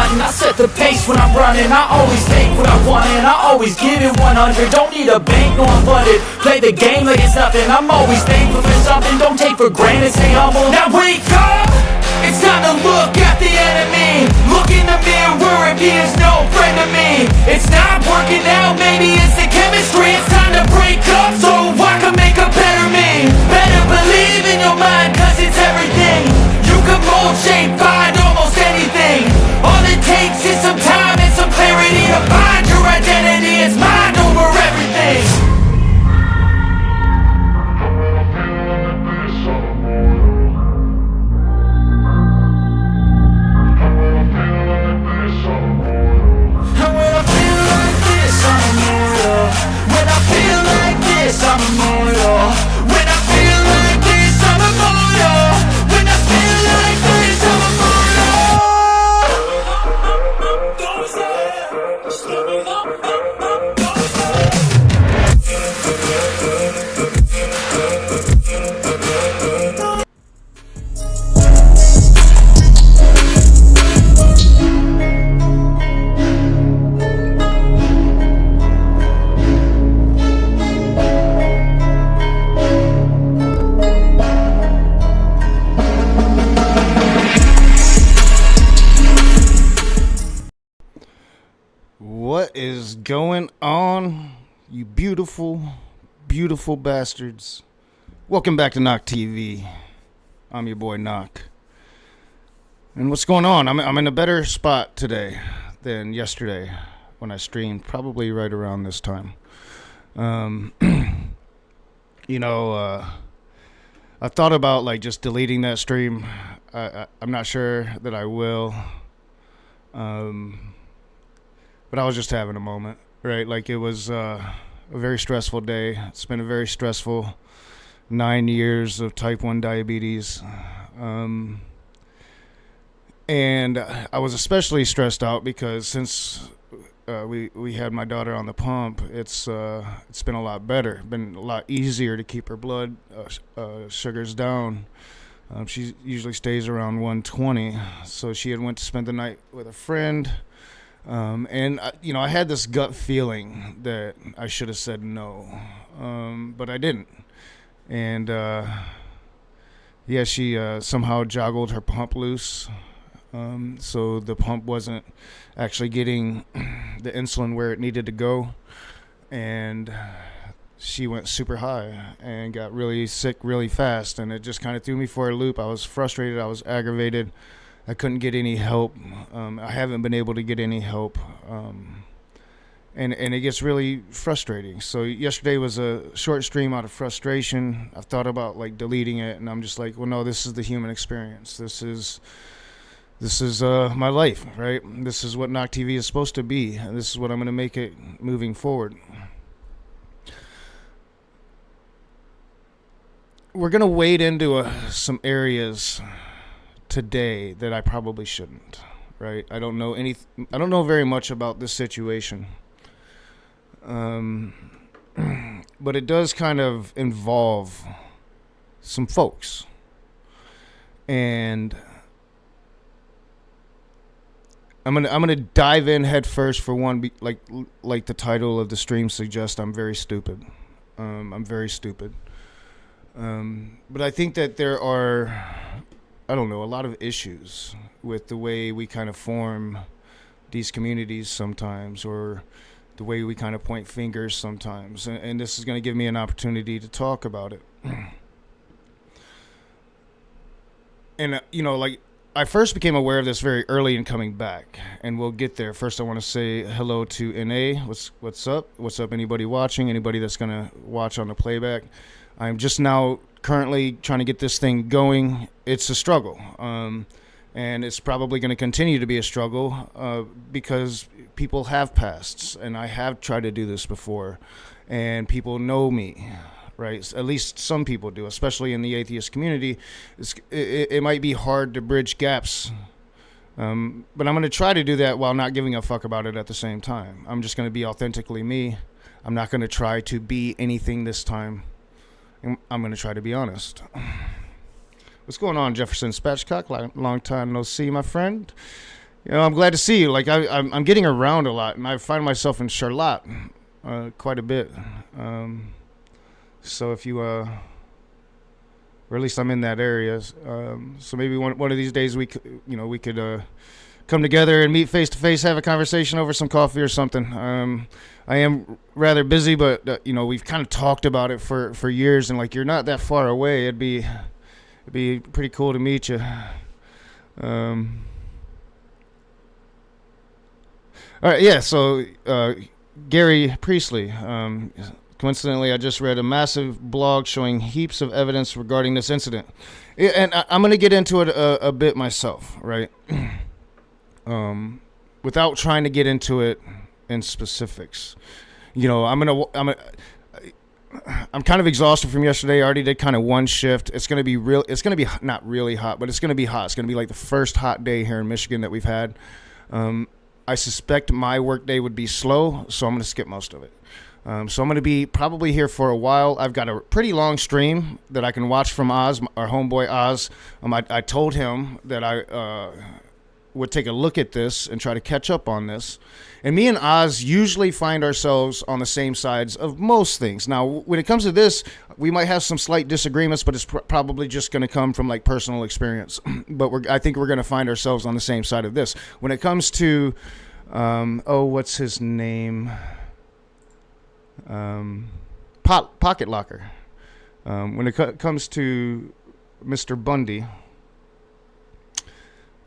hunting. I set the pace when I'm running. I always take what I want and I always give it 100. Don't need a bank, no I'm flooded. Play the game like it's nothing. I'm always thankful for something. Don't take for granted, stay humble. Now wake up! It's time to look at the enemy. Look in the mirror if he is no friend to me. It's not working out, maybe it's the chemistry. It's time to break up so I can make a better me. Better believe in your mind, cause it's everything. You can mold, shape, find almost anything. All it takes is some time and some clarity to find your identity. It's mind over everything. I'm immortal. When I feel like this, I'm immortal. When I feel like this, I'm What is going on, you beautiful, beautiful bastards? Welcome back to Knock TV. I'm your boy Knock. And what's going on? I'm in a better spot today than yesterday when I streamed, probably right around this time. I thought about like just deleting that stream. I'm not sure that I will. But I was just having a moment, right? Like it was a very stressful day. It's been a very stressful 9 years of type 1 diabetes. And I was especially stressed out because since we had my daughter on the pump, it's been a lot better. Been a lot easier to keep her blood sugars down. She usually stays around 120. So she had went to spend the night with a friend. I had this gut feeling that I should have said no, but I didn't. And, she somehow joggled her pump loose, so the pump wasn't actually getting the insulin where it needed to go, and she went super high and got really sick really fast, and it just kind of threw me for a loop. I was frustrated, I was aggravated. I couldn't get any help. I haven't been able to get any help. And it gets really frustrating. So yesterday was a short stream out of frustration. I've thought about like deleting it, and I'm just like, well, no, this is the human experience. This is my life, right? This is what Knock TV is supposed to be. And this is what I'm going to make it moving forward. We're going to wade into some areas today that I probably shouldn't, right? I don't know very much about this situation. But it does kind of involve some folks. And I'm gonna dive in head first for one, like the title of the stream suggests. I'm very stupid. I'm very stupid. But I think that there are, a lot of issues with the way we kind of form these communities sometimes, or the way we kind of point fingers sometimes. And this is going to give me an opportunity to talk about it. And, I first became aware of this very early in coming back, and we'll get there. First, I want to say hello to NA. What's up? What's up, anybody watching? Anybody that's going to watch on the playback? I'm just now currently trying to get this thing going. It's a struggle, and it's probably going to continue to be a struggle because people have pasts, and I have tried to do this before, and people know me, right? At least some people do, especially in the atheist community. It might be hard to bridge gaps, but I'm going to try to do that while not giving a fuck about it at the same time. I'm just going to be authentically me. I'm not going to try to be anything this time. I'm going to try to be honest. What's going on, Jefferson Spatchcock? Long time no see, my friend. I'm glad to see you. Like I'm getting around a lot, and I find myself in Charlotte quite a bit. So if you, or at least I'm in that area. So maybe one of these days we could come together and meet face to face, have a conversation over some coffee or something. I am rather busy, but we've kind of talked about it for years, and like you're not that far away. It'd be pretty cool to meet you. All right, yeah. So Gary Priestley. Coincidentally, I just read a massive blog showing heaps of evidence regarding this incident, and I'm going to get into it a bit myself, right? Without trying to get into it in specifics. I'm kind of exhausted from yesterday. I already did kind of one shift. It's going to be not really hot, but it's going to be hot. It's going to be like the first hot day here in Michigan that we've had. I suspect my work day would be slow, so I'm going to skip most of it. So I'm going to be probably here for a while. I've got a pretty long stream that I can watch from Oz, our homeboy Oz. I told him that I would take a look at this and try to catch up on this. And me and Oz usually find ourselves on the same sides of most things. Now, when it comes to this, we might have some slight disagreements, but it's probably just going to come from like personal experience. But I think we're going to find ourselves on the same side of this. When it comes to, what's his name? Pocket Locker. When it comes to Mr. Bundy,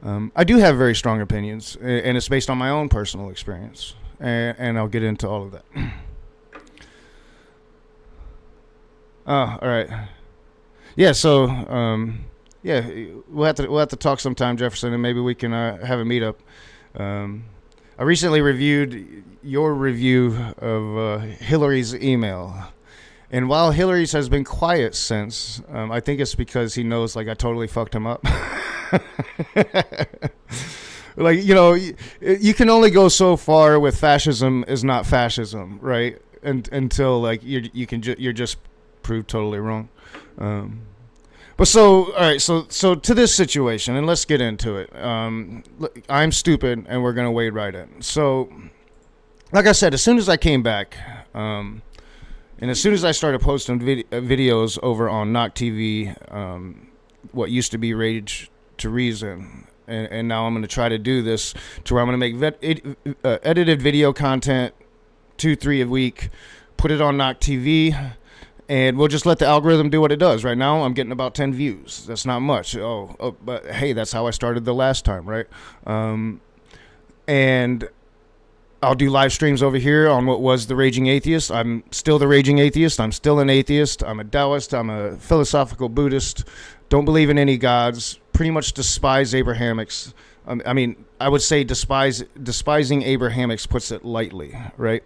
I do have very strong opinions, and it's based on my own personal experience, and I'll get into all of that. All right. Yeah. So, we'll have to talk sometime, Jefferson, and maybe we can have a meetup. I recently reviewed your review of Hillary's email. And while Hillary's has been quiet since, I think it's because he knows, like, I totally fucked him up. Like, you can only go so far with fascism is not fascism, right? Until, like, you're just proved totally wrong. But so, all right, so to this situation, and let's get into it. I'm stupid, and we're going to wade right in. So, like I said, as soon as I came back, and as soon as I started posting videos over on Knock TV, what used to be Rage to Reason, and now I'm going to try to do this to where I'm going to make edited video content 2-3 a week, put it on Knock TV, and we'll just let the algorithm do what it does. Right now, I'm getting about 10 views. That's not much. But hey, that's how I started the last time, right? And I'll do live streams over here on what was the Raging Atheist. I'm still the Raging Atheist. I'm still an atheist. I'm a Taoist. I'm a philosophical Buddhist. Don't believe in any gods. Pretty much despise Abrahamics. I would say despising Abrahamics puts it lightly, right?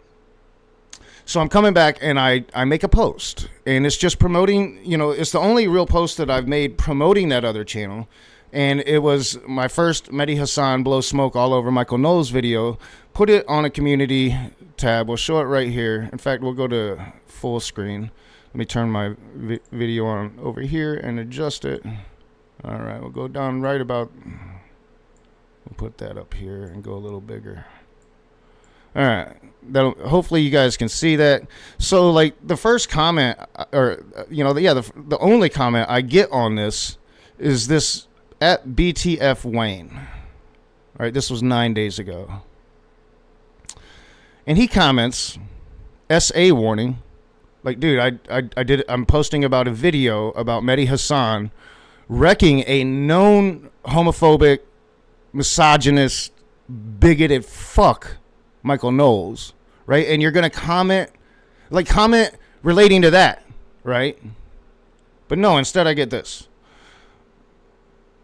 So I'm coming back and I make a post, and it's just promoting, it's the only real post that I've made promoting that other channel. And it was my first Mehdi Hassan blow smoke all over Michael Knowles video. Put it on a community tab. We'll show it right here. In fact, we'll go to full screen. Let me turn my video on over here and adjust it. All right, we'll go down right about, we'll put that up here and go a little bigger. All right, hopefully you guys can see that. So, like, the first comment, or the only comment I get on this is this at BTF Wayne. All right, this was 9 days ago, and he comments, "SA warning." Like, dude, I'm posting about a video about Mehdi Hassan wrecking a known homophobic, misogynist, bigoted fuck, Michael Knowles, right? And you're going to comment relating to that, right? But no, instead I get this.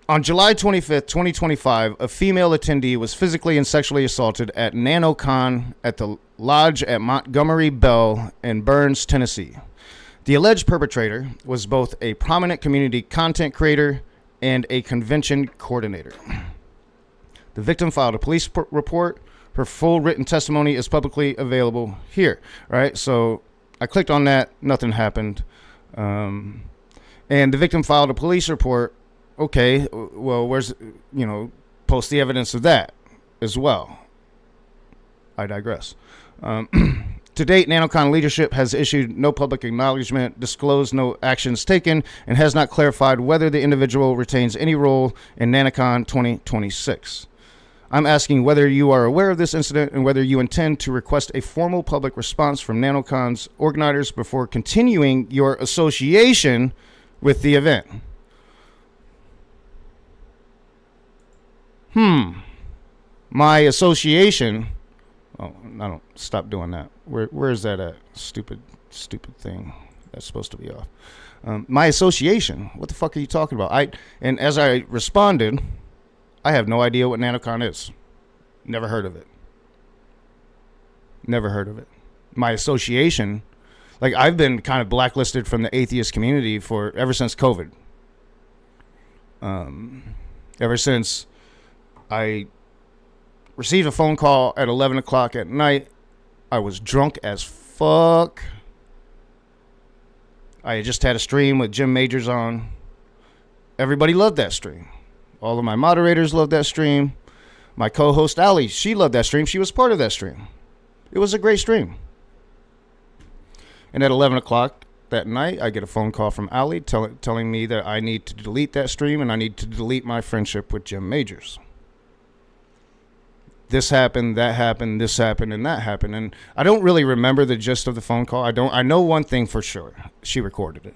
On July 25th, 2025, a female attendee was physically and sexually assaulted at NaNoCon at the Lodge at Montgomery Bell in Burns, Tennessee. The alleged perpetrator was both a prominent community content creator and a convention coordinator. The victim filed a police report. Her full written testimony is publicly available here, right? So I clicked on that. Nothing happened. And the victim filed a police report. Okay, well, post the evidence of that. as well. I digress. To date, NaNoCon leadership has issued no public acknowledgement, disclosed no actions taken, and has not clarified whether the individual retains any role in NaNoCon 2026. I'm asking whether you are aware of this incident and whether you intend to request a formal public response from NaNoCon's organizers before continuing your association with the event. My association... Oh, I don't stop doing that. Where is that at? Stupid thing. That's supposed to be off. My association. What the fuck are you talking about? And as I responded, I have no idea what NaNoCon is. Never heard of it. Never heard of it. My association, like I've been kind of blacklisted from the atheist community ever since COVID. Ever since I received a phone call at 11 o'clock at night. I was drunk as fuck. I had just had a stream with Jim Majors on. Everybody loved that stream. All of my moderators loved that stream. My co-host, Ali, she loved that stream. She was part of that stream. It was a great stream. And at 11 o'clock that night, I get a phone call from Ali telling me that I need to delete that stream and I need to delete my friendship with Jim Majors. This happened, that happened, this happened, and that happened. And I don't really remember the gist of the phone call. I know one thing for sure. She recorded it.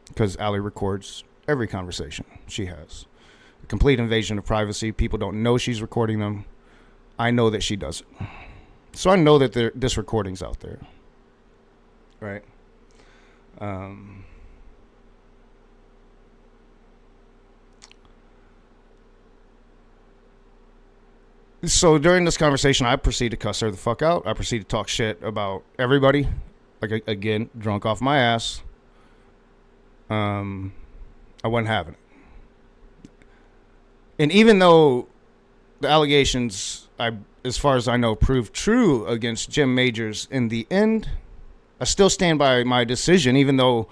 Because Ali records every conversation she has. A complete invasion of privacy. People don't know she's recording them. I know that she does it. So I know that this recording's out there. Right? So during this conversation, I proceed to cuss her the fuck out. I proceed to talk shit about everybody. Like, again, drunk off my ass. I wasn't having it. And even though the allegations, as far as I know, proved true against Jim Majors in the end, I still stand by my decision, even though,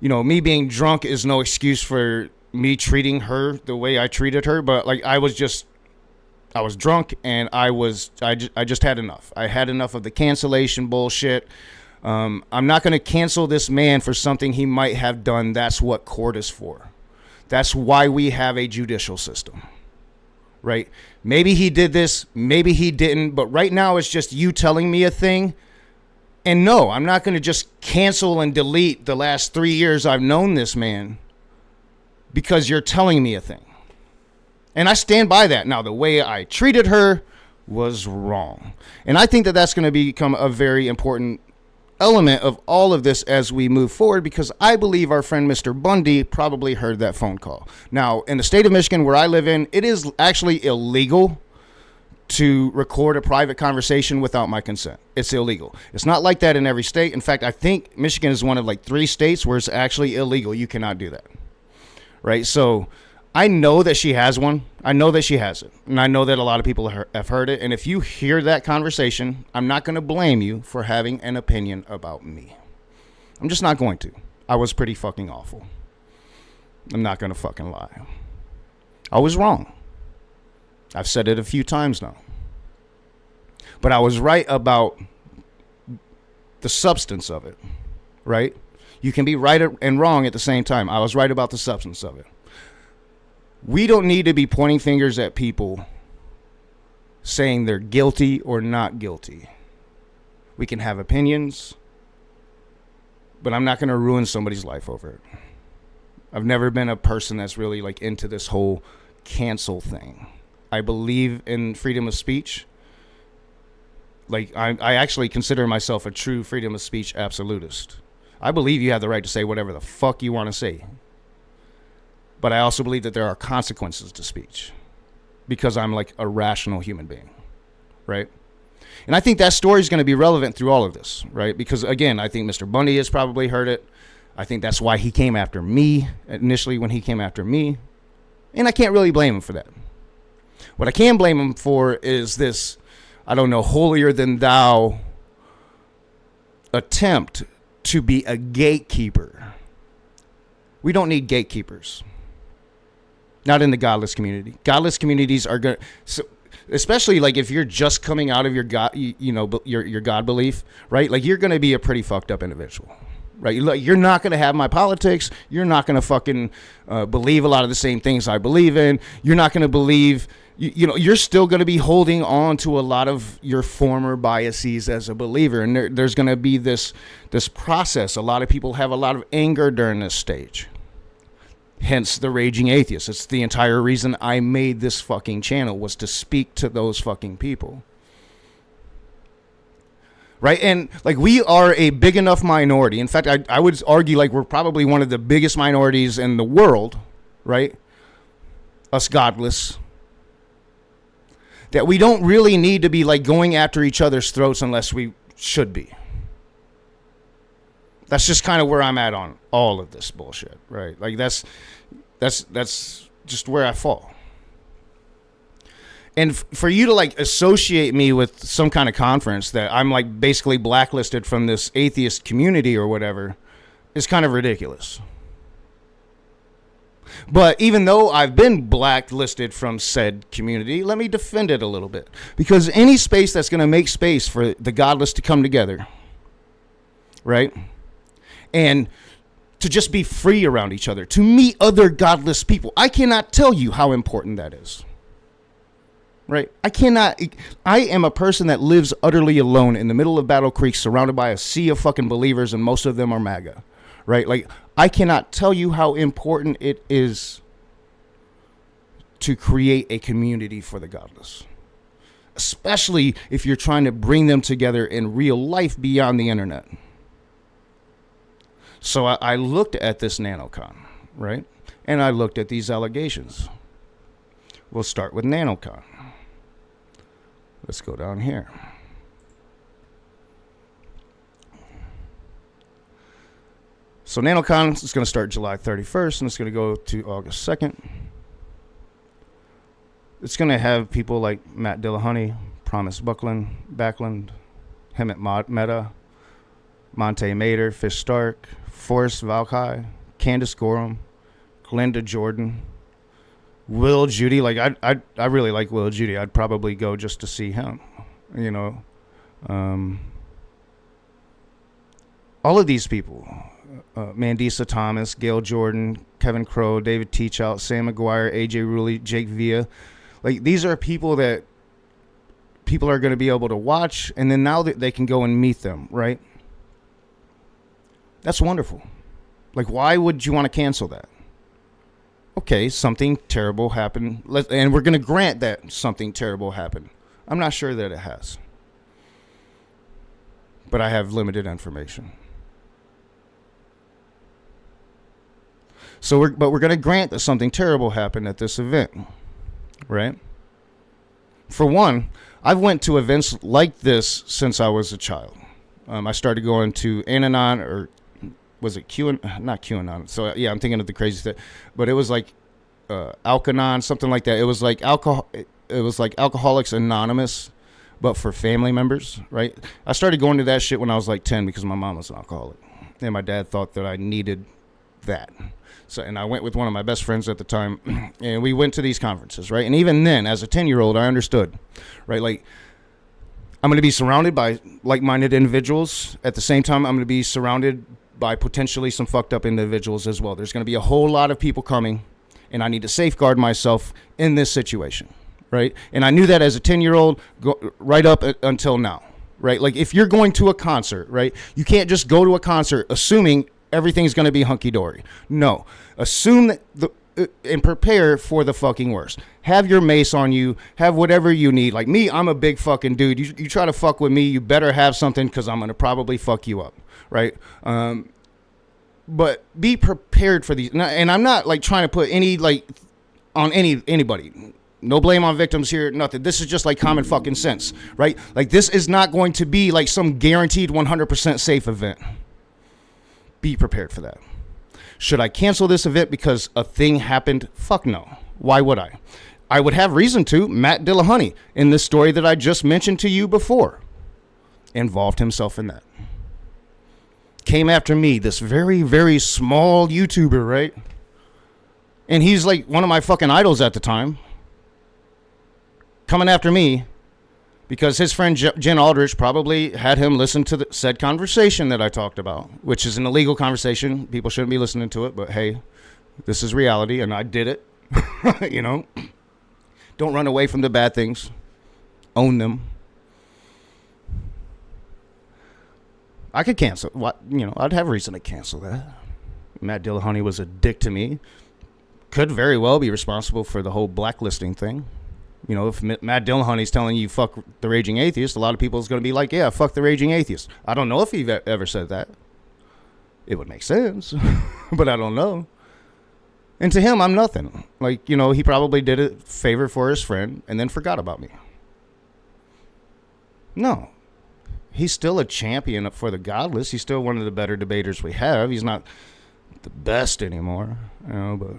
me being drunk is no excuse for me treating her the way I treated her. But, like, I was drunk and I just had enough. I had enough of the cancellation bullshit. I'm not going to cancel this man for something he might have done. That's what court is for. That's why we have a judicial system, right? Maybe he did this, maybe he didn't, but right now it's just you telling me a thing. And no, I'm not going to just cancel and delete the last 3 years I've known this man because you're telling me a thing. And I stand by that. Now, the way I treated her was wrong. And I think that that's going to become a very important element of all of this as we move forward, because I believe our friend Mr. Bundy probably heard that phone call. Now, in the state of Michigan where I live in, it is actually illegal to record a private conversation without my consent. It's illegal. It's not like that in every state. In fact, I think Michigan is one of like 3 states where it's actually illegal. You cannot do that. Right? So I know that she has one. I know that she has it. And I know that a lot of people have heard it. And if you hear that conversation, I'm not going to blame you for having an opinion about me. I'm just not going to. I was pretty fucking awful. I'm not going to fucking lie. I was wrong. I've said it a few times now. But I was right about the substance of it. Right? You can be right and wrong at the same time. I was right about the substance of it. We don't need to be pointing fingers at people saying they're guilty or not guilty. We can have opinions, but I'm not going to ruin somebody's life over it. I've never been a person that's really like into this whole cancel thing. I believe in freedom of speech. Like I actually consider myself a true freedom of speech absolutist. I believe you have the right to say whatever the fuck you want to say. But I also believe that there are consequences to speech because I'm like a rational human being, right? And I think that story is going to be relevant through all of this, right? Because, again, I think Mr. Bundy has probably heard it. I think that's why he came after me initially when he came after me. And I can't really blame him for that. What I can blame him for is this, I don't know, holier than thou attempt to be a gatekeeper. We don't need gatekeepers. Not in the godless community. Godless communities are going to... especially like if you're just coming out of your God, your God belief, right? Like you're going to be a pretty fucked up individual, right? You're not going to have my politics. You're not going to fucking believe a lot of the same things I believe in. You're not going to believe, you're still going to be holding on to a lot of your former biases as a believer. And there's going to be this process. A lot of people have a lot of anger during this stage. Hence the raging atheist. It's the entire reason I made this fucking channel, was to speak to those fucking people. Right? And like, we are a big enough minority. In fact, I would argue like we're probably one of the biggest minorities in the world, right? Us godless. That we don't really need to be like going after each other's throats unless we should be. That's just kind of where I'm at on all of this bullshit, right? Like that's just where I fall. And for you to like associate me with some kind of conference that I'm like basically blacklisted from this atheist community or whatever is kind of ridiculous. But even though I've been blacklisted from said community, let me defend it a little bit. Because any space that's going to make space for the godless to come together, right? And to just be free around each other, to meet other godless people. I cannot tell you how important that is. Right? I am a person that lives utterly alone in the middle of Battle Creek, surrounded by a sea of fucking believers, and most of them are MAGA. Right? Like, I cannot tell you how important it is to create a community for the godless. Especially if you're trying to bring them together in real life beyond the internet. So I looked at this NaNoCon, right? And I looked at these allegations. We'll start with NaNoCon. Let's go down here. So NaNoCon is going to start July 31st, and it's going to go to August 2nd. It's going to have people like Matt Dillahunty, Promise Backlund, Hemet Meta, Monte Mater, Fish Stark, Forrest Valkai, Candace Gorham, Glenda Jordan, Will Judy. Like I really like Will Judy. I'd probably go just to see him. All of these people, Mandisa Thomas, Gail Jordan, Kevin Crow, David Teachout, Sam McGuire, AJ Ruley, Jake Villa. Like, these are people that people are going to be able to watch, and then now that they can go and meet them, right? That's wonderful. Like, why would you want to cancel that? Okay, something terrible happened, and we're going to grant that something terrible happened. I'm not sure that it has, but I have limited information. So we're going to grant that something terrible happened at this event, right? For one, I've went to events like this since I was a child. I started going to NaNoCon, or was it not QAnon? So yeah, I'm thinking of the crazy stuff, but it was like Alkanon, something like that. It was like Alcoholics Anonymous, but for family members, right? I started going to that shit when I was like 10 because my mom was an alcoholic, and my dad thought that I needed that. So, and I went with one of my best friends at the time, and we went to these conferences, right? And even then, as a 10-year-old, I understood, right? Like, I'm going to be surrounded by like-minded individuals. At the same time, I'm going to be surrounded by potentially some fucked up individuals as well. There's going to be a whole lot of people coming, and I need to safeguard myself in this situation, right? And I knew that as a 10-year-old right up until now, right? Like, if you're going to a concert, right, you can't just go to a concert assuming everything's going to be hunky-dory. No. Assume that and prepare for the fucking worst. Have your mace on you. Have whatever you need. Like me, I'm a big fucking dude. You try to fuck with me, you better have something, because I'm going to probably fuck you up, right? But be prepared for these. And I'm not like trying to put any like on anybody. No blame on victims here, nothing. This is just like common fucking sense, right? Like, this is not going to be like some guaranteed 100% safe event. Be prepared for that. Should I cancel this event because a thing happened? Fuck no. Why would I? I would have reason to. Matt Dillahunty, in this story that I just mentioned to you before, involved himself in that. Came after me, this very, very small YouTuber, right? And he's like one of my fucking idols at the time. coming after me because his friend Jen Aldrich probably had him listen to the said conversation that I talked about, which is an illegal conversation. People shouldn't be listening to it, but hey, this is reality, and I did it. You know, don't run away from the bad things. Own them. I could cancel. What, you know, I'd have reason to cancel that. Matt Dillahunty was a dick to me. Could very well be responsible for the whole blacklisting thing. You know, if Matt Dillahunty's telling you fuck the Raging Atheist, a lot of people is going to be like, yeah, fuck the Raging Atheist. I don't know if he ever said that. It would make sense, but I don't know. And to him, I'm nothing. Like, you know, he probably did a favor for his friend and then forgot about me. No. He's still a champion for the godless. He's still one of the better debaters we have. He's not the best anymore, you know, but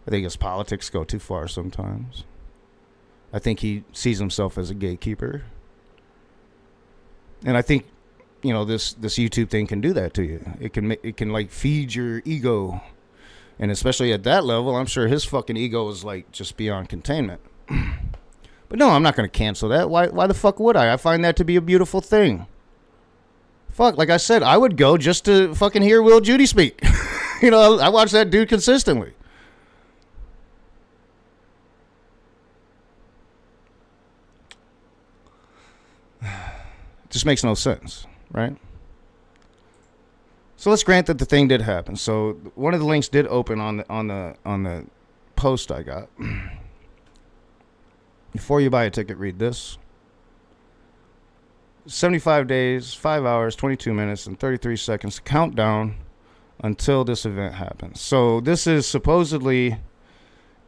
I think his politics go too far sometimes. I think he sees himself as a gatekeeper. And I think, you know, this YouTube thing can do that to you. It can like feed your ego. And especially at that level, I'm sure his fucking ego is like just beyond containment. But no, I'm not going to cancel that. Why the fuck would I? I find that to be a beautiful thing. Fuck, like I said, I would go just to fucking hear Will Judy speak. You know, I watch that dude consistently. Just makes no sense, right? So let's grant that the thing did happen. So one of the links did open on the post I got. Before you buy a ticket, read this. 75 days, 5 hours, 22 minutes, and 33 seconds countdown until this event happens. So this is supposedly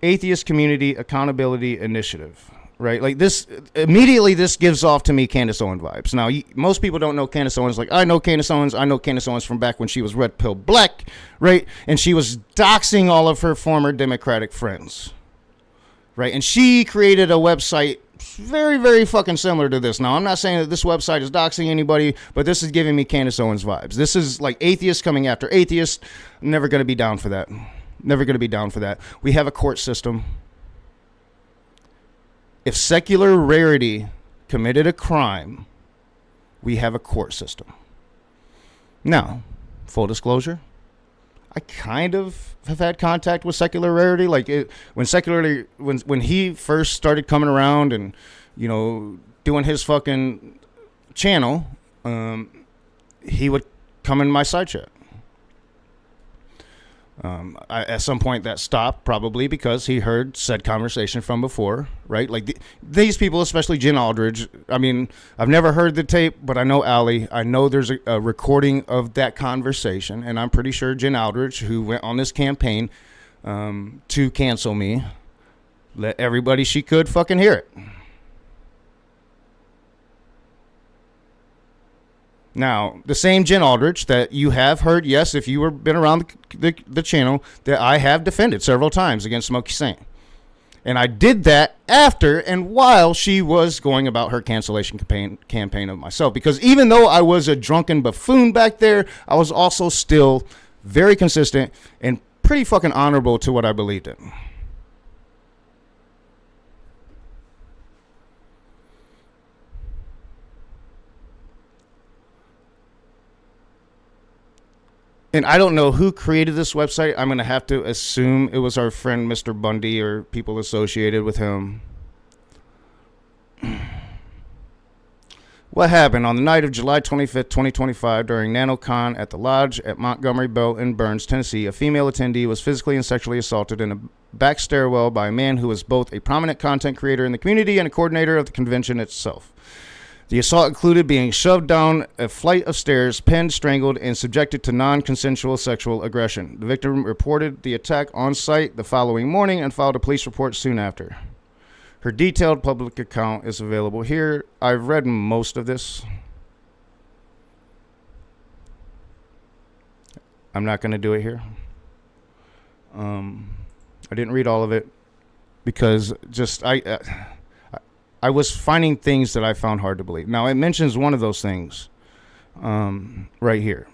Atheist Community Accountability Initiative, right? Like this, immediately this gives off to me Candace Owens vibes. Now, most people don't know Candace Owens. Like, I know Candace Owens. I know Candace Owens from back when she was Red Pill Black, right? And she was doxing all of her former Democratic friends. Right, and she created a website very, very fucking similar to this. Now, I'm not saying that this website is doxing anybody, but this is giving me Candace Owens vibes. This is like atheists coming after atheists. I'm never going to be down for that. Never going to be down for that. We have a court system. If secular rarity committed a crime, we have a court system. Now, full disclosure, I kind of have had contact with Secular Rarity. Like when he first started coming around and, you know, doing his fucking channel, he would come in my side chat. At some point that stopped, probably because he heard said conversation from before, right? Like these people, especially Jen Aldridge. I mean, I've never heard the tape, but I know Allie. I know there's a recording of that conversation, and I'm pretty sure Jen Aldridge, who went on this campaign to cancel me, let everybody she could fucking hear it. Now, the same Jen Aldrich that you have heard, yes, if you were been around the channel, that I have defended several times against Smokey Saint. And I did that after and while she was going about her cancellation campaign of myself. Because even though I was a drunken buffoon back there, I was also still very consistent and pretty fucking honorable to what I believed in. And I don't know who created this website. I'm going to have to assume it was our friend Mr. Bundy or people associated with him. What happened on the night of July 25th, 2025, during NaNoCon at the Lodge at Montgomery Bell in Burns, Tennessee, a female attendee was physically and sexually assaulted in a back stairwell by a man who was both a prominent content creator in the community and a coordinator of the convention itself. The assault included being shoved down a flight of stairs, pinned, strangled, and subjected to non-consensual sexual aggression. The victim reported the attack on site the following morning and filed a police report soon after. Her detailed public account is available here. I've read most of this. I'm not going to do it here. I didn't read all of it because just I was finding things that I found hard to believe. Now, it mentions one of those things right here.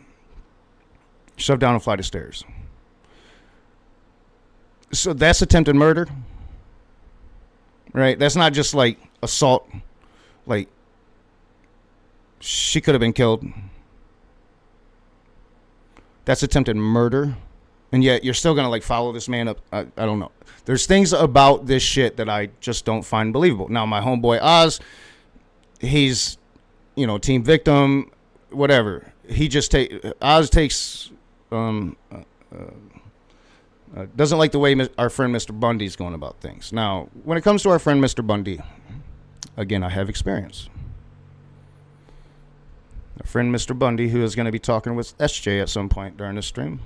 Shoved down a flight of stairs. So that's attempted murder. right? That's not just like assault. Like, she could have been killed. That's attempted murder. And yet you're still going to like follow this man up. I don't know. There's things about this shit that I just don't find believable. Now, my homeboy Oz, he's, you know, team victim, whatever. He just Oz takes, doesn't like the way our friend Mr. Bundy's going about things. Now, when it comes to our friend Mr. Bundy, again, I have experience. Our friend Mr. Bundy, who is going to be talking with SJ at some point during this stream.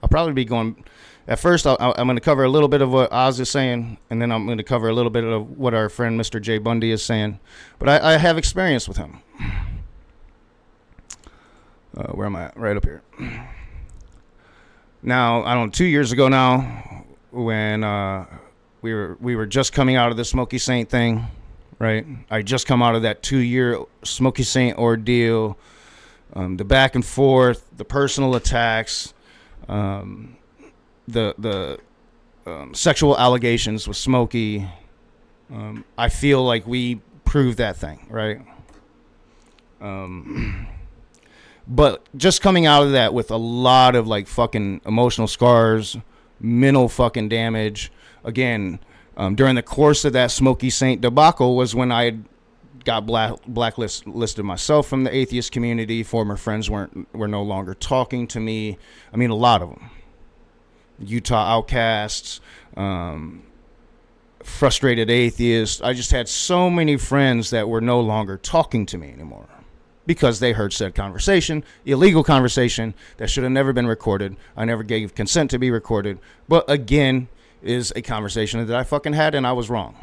I'll probably be going, at first I'm going to cover a little bit of what Oz is saying, and then I'm going to cover a little bit of what our friend Mr. J. Bundy is saying. But I have experience with him. Where am I at? Right up here. Now, I don't know, 2 years ago now, when we were just coming out of the Smokey Saint thing, right? I just come out of that 2-year Smokey Saint ordeal, the back and forth, the personal attacks, the sexual allegations with Smokey. I feel like we proved that thing, right? But just coming out of that with a lot of like fucking emotional scars, mental fucking damage. Again, during the course of that Smokey Saint debacle was when I got blacklisted myself from the atheist community. Former friends were no longer talking to me. I mean, a lot of them. Utah outcasts, frustrated atheists. I just had so many friends that were no longer talking to me anymore because they heard said conversation, illegal conversation that should have never been recorded. I never gave consent to be recorded. But again, is a conversation that I fucking had, and I was wrong.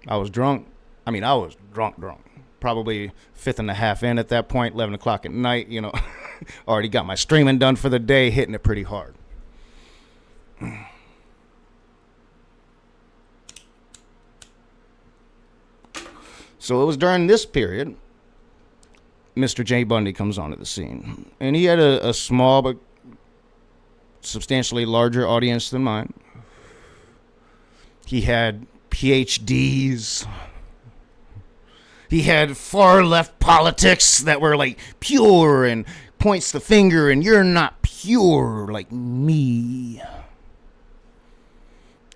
I was drunk. I mean, I was drunk. Probably fifth and a half in at that point, 11 o'clock at night, you know. Already got my streaming done for the day, hitting it pretty hard. So it was during this period, Mr. J. Bundy comes onto the scene. And he had a small but substantially larger audience than mine. He had PhDs. He had far left politics that were like pure and points the finger and you're not pure like me.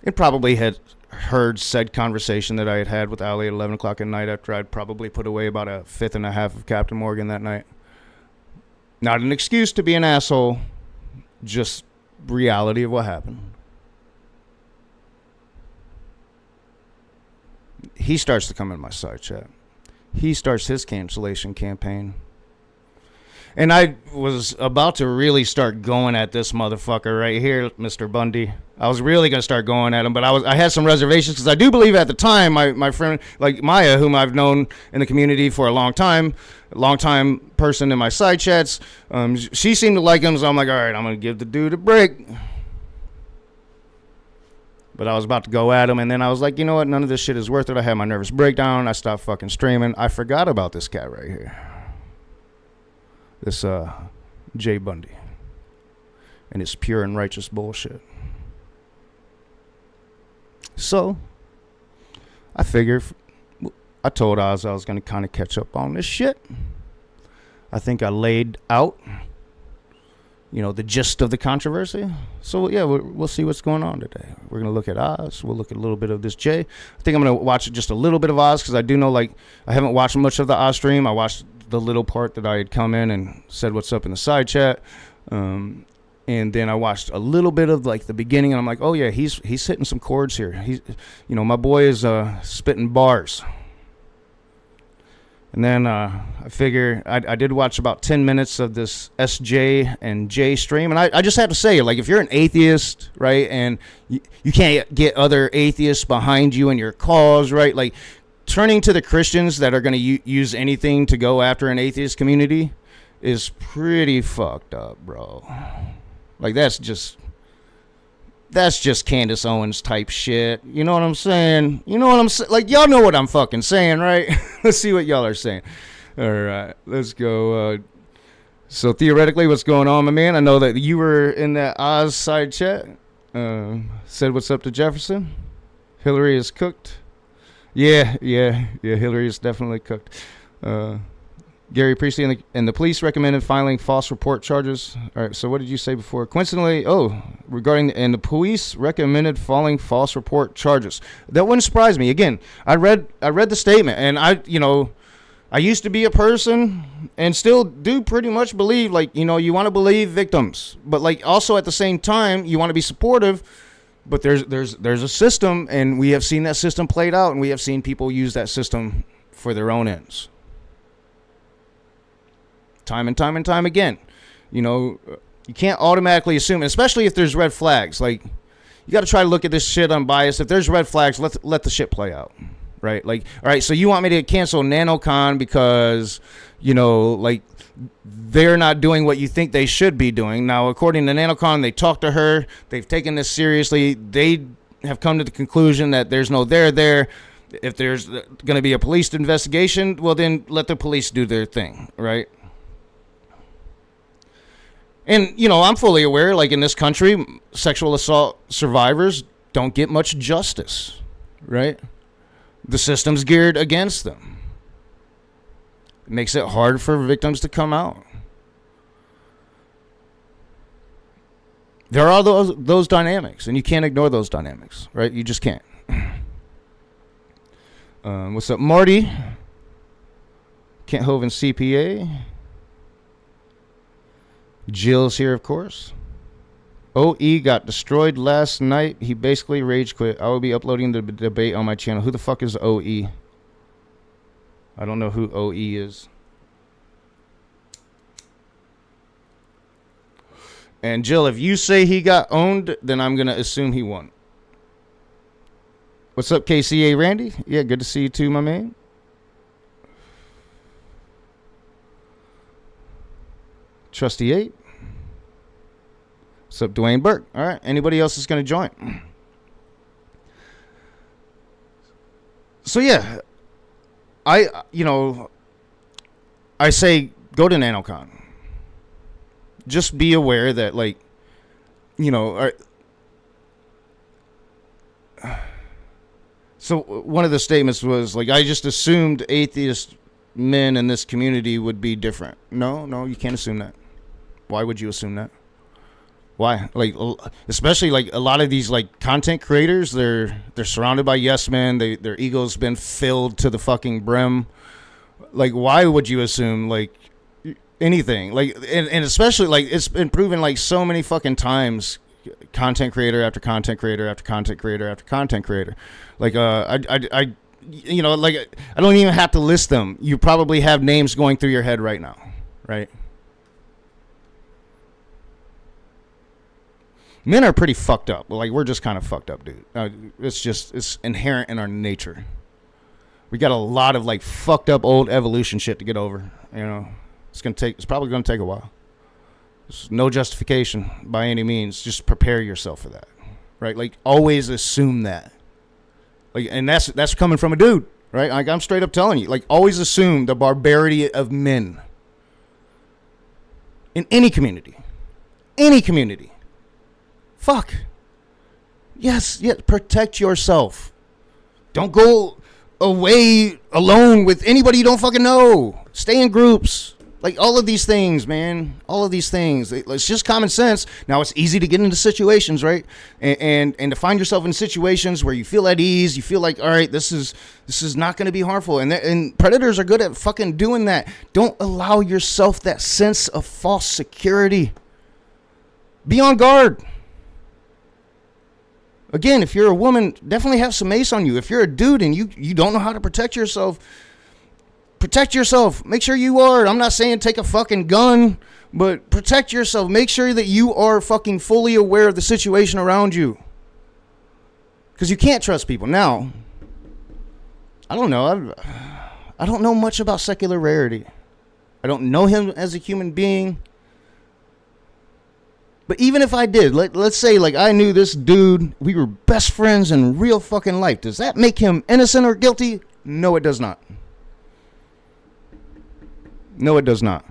It probably had heard said conversation that I had had with Ali at 11 o'clock at night after I'd probably put away about a fifth and a half of Captain Morgan that night. Not an excuse to be an asshole, just reality of what happened. He starts to come in my side chat. He starts his cancellation campaign. And I was about to really start going at this motherfucker right here, Mr. Bundy. I was really going to start going at him, but I had some reservations because I do believe at the time my friend, like Maya, whom I've known in the community for a long time person in my side chats, she seemed to like him, so I'm like, all right, I'm going to give the dude a break. But I was about to go at him, and then I was like, you know what? None of this shit is worth it. I had my nervous breakdown. I stopped fucking streaming. I forgot about this cat right here. This Jay Bundy and his pure and righteous bullshit. So I figured, I told Oz I was going to kind of catch up on this shit. I think I laid out, you know, the gist of the controversy. So yeah, we'll see what's going on today. We're going to look at Oz. We'll look at a little bit of this Jay. I think I'm going to watch just a little bit of Oz because I do know, like, I haven't watched much of the Oz stream. I watched the little part that I had come in and said what's up in the side chat. And then I watched a little bit of like the beginning and I'm like, oh yeah, he's hitting some chords here. He's, you know, my boy is spitting bars. And then I figure I did watch about 10 minutes of this SJ and J stream. And I just have to say, like, if you're an atheist, right, and you can't get other atheists behind you in your cause, right, like, turning to the Christians that are going to use anything to go after an atheist community is pretty fucked up, bro. Like, that's just Candace Owens type shit. You know what I'm saying? You know what I'm saying? Like, y'all know what I'm fucking saying, right? Let's see what y'all are saying. All right, let's go. So theoretically, what's going on, my man? I know that you were in that Oz side chat. Said what's up to Jefferson. Hillary is cooked. Yeah, Hillary is definitely cooked. Gary Priestley and the police recommended filing false report charges. All right, so what did you say before? Coincidentally, and the police recommended filing false report charges. That wouldn't surprise me. Again, I read the statement, and I used to be a person and still do pretty much believe, you want to believe victims, but also at the same time, you want to be supportive. But there's a system, and we have seen that system played out, and we have seen people use that system for their own ends. Time and time again. You can't automatically assume, especially if there's red flags. You got to try to look at this shit unbiased. If there's red flags, let the shit play out. Right? All right, so you want me to cancel NaNoCon because, they're not doing what you think they should be doing. Now, according to NaNoCon, they talked to her. They've taken this seriously. They have come to the conclusion that there's no there. If there's going to be a police investigation, well, then let the police do their thing, right? And, I'm fully aware, in this country, sexual assault survivors don't get much justice, right? The system's geared against them. It makes it hard for victims to come out. There are those dynamics, and you can't ignore those dynamics, right? You just can't. What's up, Marty? Kent Hovind CPA. Jill's here, of course. OE got destroyed last night. He basically rage quit. I will be uploading the debate on my channel. Who the fuck is OE? I don't know who OE is. And Jill, if you say he got owned, then I'm going to assume he won. What's up, KCA Randy? Yeah, good to see you too, my man. Trusty 8. What's up, Dwayne Burke? All right, anybody else is going to join? So, yeah. I say go to NaNoCon. Just be aware that, so one of the statements was, I just assumed atheist men in this community would be different. No, you can't assume that. Why would you assume that? Why? Especially a lot of these content creators, they're surrounded by yes men. Their ego's been filled to the fucking brim. Why would you assume anything? And especially it's been proven so many fucking times. Content creator after content creator after content creator after content creator. I don't even have to list them. You probably have names going through your head right now, right? Men are pretty fucked up. We're just kind of fucked up, dude. It's inherent in our nature. We got a lot of fucked up old evolution shit to get over. It's probably gonna take a while. There's no justification by any means. Just prepare yourself for that, right? Always assume that. And that's coming from a dude, right? I'm straight up telling you, always assume the barbarity of men in any community. Fuck. Yes, protect yourself. Don't go away alone with anybody you don't fucking know. Stay in groups. All of these things, man. All of these things. It's just common sense. Now, it's easy to get into situations, right? And to find yourself in situations where you feel at ease. You feel all right, this is not going to be harmful. And predators are good at fucking doing that. Don't allow yourself that sense of false security. Be on guard. Again, if you're a woman, definitely have some mace on you. If you're a dude and you don't know how to protect yourself, make sure you are. I'm not saying take a fucking gun, but protect yourself. Make sure that you are fucking fully aware of the situation around you. Because you can't trust people. Now, I don't know. I don't know much about Secular Rarity. I don't know him as a human being. But even if I did, let's say I knew this dude, we were best friends in real fucking life. Does that make him innocent or guilty? No, it does not. No, it does not.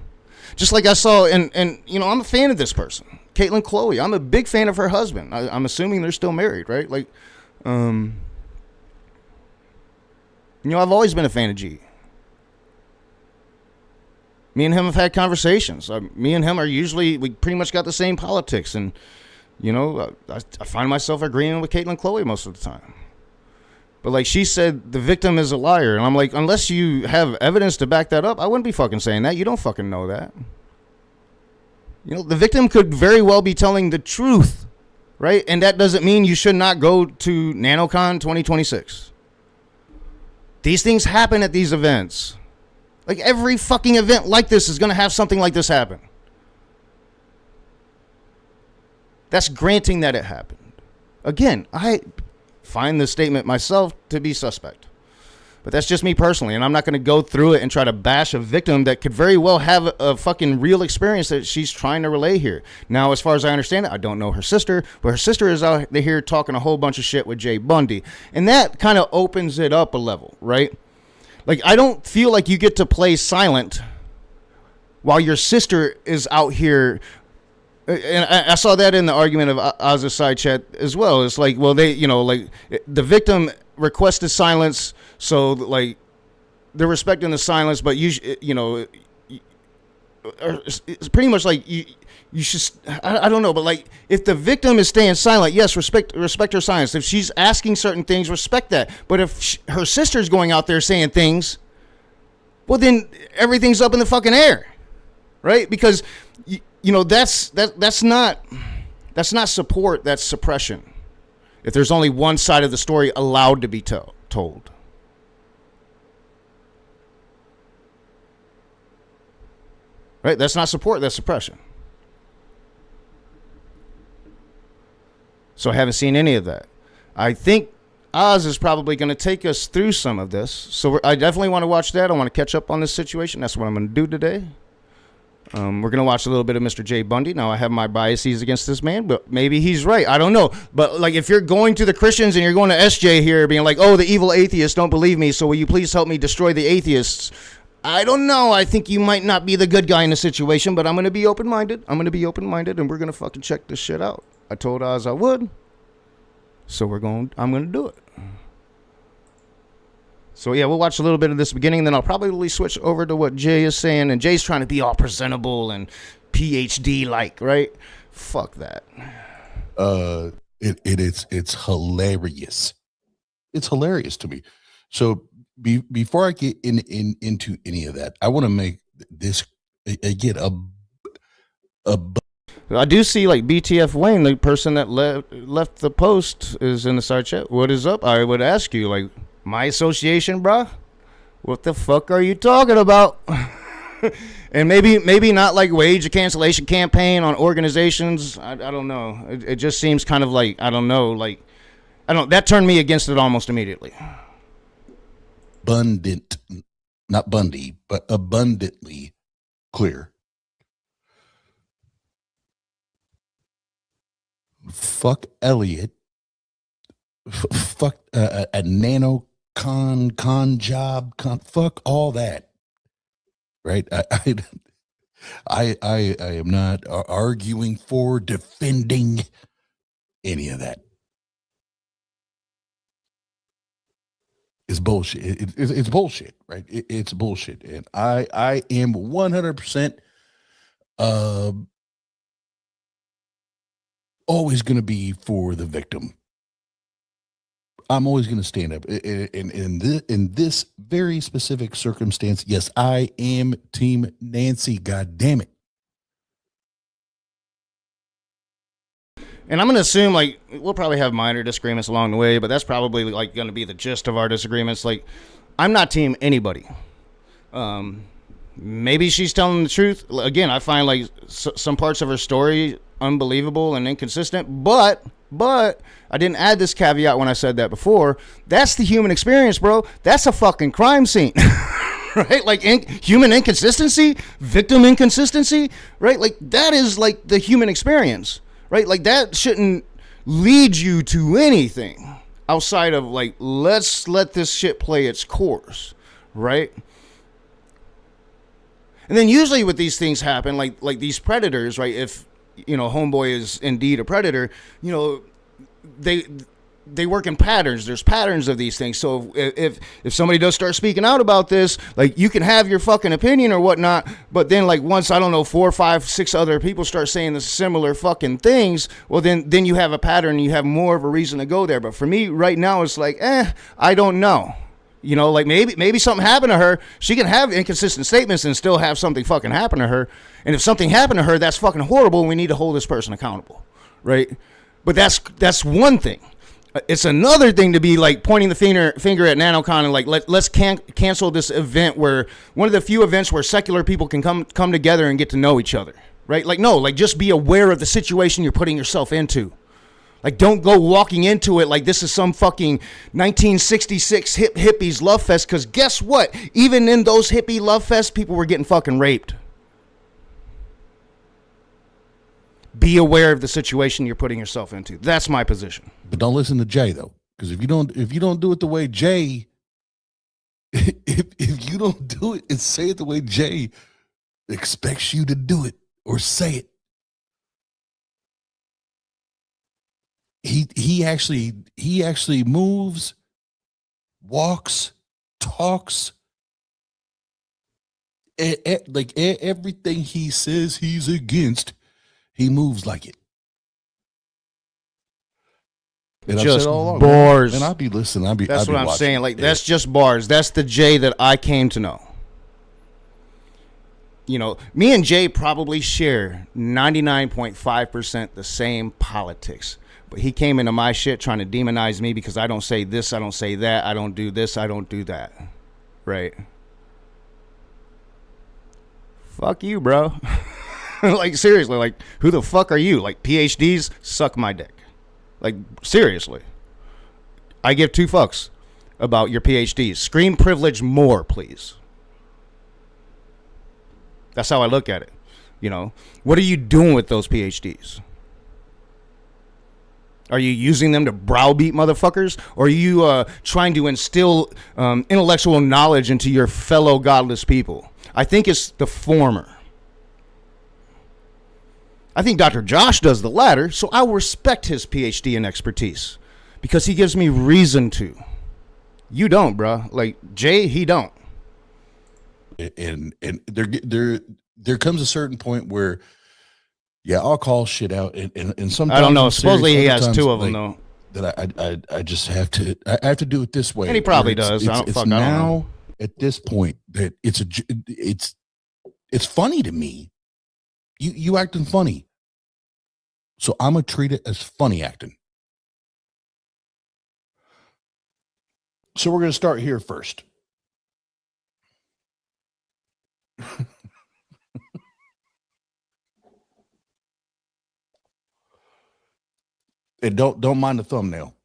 Just like I saw, and I'm a fan of this person, Caitlin Chloe. I'm a big fan of her husband. I'm assuming they're still married, right? You know, I've always been a fan of G. Me and him have had conversations. Me and him are usually, we pretty much got the same politics. And, you know, I find myself agreeing with Caitlin Chloe most of the time. But, like, she said the victim is a liar. And I'm like, unless you have evidence to back that up, I wouldn't be fucking saying that. You don't fucking know that. You know, the victim could very well be telling the truth, right? And that doesn't mean you should not go to NaNoCon 2026. These things happen at these events. Like, every fucking event like this is going to have something like this happen. That's granting that it happened. Again, I find this statement myself to be suspect. But that's just me personally, and I'm not going to go through it and try to bash a victim that could very well have a fucking real experience that she's trying to relay here. Now, as far as I understand it, I don't know her sister, but her sister is out here talking a whole bunch of shit with Jay Bundy. And that kind of opens it up a level, right? Like, I don't feel like you get to play silent while your sister is out here. And I saw that in the argument of Oz's side chat as well. It's like, well, they, you know, like, the victim requested silence, so, like, they're respecting the silence, but you know, it's pretty much like you should, I don't know, but, like, if the victim is staying silent, yes, respect her silence. If she's asking certain things, respect that. But if her sister's going out there saying things, well, then everything's up in the fucking air, right? Because you know, that's not support, that's suppression. If there's only one side of the story allowed to be told. Right? That's not support, that's suppression. So I haven't seen any of that. I think Oz is probably going to take us through some of this. So I definitely want to watch that. I want to catch up on this situation. That's what I'm going to do today. We're going to watch a little bit of Mr. Jay Bundy. Now, I have my biases against this man, but maybe he's right. I don't know. But, like, if you're going to the Christians and you're going to SJ here being like, oh, the evil atheists don't believe me, so will you please help me destroy the atheists? I don't know. I think you might not be the good guy in the situation, but I'm going to be open-minded. And we're going to fucking check this shit out. I told Oz I would, so I'm going to do it. So, yeah, we'll watch a little bit of this beginning, and then I'll probably switch over to what Jay is saying. And Jay's trying to be all presentable and PhD-like, right? Fuck that. It's hilarious. It's hilarious to me. So before I get into any of that, I want to make this again I do see, like, BTF Wayne, the person that left the post, is in the side chat. What is up? I would ask you, like, my association, bruh? What the fuck are you talking about? And maybe not, like, wage a cancellation campaign on organizations. I don't know. It just seems kind of like, I don't know, that turned me against it almost immediately. Abundant, not Bundy, but abundantly clear. Fuck Elliot. Fuck a NaNoCon job. Fuck all that. Right? I am not arguing for, defending any of that. It's bullshit. It's bullshit, right? It's bullshit, and I am 100% always going to be for the victim. I'm always going to stand up in this very specific circumstance. Yes, I am Team Nancy. God damn it. And I'm going to assume, like, we'll probably have minor disagreements along the way, but that's probably, like, going to be the gist of our disagreements. Like, I'm not team anybody. Maybe she's telling the truth. Again, I find, like, some parts of her story unbelievable and inconsistent, but I didn't add this caveat when I said that before. That's the human experience, bro. That's a fucking crime scene. Right? Like, human inconsistency, victim inconsistency, right? Like, that is, like, the human experience. Right? Like, that shouldn't lead you to anything outside of, like, let's let this shit play its course. Right? And then usually with these things happen, like these predators, right? If, you know, homeboy is indeed a predator, you know, they work in patterns. There's patterns of these things. So if somebody does start speaking out about this, like, you can have your fucking opinion or whatnot, but then, like, once, I don't know, 4, 5, 6 other people start saying the similar fucking things, well, then you have a pattern and you have more of a reason to go there. But for me right now, it's like, I don't know. You know, like, maybe something happened to her. She can have inconsistent statements and still have something fucking happen to her. And if something happened to her, that's fucking horrible, and we need to hold this person accountable, right? But that's one thing. It's another thing to be like pointing the finger at NaNoCon and like, let's cancel this event, where one of the few events where secular people can come together and get to know each other, right? Like, no, like, just be aware of the situation you're putting yourself into. Like, don't go walking into it like this is some fucking 1966 hippies love fest, because guess what? Even in those hippie love fests, people were getting fucking raped. Be aware of the situation you're putting yourself into. That's my position. But don't listen to Jay, though, because if you don't do it the way Jay, if you don't do it and say it the way Jay expects you to do it or say it, he actually moves, walks, talks, like everything he says he's against. He moves like it. And just along, bars. And I'll be listening. That's what I'm watching. saying. Like, that's just bars. That's the Jay that I came to know. You know, me and Jay probably share 99.5% the same politics. But he came into my shit trying to demonize me because I don't say this, I don't say that, I don't do this, I don't do that. Right? Fuck you, bro. Like, seriously, like, who the fuck are you? Like, PhDs, suck my dick. Like, seriously. I give 2 fucks about your PhDs. Screen privilege more, please. That's how I look at it. You know, what are you doing with those PhDs? Are you using them to browbeat motherfuckers? Or are you trying to instill intellectual knowledge into your fellow godless people? I think it's the former. I think Dr. Josh does the latter, so I will respect his PhD and expertise because he gives me reason to. You don't, bro. Like, Jay, he don't. And there comes a certain point where, yeah, I'll call shit out, and sometimes I don't know. Supposedly he has 2 of them, though. That I just have to do it this way, and he probably does. It's now at this point that it's funny to me. You acting funny, so I'm gonna treat it as funny acting. So we're gonna start here first. And don't mind the thumbnail.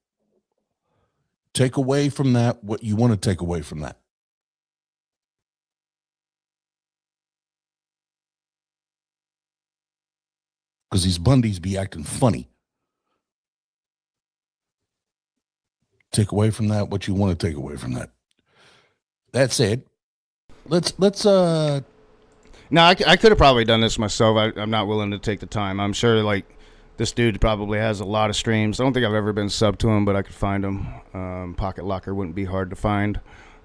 Take away from that what you want to take away from that. Because these Bundys be acting funny. Take away from that what you want to take away from that. That said, let's No, I could have probably done this myself. I'm not willing to take the time. I'm sure, like, this dude probably has a lot of streams. I don't think I've ever been sub to him, but I could find him. Pocket Locker wouldn't be hard to find.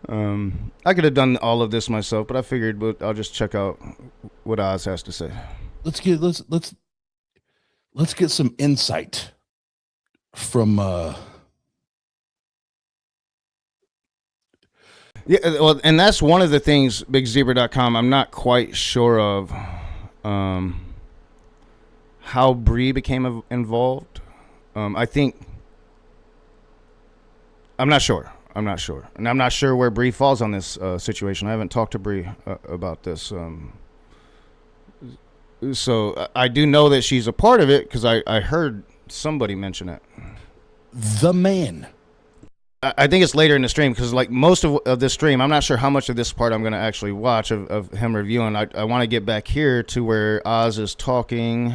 I could have done all of this myself, but I figured I'll just check out what Oz has to say. Let's get some insight from Yeah, well, and that's one of the things, BigZebra.com, I'm not quite sure of how Bree became involved. I think I'm not sure. And I'm not sure where Bree falls on this situation. I haven't talked to Bree about this. So I do know that she's a part of it because I heard somebody mention it. The man. I think it's later in the stream because, like, most of this stream, I'm not sure how much of this part I'm going to actually watch of him reviewing. I want to get back here to where Oz is talking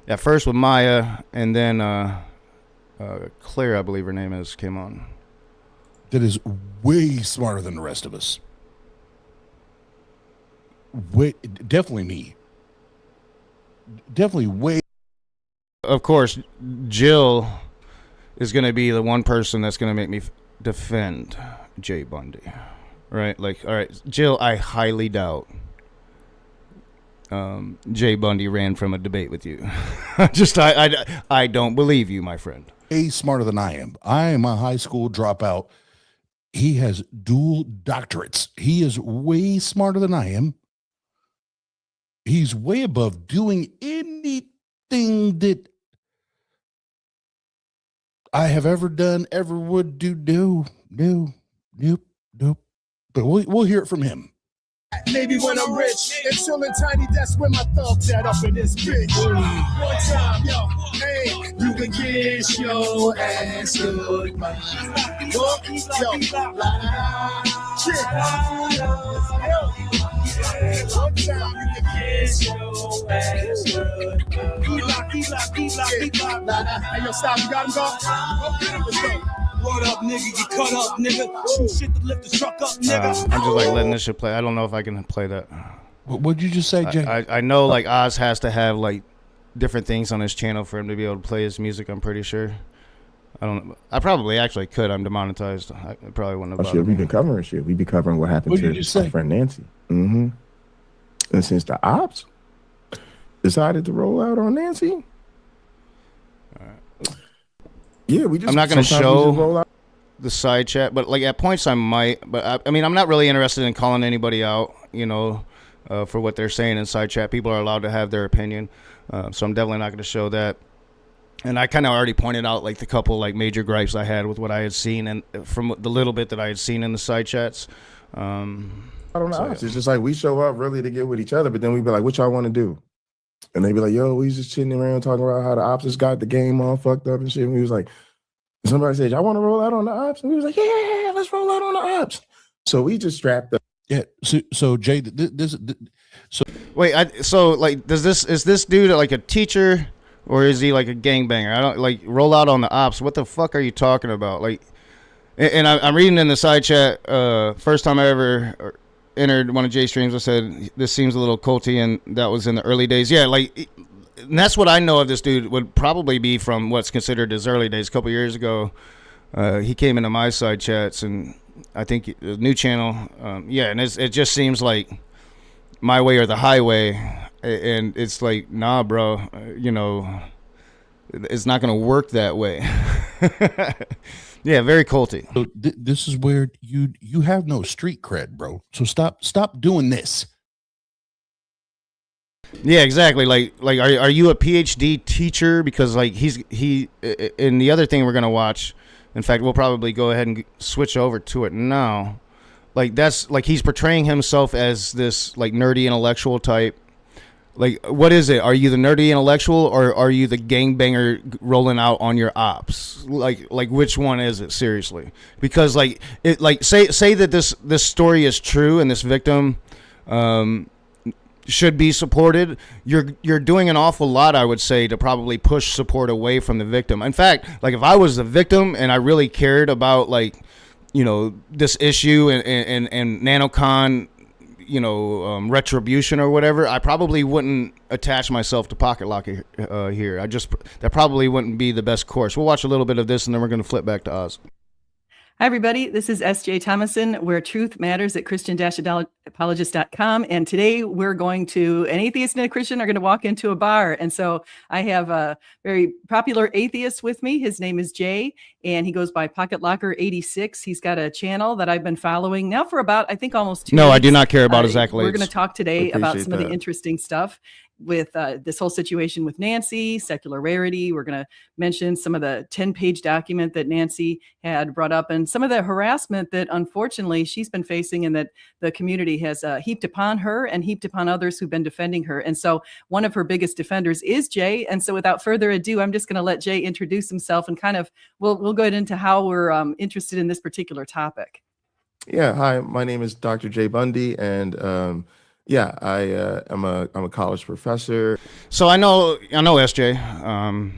at first with Maya, and then Claire, I believe her name is, came on. That is way smarter than the rest of us. Definitely me. Definitely way. Of course, Jill is going to be the one person that's going to make me defend Jay Bundy, right? Like, all right, Jill, I highly doubt Jay Bundy ran from a debate with you. I don't believe you, my friend. Smarter than I am. I am a high school dropout. He has dual doctorates. He is way smarter than I am. He's way above doing anything that I have ever done, ever would do. Nope. But we'll hear it from him. Maybe when I'm rich and chillin' tiny, that's when my thugs at up in this bitch. One time, yo, hey, you can kiss your ass goodbye. Yo, one time you can kiss your ass goodbye. Hey, yo, stop, you got him, go. Let's go. What up, nigga? You cut up, nigga. Shoot shit to lift the truck up, nigga. I'm just like letting this shit play. I don't know if I can play that. What'd you just say, Jay? I know like Oz has to have like different things on his channel for him to be able to play his music. I'm pretty sure. I probably actually could. I'm demonetized. I probably wouldn't have. Shit, we've been covering shit. We've been covering what happened to my friend Nancy. Mm-hmm. And since the ops decided to roll out on Nancy. Yeah, we just. I'm not going to show the side chat, but like at points I might. But I mean, I'm not really interested in calling anybody out, you know, for what they're saying in side chat. People are allowed to have their opinion, so I'm definitely not going to show that. And I kind of already pointed out like the couple like major gripes I had with what I had seen and from the little bit that I had seen in the side chats. I don't know. It's just like we show up really to get with each other, but then we be like, "What y'all want to do?" And they be like, "Yo, we just chilling around talking about how the ops just got the game all fucked up and shit." And we was like, somebody said, "Y'all want to roll out on the ops?" And we was like, "Yeah, let's roll out on the ops." So we just strapped up. Yeah. So Jay, is this dude like a teacher or is he like a gangbanger? I don't like roll out on the ops. What the fuck are you talking about? Like, and I'm reading in the side chat. First time I ever entered one of Jay's streams, I said this seems a little culty, and that was in the early days. Yeah, like. And that's what I know of this dude would probably be from what's considered his early days. A couple years ago, he came into my side chats, and I think the new channel, and it just seems like my way or the highway, and it's like, nah, bro, you know, it's not going to work that way. Yeah, very culty. So this is where you have no street cred, bro. So stop doing this. Yeah, exactly. Like, are you a PhD teacher? Because like he, and the other thing we're gonna watch. In fact, we'll probably go ahead and switch over to it now. Like that's like he's portraying himself as this like nerdy intellectual type. Like, what is it? Are you the nerdy intellectual or are you the gangbanger rolling out on your ops? Like which one is it? Seriously, because like it like say that this story is true and this victim. Should be supported. You're doing an awful lot, I would say, to probably push support away from the victim. In fact, like if I was the victim and I really cared about like, you know, this issue and NaNoCon, you know, retribution or whatever, I probably wouldn't attach myself to Pocket Lock here. That probably wouldn't be the best course. We'll watch a little bit of this and then we're going to flip back to Oz. Hi, everybody. This is S.J. Thomason, where truth matters at Christian-apologist.com. And today we're going to, an atheist and a Christian are going to walk into a bar. And so I have a very popular atheist with me. His name is Jay, and he goes by Pocket Locker 86. He's got a channel that I've been following now for about, I think, almost 2 weeks. No, I do not care about his accolades. We're going to talk today about some of the interesting stuff with this whole situation with Nancy, secular rarity. We're going to mention some of the 10-page document that Nancy had brought up and some of the harassment that unfortunately she's been facing and that the community has heaped upon her and heaped upon others who've been defending her. And so one of her biggest defenders is Jay. And so without further ado, I'm just going to let Jay introduce himself and kind of we'll go into how we're interested in this particular topic. Yeah. Hi, my name is Dr. Jay Bundy, and yeah, I'm a college professor. So I know SJ.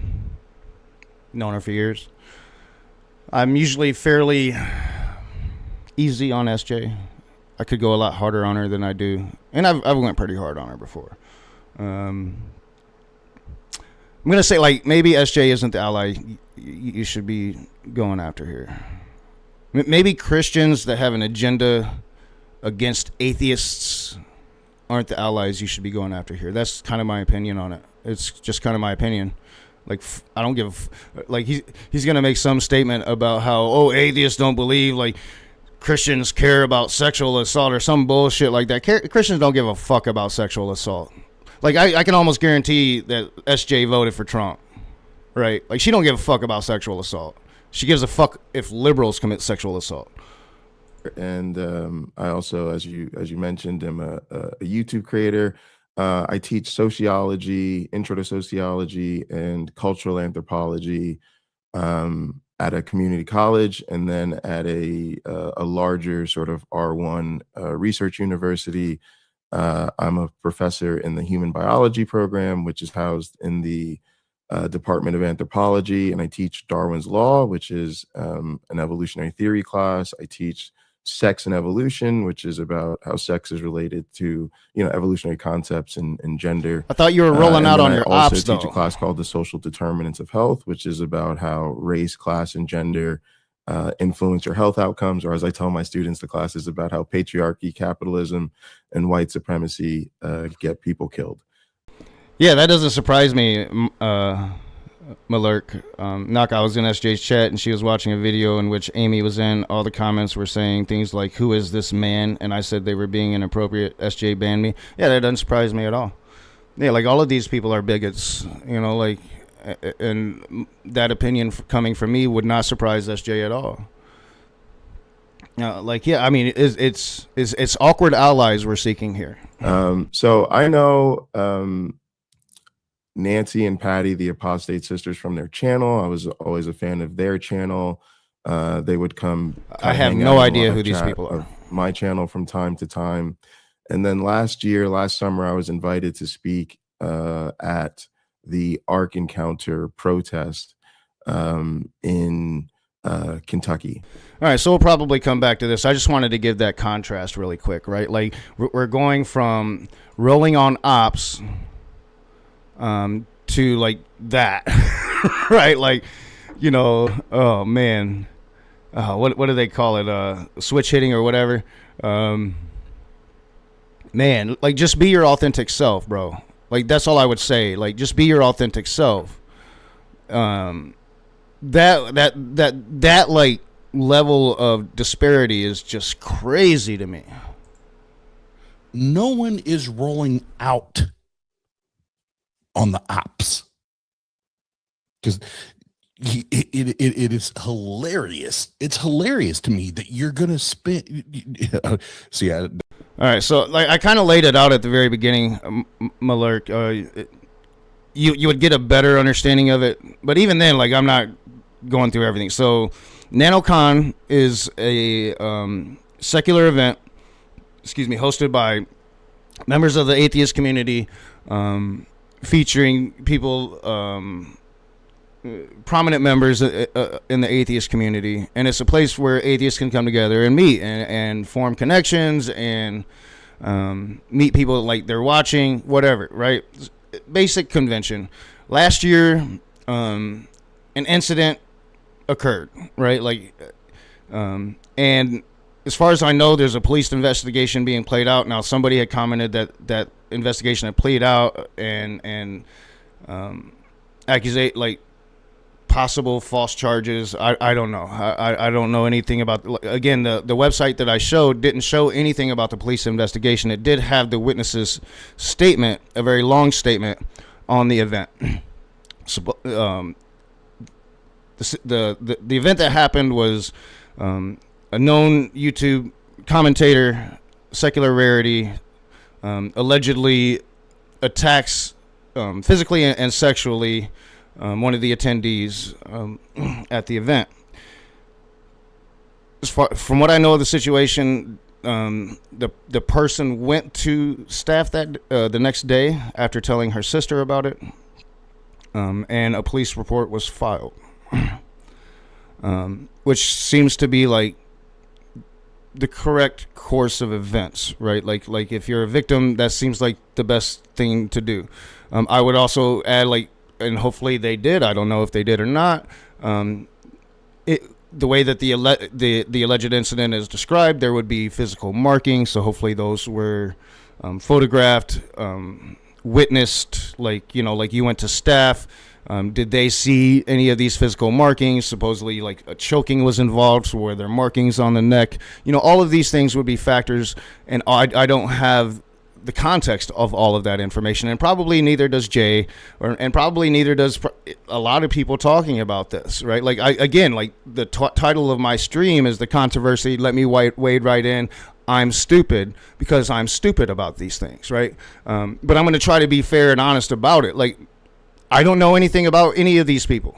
Known her for years. I'm usually fairly easy on SJ. I could go a lot harder on her than I do, and I've went pretty hard on her before. My I'm gonna say like maybe SJ isn't the ally you should be going after here. Maybe Christians that have an agenda against atheists aren't the allies you should be going after here. That's kind of my opinion on it. It's just kind of my opinion. Like, I don't give like he's gonna make some statement about how atheists don't believe like Christians care about sexual assault or some bullshit like that. Christians don't give a fuck about sexual assault. Like I can almost guarantee that SJ voted for Trump, right? Like she don't give a fuck about sexual assault. She gives a fuck if liberals commit sexual assault. And I also, as you mentioned, am a YouTube creator. I teach sociology, intro to sociology, and cultural anthropology at a community college, and then at a larger sort of R1 research university. I'm a professor in the human biology program, which is housed in the Department of Anthropology, and I teach Darwin's Law, which is an evolutionary theory class. I teach sex and evolution, which is about how sex is related to evolutionary concepts and gender. I thought you were rolling out on your ops, though. I also teach a class called The Social Determinants of Health, which is about how race, class, and gender influence your health outcomes, or as I tell my students, the class is about how patriarchy, capitalism, and white supremacy get people killed. Yeah, that doesn't surprise me, Malurk. I was in SJ's chat and she was watching a video in which Amy was in. All the comments were saying things like, "Who is this man?" And I said they were being inappropriate. SJ banned me. Yeah, that doesn't surprise me at all. Yeah, like all of these people are bigots, like, and that opinion coming from me would not surprise SJ at all. I mean, it's awkward allies we're seeking here. So I know Nancy and Patty, the Apostate Sisters, from their channel. I was always a fan of their channel. They would come. I have no idea who these people are. My channel from time to time. And then last summer, I was invited to speak at the Ark Encounter protest in Kentucky. All right, so we'll probably come back to this. I just wanted to give that contrast really quick, right? Like we're going from rolling on ops to like that, right? Like, oh man, what do they call it? Switch hitting or whatever. Man, like just be your authentic self, bro. Like that's all I would say. Like just be your authentic self. That like level of disparity is just crazy to me. No one is rolling out on the ops because it is hilarious. It's hilarious to me that you're gonna spend. See, all right, so like I kind of laid it out at the very beginning, Malurk. You would get a better understanding of it, but even then, like I'm not going through everything. So, NaNoCon is a secular event, hosted by members of the atheist community, featuring people, prominent members in the atheist community, and it's a place where atheists can come together and meet and form connections and meet people like they're watching, whatever, right? Basic convention. Last year, an incident occurred, right? Like, and as far as I know, there's a police investigation being played out. Now, somebody had commented that investigation had played out and accusate like possible false charges. I don't know. I don't know anything about. Again, the website that I showed didn't show anything about the police investigation. It did have the witness's statement, a very long statement on the event. So, the event that happened was a known YouTube commentator, Secular Rarity, allegedly attacks physically and sexually one of the attendees at the event. From what I know of the situation, the person went to staff that the next day after telling her sister about it, and a police report was filed, which seems to be like the correct course of events, right? Like if you're a victim, that seems like the best thing to do. I would also add, like, and hopefully they did. I don't know if they did or not. The way that the alleged incident is described, there would be physical markings. So hopefully those were photographed, witnessed, like you went to staff. Did they see any of these physical markings? Supposedly, like a choking was involved, so were there markings on the neck? All of these things would be factors, and I don't have the context of all of that information, and probably neither does Jay, and probably neither does a lot of people talking about this, right? Like, like the title of my stream is The Controversy. Let me wade right in. I'm stupid because I'm stupid about these things, right? But I'm going to try to be fair and honest about it. Like, I don't know anything about any of these people.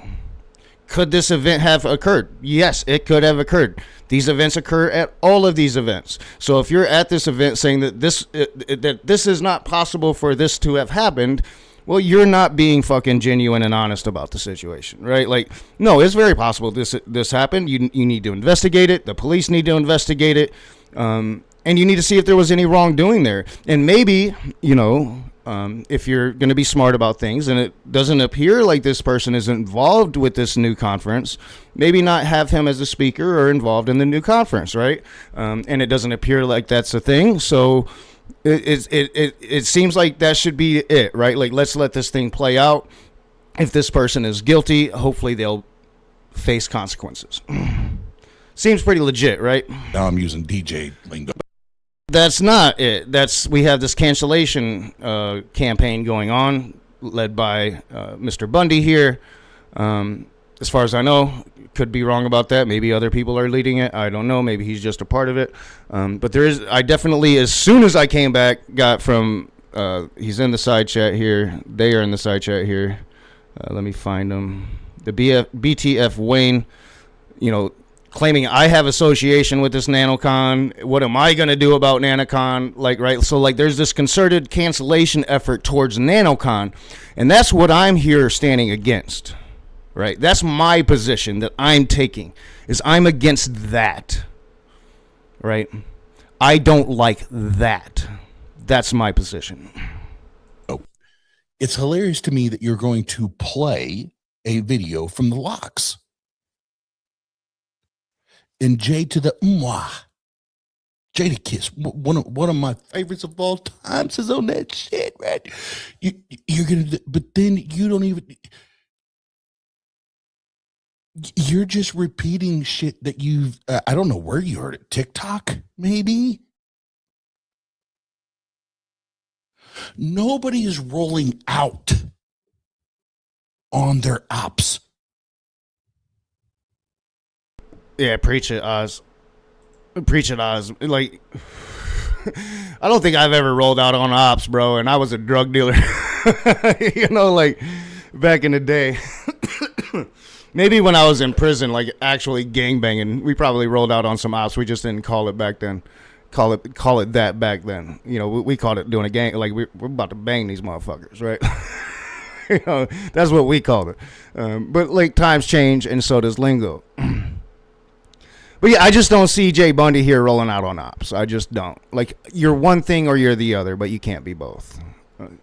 Could this event have occurred? Yes, it could have occurred. These events occur at all of these events. So if you're at this event saying that this is not possible for this to have happened, well, you're not being fucking genuine and honest about the situation, right? Like, no, it's very possible this happened. You need to investigate it. The police need to investigate it. And you need to see if there was any wrongdoing there. And maybe, if you're going to be smart about things and it doesn't appear like this person is involved with this new conference, maybe not have him as a speaker or involved in the new conference, right? And it doesn't appear like that's a thing. So it seems like that should be it, right? Like, let's let this thing play out. If this person is guilty, hopefully they'll face consequences. Seems pretty legit, right? Now I'm using DJ lingo. That's not it. We have this cancellation campaign going on, led by Mr. Bundy here. As far as I know, could be wrong about that. Maybe other people are leading it. I don't know. Maybe he's just a part of it. But I definitely, as soon as I came back, got from, he's in the side chat here. They are in the side chat here. Let me find them. The BTF Wayne, claiming I have association with this NaNoCon. What am I going to do about NaNoCon? Like, right? So, like, there's this concerted cancellation effort towards NaNoCon, and that's what I'm here standing against, right? That's my position that I'm taking, is I'm against that, right? I don't like that. That's my position. Oh, it's hilarious to me that you're going to play a video from the locks. And Jay to the mwah. Jay to kiss. One of my favorites of all times is on that shit, right? You're gonna, but then you don't even. You're just repeating shit that you've. I don't know where you heard it. TikTok, maybe. Nobody is rolling out on their ops. Yeah, preach it, Oz. Preach it, Oz. Like, I don't think I've ever rolled out on ops, bro, and I was a drug dealer. Like, back in the day. Maybe when I was in prison, like, actually gangbanging, we probably rolled out on some ops. We just didn't call it back then. Call it that back then. We called it doing a gang. Like, we're about to bang these motherfuckers, right? That's what we called it. But, like, times change, and so does lingo. But yeah, I just don't see Jay Bundy here rolling out on ops. I just don't. Like, you're one thing or you're the other, but you can't be both.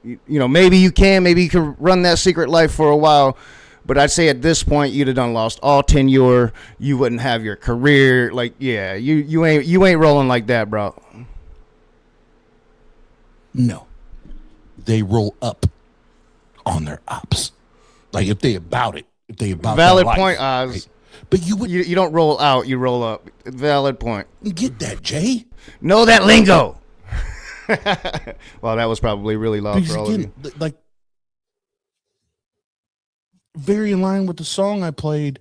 Maybe you can. Maybe you can run that secret life for a while. But I'd say at this point, you'd have done lost all tenure. You wouldn't have your career. Like, yeah, you ain't rolling like that, bro. No, they roll up on their ops. Like, if they about valid life, point, Oz. right? But you don't roll out, you roll up. Valid point. Get that, Jay? Know that lingo. Well, that was probably really loud Because for all again, of you. like, very in line with the song I played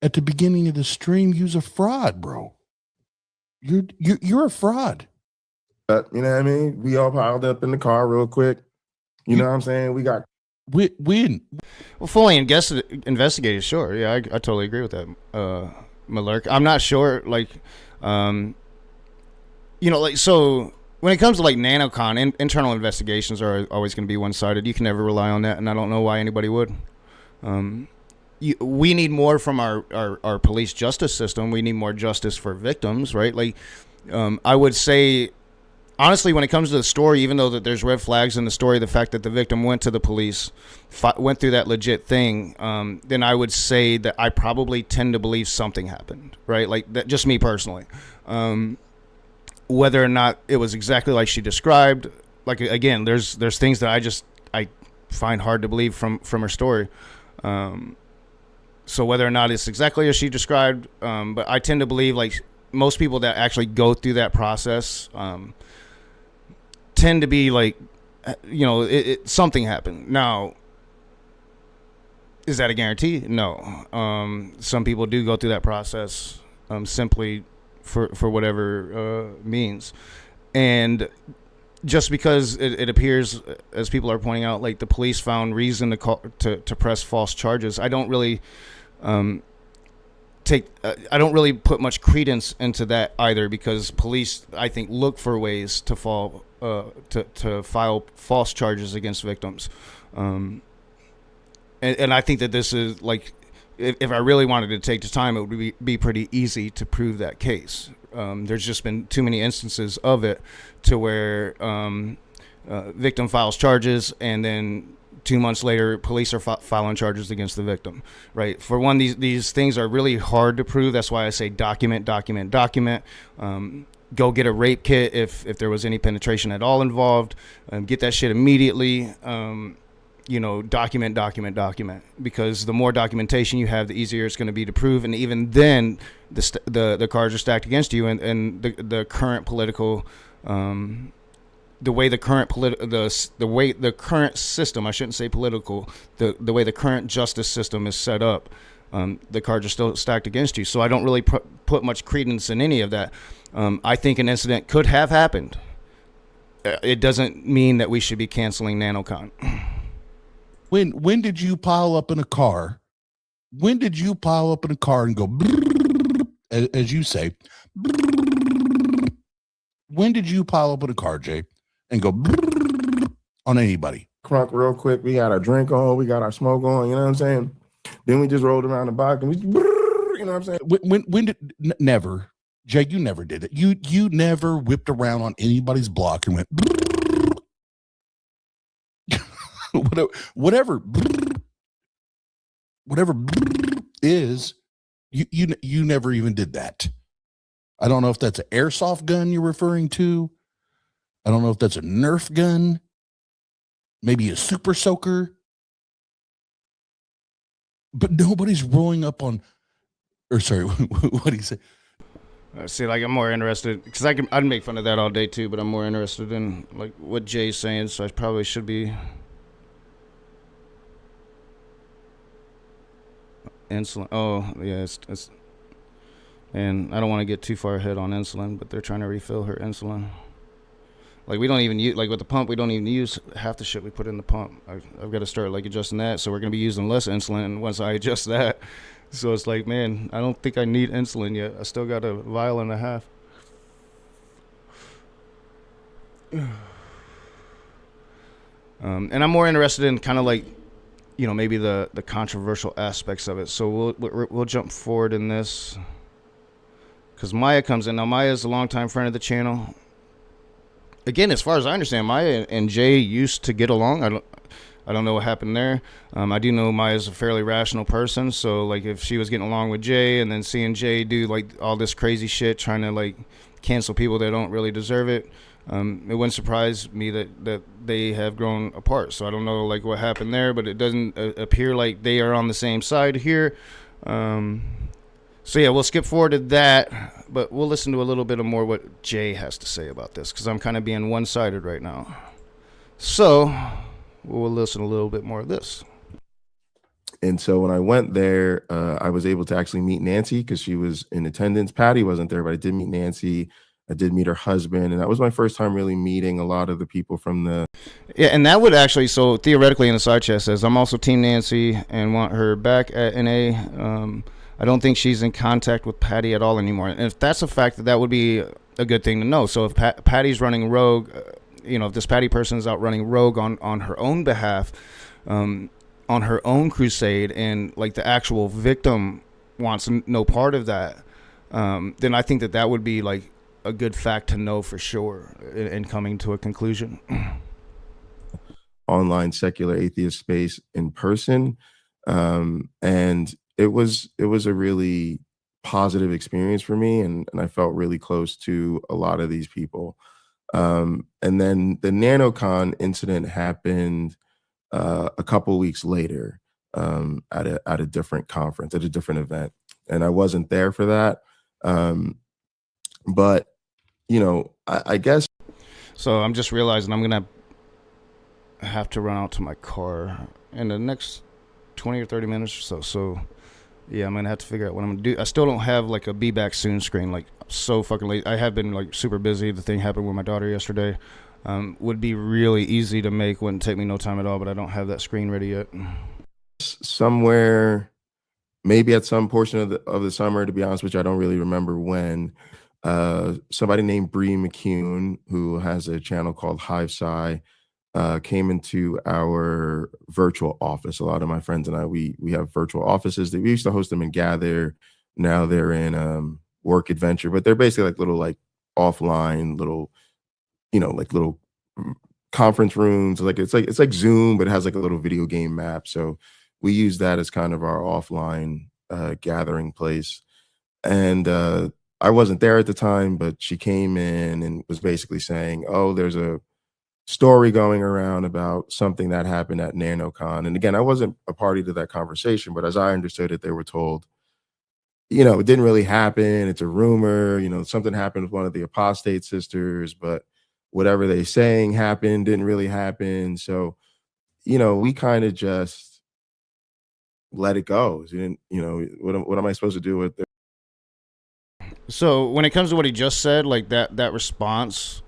at the beginning of the stream. You're a fraud, bro. You're a fraud. You know what I mean? We all piled up in the car real quick. You know what I'm saying? We got Win. Well, fully investigated, sure. Yeah, I totally agree with that, Malurk. I'm not sure, like, like, so when it comes to, like, NaNoCon, internal investigations are always going to be one-sided. You can never rely on that, and I don't know why anybody would. We need more from our police justice system. We need more justice for victims, right? Like, I would say honestly, when it comes to the story, even though that there's red flags in the story, the fact that the victim went to the police, went through that legit thing, then I would say that I probably tend to believe something happened, right? Like that, just me personally. Whether or not it was exactly like she described, like again, there's things that I find hard to believe from her story. So whether or not it's exactly as she described, but I tend to believe like most people that actually go through that process tend to be like, something happened. Now, is that a guarantee? No. Some people do go through that process simply for whatever means. And just because it appears, as people are pointing out, like the police found reason to press false charges, I don't really I don't really put much credence into that either, because police, I think, look for ways to file false charges against victims, and I think that this is like, if I really wanted to take the time, it would be pretty easy to prove that case. There's just been too many instances of it to where victim files charges and then 2 months later police are filing charges against the victim, right? For one, these things are really hard to prove. That's why I say document. Go get a rape kit if there was any penetration at all involved. Get that shit immediately. Document, because the more documentation you have, the easier it's going to be to prove. And even then, the cards are stacked against you, and the current political, the way the current system, I shouldn't say political, the way the current justice system is set up, the cards are still stacked against you. So I don't really put much credence in any of that. I think an incident could have happened. It doesn't mean that we should be canceling NaNoCon. When did you pile up in a car? When did you pile up in a car and go, as you say, when did you pile up in a car, Jay, and go on anybody? Crunk real quick. We got our drink on. We got our smoke on. You know what I'm saying? Then we just rolled around the block and we, you know what I'm saying? When did, never, Jay, you never did it. You never whipped around on anybody's block and went, whatever is, you never even did that. I don't know if that's an airsoft gun you're referring to. I don't know if that's a Nerf gun, maybe a super soaker, but nobody's rolling up on, or sorry, what do you say? See, like, I'm more interested, because I'd make fun of that all day too, but I'm more interested in like what Jay's saying, so I probably should be. Insulin. Oh, yeah, it's and I don't want to get too far ahead on insulin, but they're trying to refill her insulin. Like, we don't even use, like with the pump, we don't even use half the shit we put in the pump. I've got to start like adjusting that, so we're going to be using less insulin once I adjust that. So it's like, man, I don't think I need insulin yet. I still got a vial and a half. And I'm more interested in kind of like, maybe the controversial aspects of it. So we'll jump forward in this, because Maya comes in. Now, Maya is a longtime friend of the channel. Again, as far as I understand, Maya and Jay used to get along. I don't know what happened there. I do know Maya's a fairly rational person. So, like, if she was getting along with Jay and then seeing Jay do, like, all this crazy shit, trying to, like, cancel people that don't really deserve it, it wouldn't surprise me that they have grown apart. So I don't know, like, what happened there, but it doesn't appear like they are on the same side here. So, yeah, we'll skip forward to that, but we'll listen to a little bit of more what Jay has to say about this, because I'm kind of being one-sided right now. So we'll listen a little bit more of this. And so when I went there, I was able to actually meet Nancy because she was in attendance. Patty wasn't there, but I did meet Nancy. I did meet her husband, and that was my first time really meeting a lot of the people from the... Yeah, and that would actually, so theoretically in the side chat says, I'm also Team Nancy and want her back at NA. I don't think she's in contact with Patty at all anymore. And if that's a fact, that would be a good thing to know. So if Patty's running rogue, if this Patty person is out running rogue on her own behalf, on her own crusade, and like the actual victim wants no part of that, then I think that would be like a good fact to know for sure in coming to a conclusion. Online secular atheist space in person, and it was a really positive experience for me, and I felt really close to a lot of these people. And then the NaNoCon incident happened a couple weeks later, at a different conference, at a different event, and I wasn't there for that. But I guess. So I'm just realizing I'm gonna have to run out to my car in the next 20 or 30 minutes or so. So yeah, I'm gonna have to figure out what I'm gonna do. I still don't have like a be back soon screen. Like, I'm so fucking late. I have been like super busy. The thing happened with my daughter yesterday. Would be really easy to make. Wouldn't take me no time at all. But I don't have that screen ready yet. Somewhere, maybe at some portion of the summer, to be honest with you, I don't really remember when. Somebody named Bree McCune, who has a channel called Hive Sci, came into our virtual office. A lot of my friends and I, we have virtual offices that we used to host them and gather. Now they're in Work Adventure, but they're basically like little like offline little, like little conference rooms. Like it's like Zoom, but it has like a little video game map. So we use that as kind of our offline gathering place. And I wasn't there at the time, but she came in and was basically saying, "Oh, there's a story going around about something that happened at NaNoCon." And again, I wasn't a party to that conversation, but as I understood it, they were told, it didn't really happen. It's a rumor. Something happened with one of the apostate sisters, but whatever they saying happened didn't really happen. So, we kind of just let it go. And, what am I supposed to do with it? So when it comes to what he just said, like that response,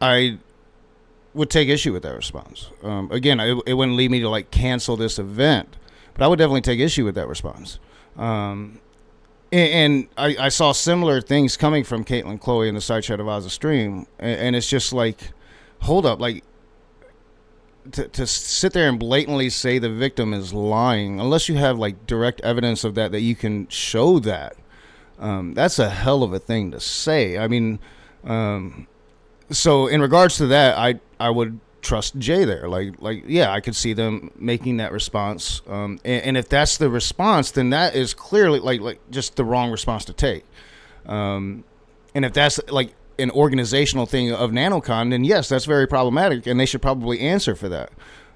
I would take issue with that response. Again, it wouldn't lead me to like cancel this event, but I would definitely take issue with that response. And I saw similar things coming from Caitlin Chloe in the Side Chat of Oz's stream, and it's just like, hold up, like to sit there and blatantly say the victim is lying, unless you have like direct evidence of that you can show that, that's a hell of a thing to say. I mean, so in regards to that, I would trust Jay there. Like yeah, I could see them making that response. And if that's the response, then that is clearly like just the wrong response to take. And if that's like an organizational thing of NaNoCon, then yes, that's very problematic, and they should probably answer for that.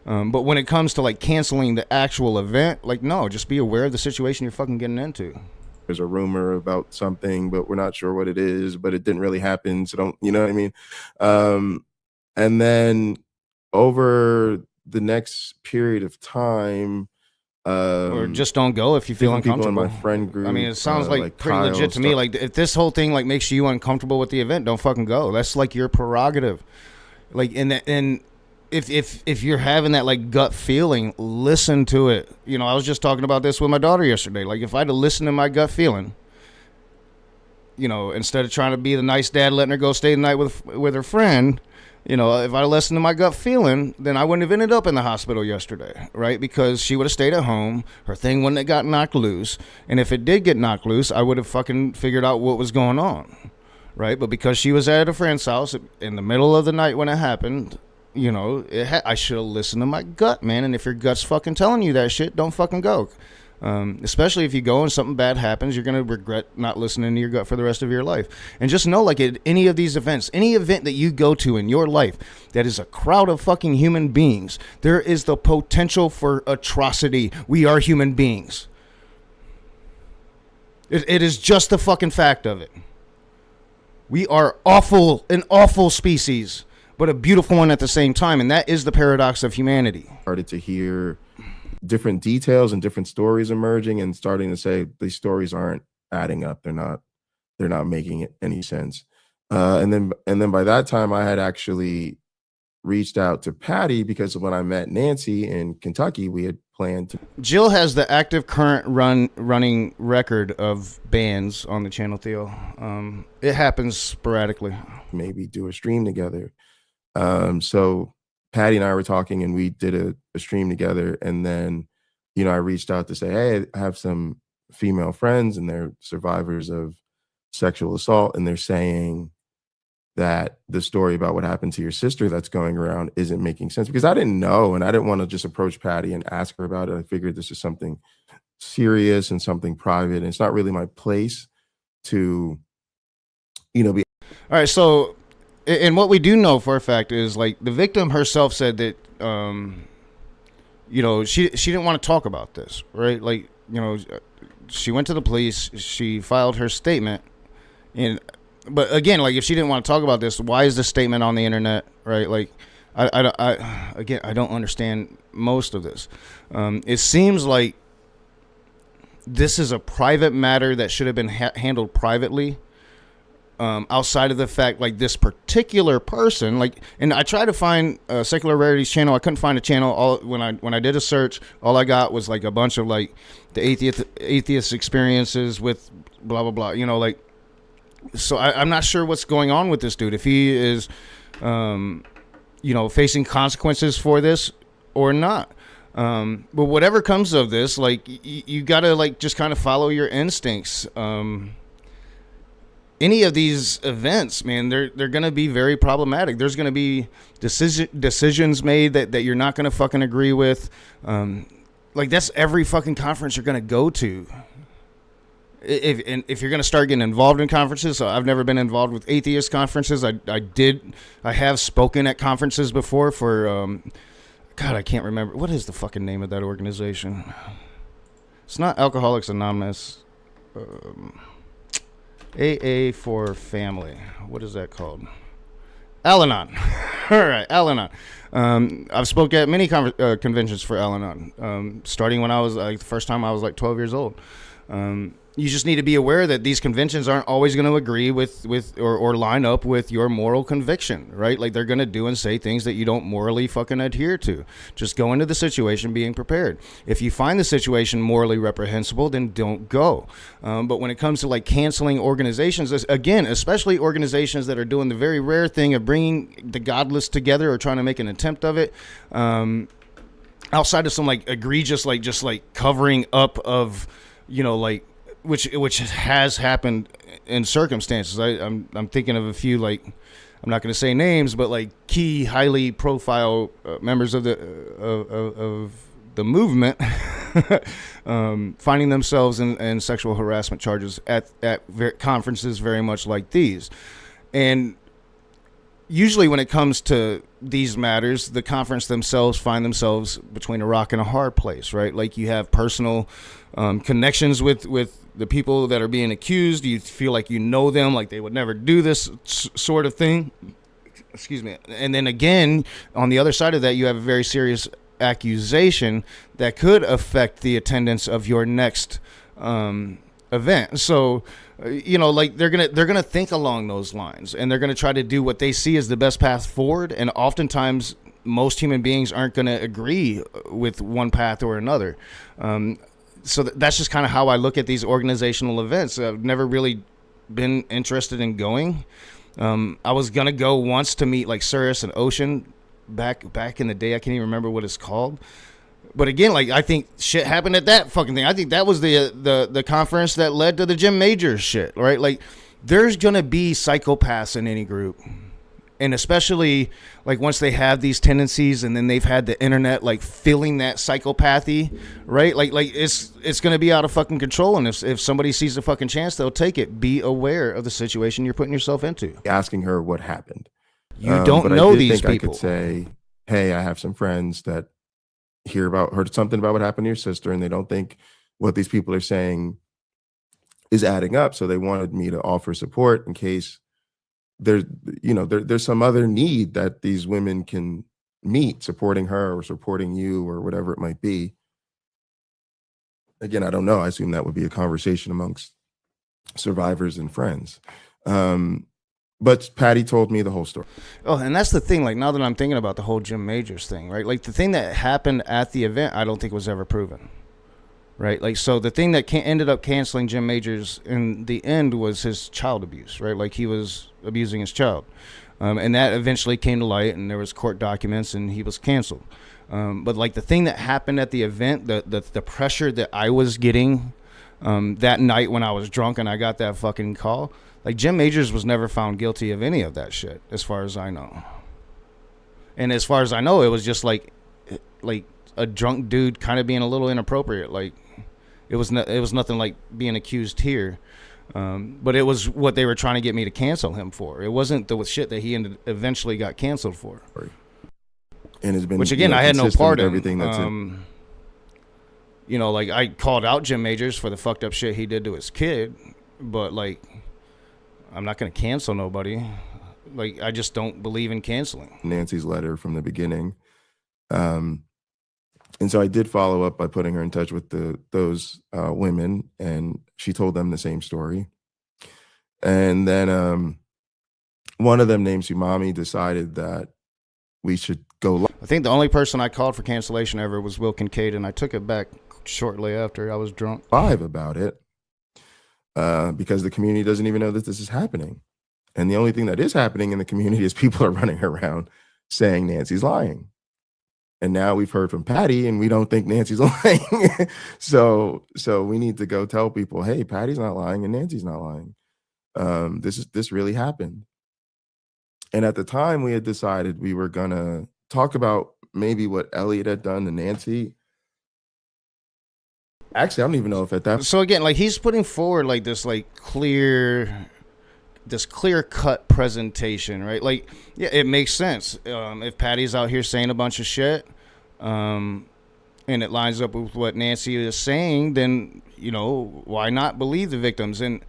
But when it comes to like canceling the actual event, like, no, just be aware of the situation you're fucking getting into. There's a rumor about something, but we're not sure what it is, but it didn't really happen. So don't, you know what I mean? And then over the next period of time, or just don't go if you feel uncomfortable. In my friend group, I mean, it sounds like pretty Kyle legit to me. Like, if this whole thing like makes you uncomfortable with the event, don't fucking go. That's like your prerogative. Like, and if you're having that like gut feeling, listen to it. I was just talking about this with my daughter yesterday. Like, if I'd have listened to my gut feeling, instead of trying to be the nice dad, letting her go stay the night with her friend, if I listened to my gut feeling, then I wouldn't have ended up in the hospital yesterday, right? Because she would have stayed at home. Her thing wouldn't have got knocked loose. And if it did get knocked loose, I would have fucking figured out what was going on, right? But because she was at a friend's house in the middle of the night when it happened, I should have listened to my gut, man. And if your gut's fucking telling you that shit, don't fucking go. Especially if you go and something bad happens, you're going to regret not listening to your gut for the rest of your life. And just know, like, at any of these events, any event that you go to in your life that is a crowd of fucking human beings, there is the potential for atrocity. We are human beings. It is just the fucking fact of it. We are an awful species, but a beautiful one at the same time. And that is the paradox of humanity. Started to hear different details and different stories emerging, and starting to say these stories aren't adding up. They're not making any sense. And then by that time, I had actually reached out to Patty, because when I met Nancy in Kentucky, we had planned to. Jill has the active current running record of bans on the channel, Theo. It happens sporadically. Maybe do a stream together. So Patty and I were talking, and we did a stream together. And then, I reached out to say, hey, I have some female friends and they're survivors of sexual assault, and they're saying that the story about what happened to your sister that's going around isn't making sense, because I didn't know, and I didn't want to just approach Patty and ask her about it. I figured this is something serious and something private, and it's not really my place to, be. All right, so, and what we do know for a fact is, like, the victim herself said that, she didn't want to talk about this, right? Like, she went to the police, she filed her statement, but again, like, if she didn't want to talk about this, why is the statement on the internet, right? Like, I don't understand most of this. It seems like this is a private matter that should have been handled privately. Outside of the fact, like, this particular person, like, and I tried to find Secular Rarity's channel. I couldn't find a channel. When I did a search, all I got was like a bunch of like the atheist experiences with blah blah blah. Like, so I'm not sure what's going on with this dude. If he is, facing consequences for this or not. But whatever comes of this, like, you gotta, like, just kind of follow your instincts. Any of these events, man, they're going to be very problematic. There's going to be decisions made that you're not going to fucking agree with. Like, that's every fucking conference you're going to go to. If you're going to start getting involved in conferences, so I've never been involved with atheist conferences. I have spoken at conferences before for, God, I can't remember. What is the fucking name of that organization? It's not Alcoholics Anonymous. AA for Family. What is that called? Al-Anon. All right, Al-Anon. I've spoke at many conventions for Al-Anon, starting when I was, like, the first time I was like 12 years old. You just need to be aware that these conventions aren't always going to agree with or line up with your moral conviction, right? Like, they're going to do and say things that you don't morally fucking adhere to. Just go into the situation being prepared. If you find the situation morally reprehensible, then don't go. But when it comes to, like, canceling organizations, again, especially organizations that are doing the very rare thing of bringing the godless together or trying to make an attempt of it, outside of some, like, egregious, like, just, like, covering up of, like, which has happened in circumstances. I'm thinking of a few, like, I'm not going to say names, but, like, key, highly profile members of the movement finding themselves in sexual harassment charges at conferences very much like these. And usually when it comes to these matters, the conference themselves find themselves between a rock and a hard place, right? Like, you have personal connections with the people that are being accused. You feel like you know them, like they would never do this sort of thing. Excuse me. And then again, on the other side of that, you have a very serious accusation that could affect the attendance of your next event. So, like, they're gonna think along those lines, and they're gonna try to do what they see as the best path forward. And oftentimes, most human beings aren't gonna agree with one path or another. So that's just kind of how I look at these organizational events. I've never really been interested in going. I was gonna go once to meet, like, Cirrus and Ocean back in the day. I can't even remember what it's called. But again, like, I think shit happened at that fucking thing. I think that was the conference that led to the Jim Majors shit, right? Like, there's gonna be psychopaths in any group. And especially, like, once they have these tendencies and then they've had the internet, like, filling that psychopathy, right? Like it's going to be out of fucking control. And if somebody sees a fucking chance, they'll take it. Be aware of the situation you're putting yourself into. Asking her what happened. You don't know these people. I could say, hey, I have some friends that heard something about what happened to your sister, and they don't think what these people are saying is adding up. So they wanted me to offer support in case there's some other need that these women can meet, supporting her or supporting you or whatever it might be. Again, I don't know. I assume that would be a conversation amongst survivors and friends. But Patty told me the whole story. Oh, and that's the thing. Like, now that I'm thinking about the whole Jim Majors thing, right? Like, the thing that happened at the event, I don't think was ever proven. Right, like, so the thing that ended up canceling Jim Majors in the end was his child abuse, right? Like, he was abusing his child, and that eventually came to light, and there was court documents, and he was canceled. But, like, the thing that happened at the event, the pressure that I was getting that night when I was drunk and I got that fucking call. Like, Jim Majors was never found guilty of any of that shit, as far as I know. And as far as I know, it was just like a drunk dude kind of being a little inappropriate. Like, it was nothing like being accused here. But it was what they were trying to get me to cancel him for. It wasn't the shit that he eventually got canceled for. And it's been, which again, I had no part in. Everything that's you know, like, I called out Jim Majors for the fucked up shit he did to his kid, but like, I'm not going to cancel nobody. Like, I just don't believe in canceling. Nancy's letter from the beginning. And so I did follow up by putting her in touch with those women, and she told them the same story. And then one of them, named Sumami, decided that we should go. I think the only person I called for cancellation ever was Will Kincaid, and I took it back shortly after I was drunk. Live about it because the community doesn't even know that this is happening. And the only thing that is happening in the community is people are running around saying Nancy's lying. And now we've heard from Patty, and we don't think Nancy's lying. So we need to go tell people, hey, Patty's not lying and Nancy's not lying. This really happened. And at the time, we had decided we were gonna talk about maybe what Elliot had done to Nancy. Actually, I don't even know if at that. So again, like, he's putting forward like this clear cut presentation, right? Like, yeah, it makes sense. If Patty's out here saying a bunch of shit, and it lines up with what Nancy is saying, then, you know, why not believe the victims? And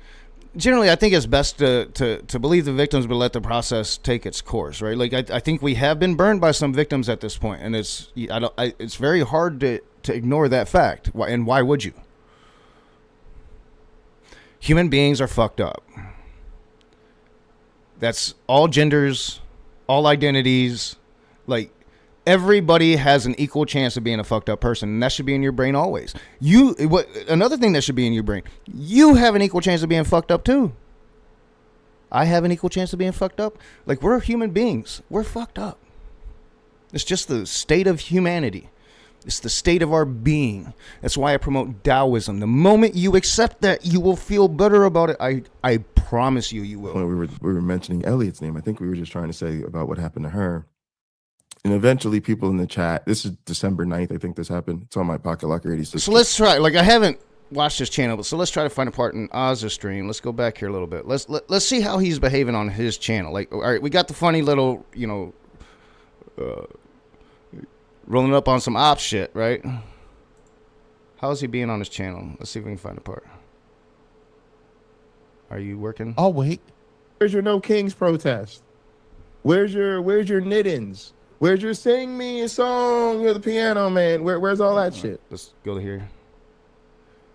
generally, I think it's best to believe the victims, but let the process take its course, right? Like, I think we have been burned by some victims at this point, and it's very hard to ignore that fact. And why would you? Human beings are fucked up. That's all genders, all identities. Like, everybody has an equal chance of being a fucked up person, and that should be in your brain always. Another thing that should be in your brain, you have an equal chance of being fucked up too. I have an equal chance of being fucked up. Like, we're human beings. We're fucked up. It's just the state of humanity. It's the state of our being. That's why I promote Taoism. The moment you accept that, you will feel better about it. I promise you will. When we were mentioning Elliot's name, I think we were just trying to say about what happened to her. And eventually people in the chat, this is December 9th, I think this happened. It's on my Pocket Locker 86. So let's try, like, I haven't watched his channel, but so let's try to find a part in Oz's stream. Let's go back here a little bit. Let's see how he's behaving on his channel. Like, all right, we got the funny little, you know, rolling up on some ops shit, right? How's he being on his channel? Let's see if we can find a part. Are you working? I'll wait. Where's your No Kings protest? Where's your knittings? Where's your sing me a song? You're the piano man. Where's all that shit? Let's go to here.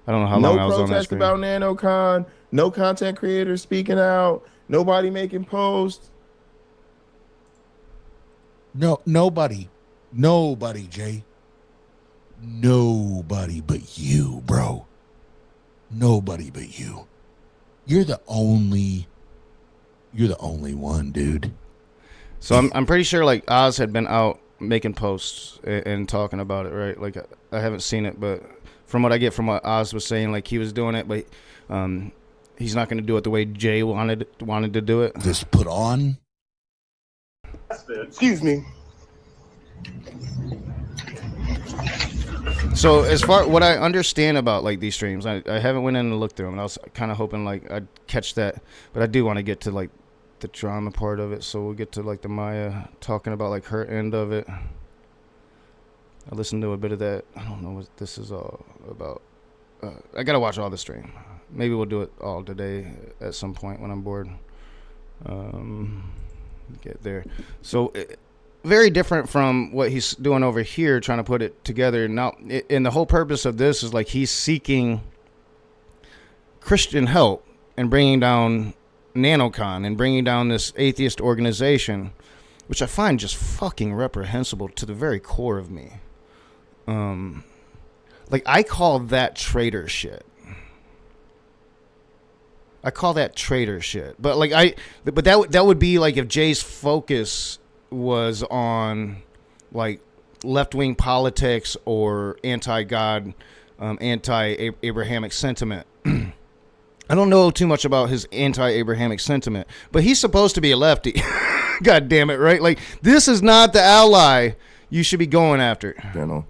I don't know how long I was on that protest screen. about NaNoCon. No content creators speaking out. Nobody making posts. No, nobody, Jay. Nobody but you, bro. Nobody but you. You're the only one, dude. So I'm pretty sure, like, Oz had been out making posts and talking about it, right? Like, I haven't seen it, but from what I get from what Oz was saying, like, he was doing it, but he's not going to do it the way Jay wanted to do it. This put on. Excuse me. So as far what I understand about, like, these streams, I haven't went in and looked through them, and I was kind of hoping, like, I'd catch that, but I do want to get to, like, the drama part of it, so we'll get to, like, the Maya talking about, like, her end of it. I listened to a bit of that. I don't know what this is all about. I gotta watch all the stream. Maybe we'll do it all today at some point when I'm bored. Get there. So very different from what he's doing over here, trying to put it together. Now, and the whole purpose of this is, like, he's seeking Christian help and bringing down NaNoCon and bringing down this atheist organization, which I find just fucking reprehensible to the very core of me. Like, I call that traitor shit. But, like, but that would be like if Jay's focus was on, like, left-wing politics or anti-God anti-Abrahamic sentiment. I don't know too much about his anti-Abrahamic sentiment, but he's supposed to be a lefty. God damn it, right? Like, this is not the ally you should be going after. Channel.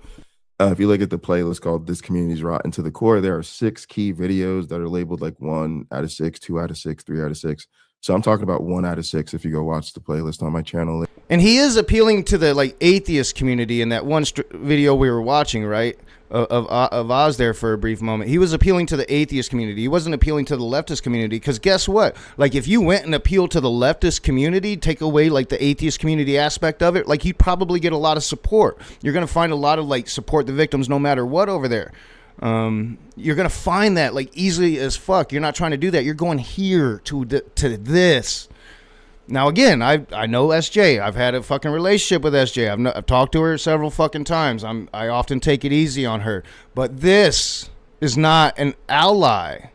If you look at the playlist called "This Community's Rotten to the Core," there are 6 key videos that are labeled like 1 out of 6, 2 out of 6, 3 out of 6. So I'm talking about 1 out of 6 if you go watch the playlist on my channel. And he is appealing to the like atheist community in that one video we were watching, right? Of Oz there for a brief moment. He was appealing to the atheist community. He wasn't appealing to the leftist community, because guess what? Like, if you went and appealed to the leftist community, take away like the atheist community aspect of it, like, you'd probably get a lot of support. You're going to find a lot of like support the victims no matter what over there. You're going to find that like easily as fuck. You're not trying to do that. You're going here to this. Now, again, I know SJ. I've had a fucking relationship with SJ. I've talked to her several fucking times. I often take it easy on her. But this is not an ally.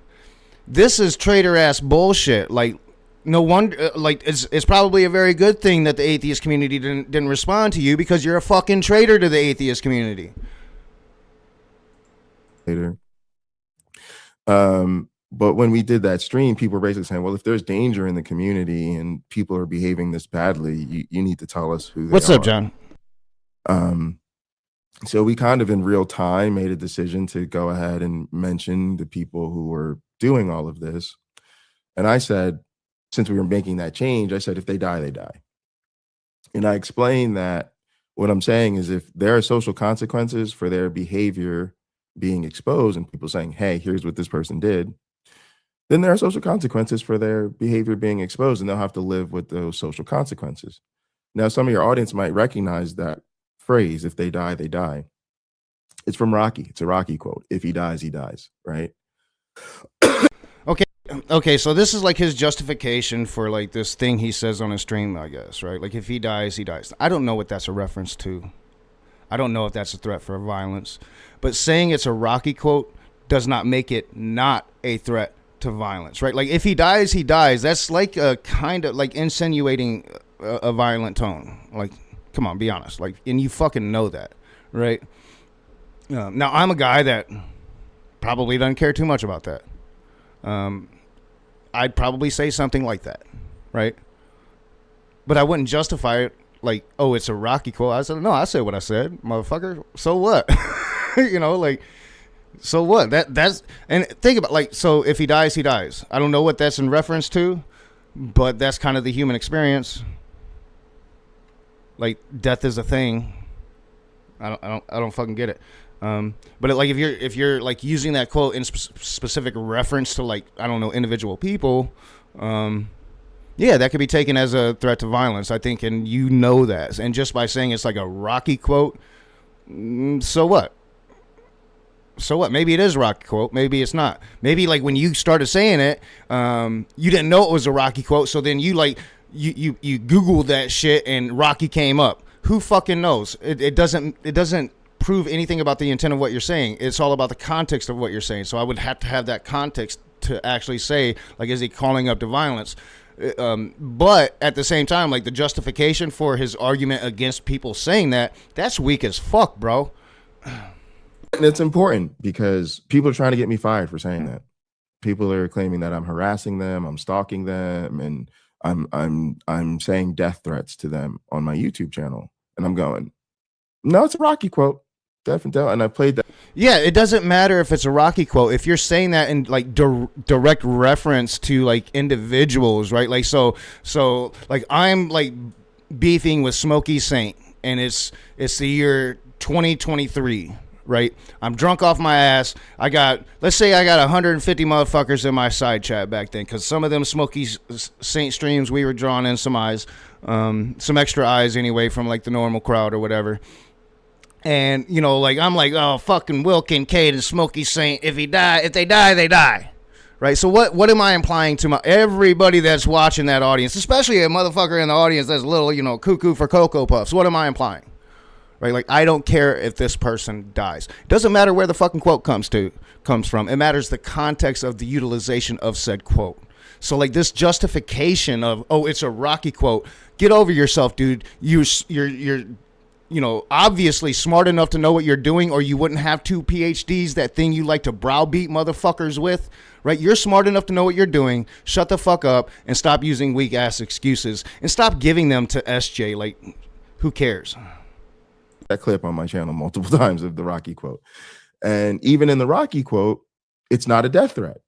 This is traitor-ass bullshit. Like, no wonder, like, it's probably a very good thing that the atheist community didn't respond to you, because you're a fucking traitor to the atheist community. Later. But when we did that stream, people were basically saying, well, if there's danger in the community and people are behaving this badly, you need to tell us who they What's are. up, John? So we kind of in real time made a decision to go ahead and mention the people who were doing all of this. And I said, since we were making that change, I said, if they die, they die. And I explained that what I'm saying is, if there are social consequences for their behavior being exposed and people saying, hey, here's what this person did, then there are social consequences for their behavior being exposed, and they'll have to live with those social consequences. Now, some of your audience might recognize that phrase, if they die, they die. It's from Rocky. It's a Rocky quote. If he dies, he dies, right? Okay, so this is like his justification for like this thing he says on his stream, I guess, right? Like, if he dies, he dies. I don't know what that's a reference to. I don't know if that's a threat for violence. But saying it's a Rocky quote does not make it not a threat to violence, right? Like, if he dies, he dies. That's like a kind of like insinuating a violent tone. Like, come on, be honest. Like, and you fucking know that, right? Now, I'm a guy that probably doesn't care too much about that. I'd probably say something like that, right? But I wouldn't justify it like, oh, it's a Rocky quote. I said, no, I said what I said, motherfucker. So what? You know, like, so what? That's, and think about, like, so if he dies, he dies. I don't know what that's in reference to, but that's kind of the human experience. Like, death is a thing. I don't fucking get it. But like, if you're like using that quote in specific reference to, like, I don't know, individual people, yeah, that could be taken as a threat to violence, I think, and you know that. And just by saying it's like a Rocky quote, so what? So what? Maybe it is a Rocky quote. Maybe it's not. Maybe, like, when you started saying it, you didn't know it was a Rocky quote. So then you like you Googled that shit and Rocky came up. Who fucking knows? It doesn't prove anything about the intent of what you're saying. It's all about the context of what you're saying. So I would have to have that context to actually say, like, is he calling up to violence? But at the same time, like, the justification for his argument against people saying that's weak as fuck, bro. And it's important because people are trying to get me fired for saying that. People are claiming that I'm harassing them, I'm stalking them, and I'm saying death threats to them on my YouTube channel. And I'm going, no, it's a Rocky quote. Definitely. And I played that. Yeah, it doesn't matter if it's a Rocky quote. If you're saying that in like direct reference to like individuals, right? Like, so like, I'm like beefing with Smokey Saint, and it's the year 2023. Right, I'm drunk off my ass. Let's say I got 150 motherfuckers in my side chat back then, because some of them Smokey Saint streams, we were drawing in some eyes, some extra eyes anyway, from like the normal crowd or whatever. And, you know, like, I'm like, oh, fucking Will Kincaid and Smokey Saint, if they die, they die. Right, so what am I implying to everybody that's watching that audience, especially a motherfucker in the audience that's a little, you know, cuckoo for Cocoa Puffs? What am I implying? Right, like, I don't care if this person dies. It doesn't matter where the fucking quote comes from. It matters the context of the utilization of said quote. So, like, this justification of, oh, it's a Rocky quote. Get over yourself, dude. You're obviously smart enough to know what you're doing, or you wouldn't have 2 PhDs, that thing you like to browbeat motherfuckers with, right? You're smart enough to know what you're doing. Shut the fuck up and stop using weak ass excuses and stop giving them to SJ. Like, who cares? That clip on my channel multiple times of the Rocky quote. And even in the Rocky quote, it's not a death threat.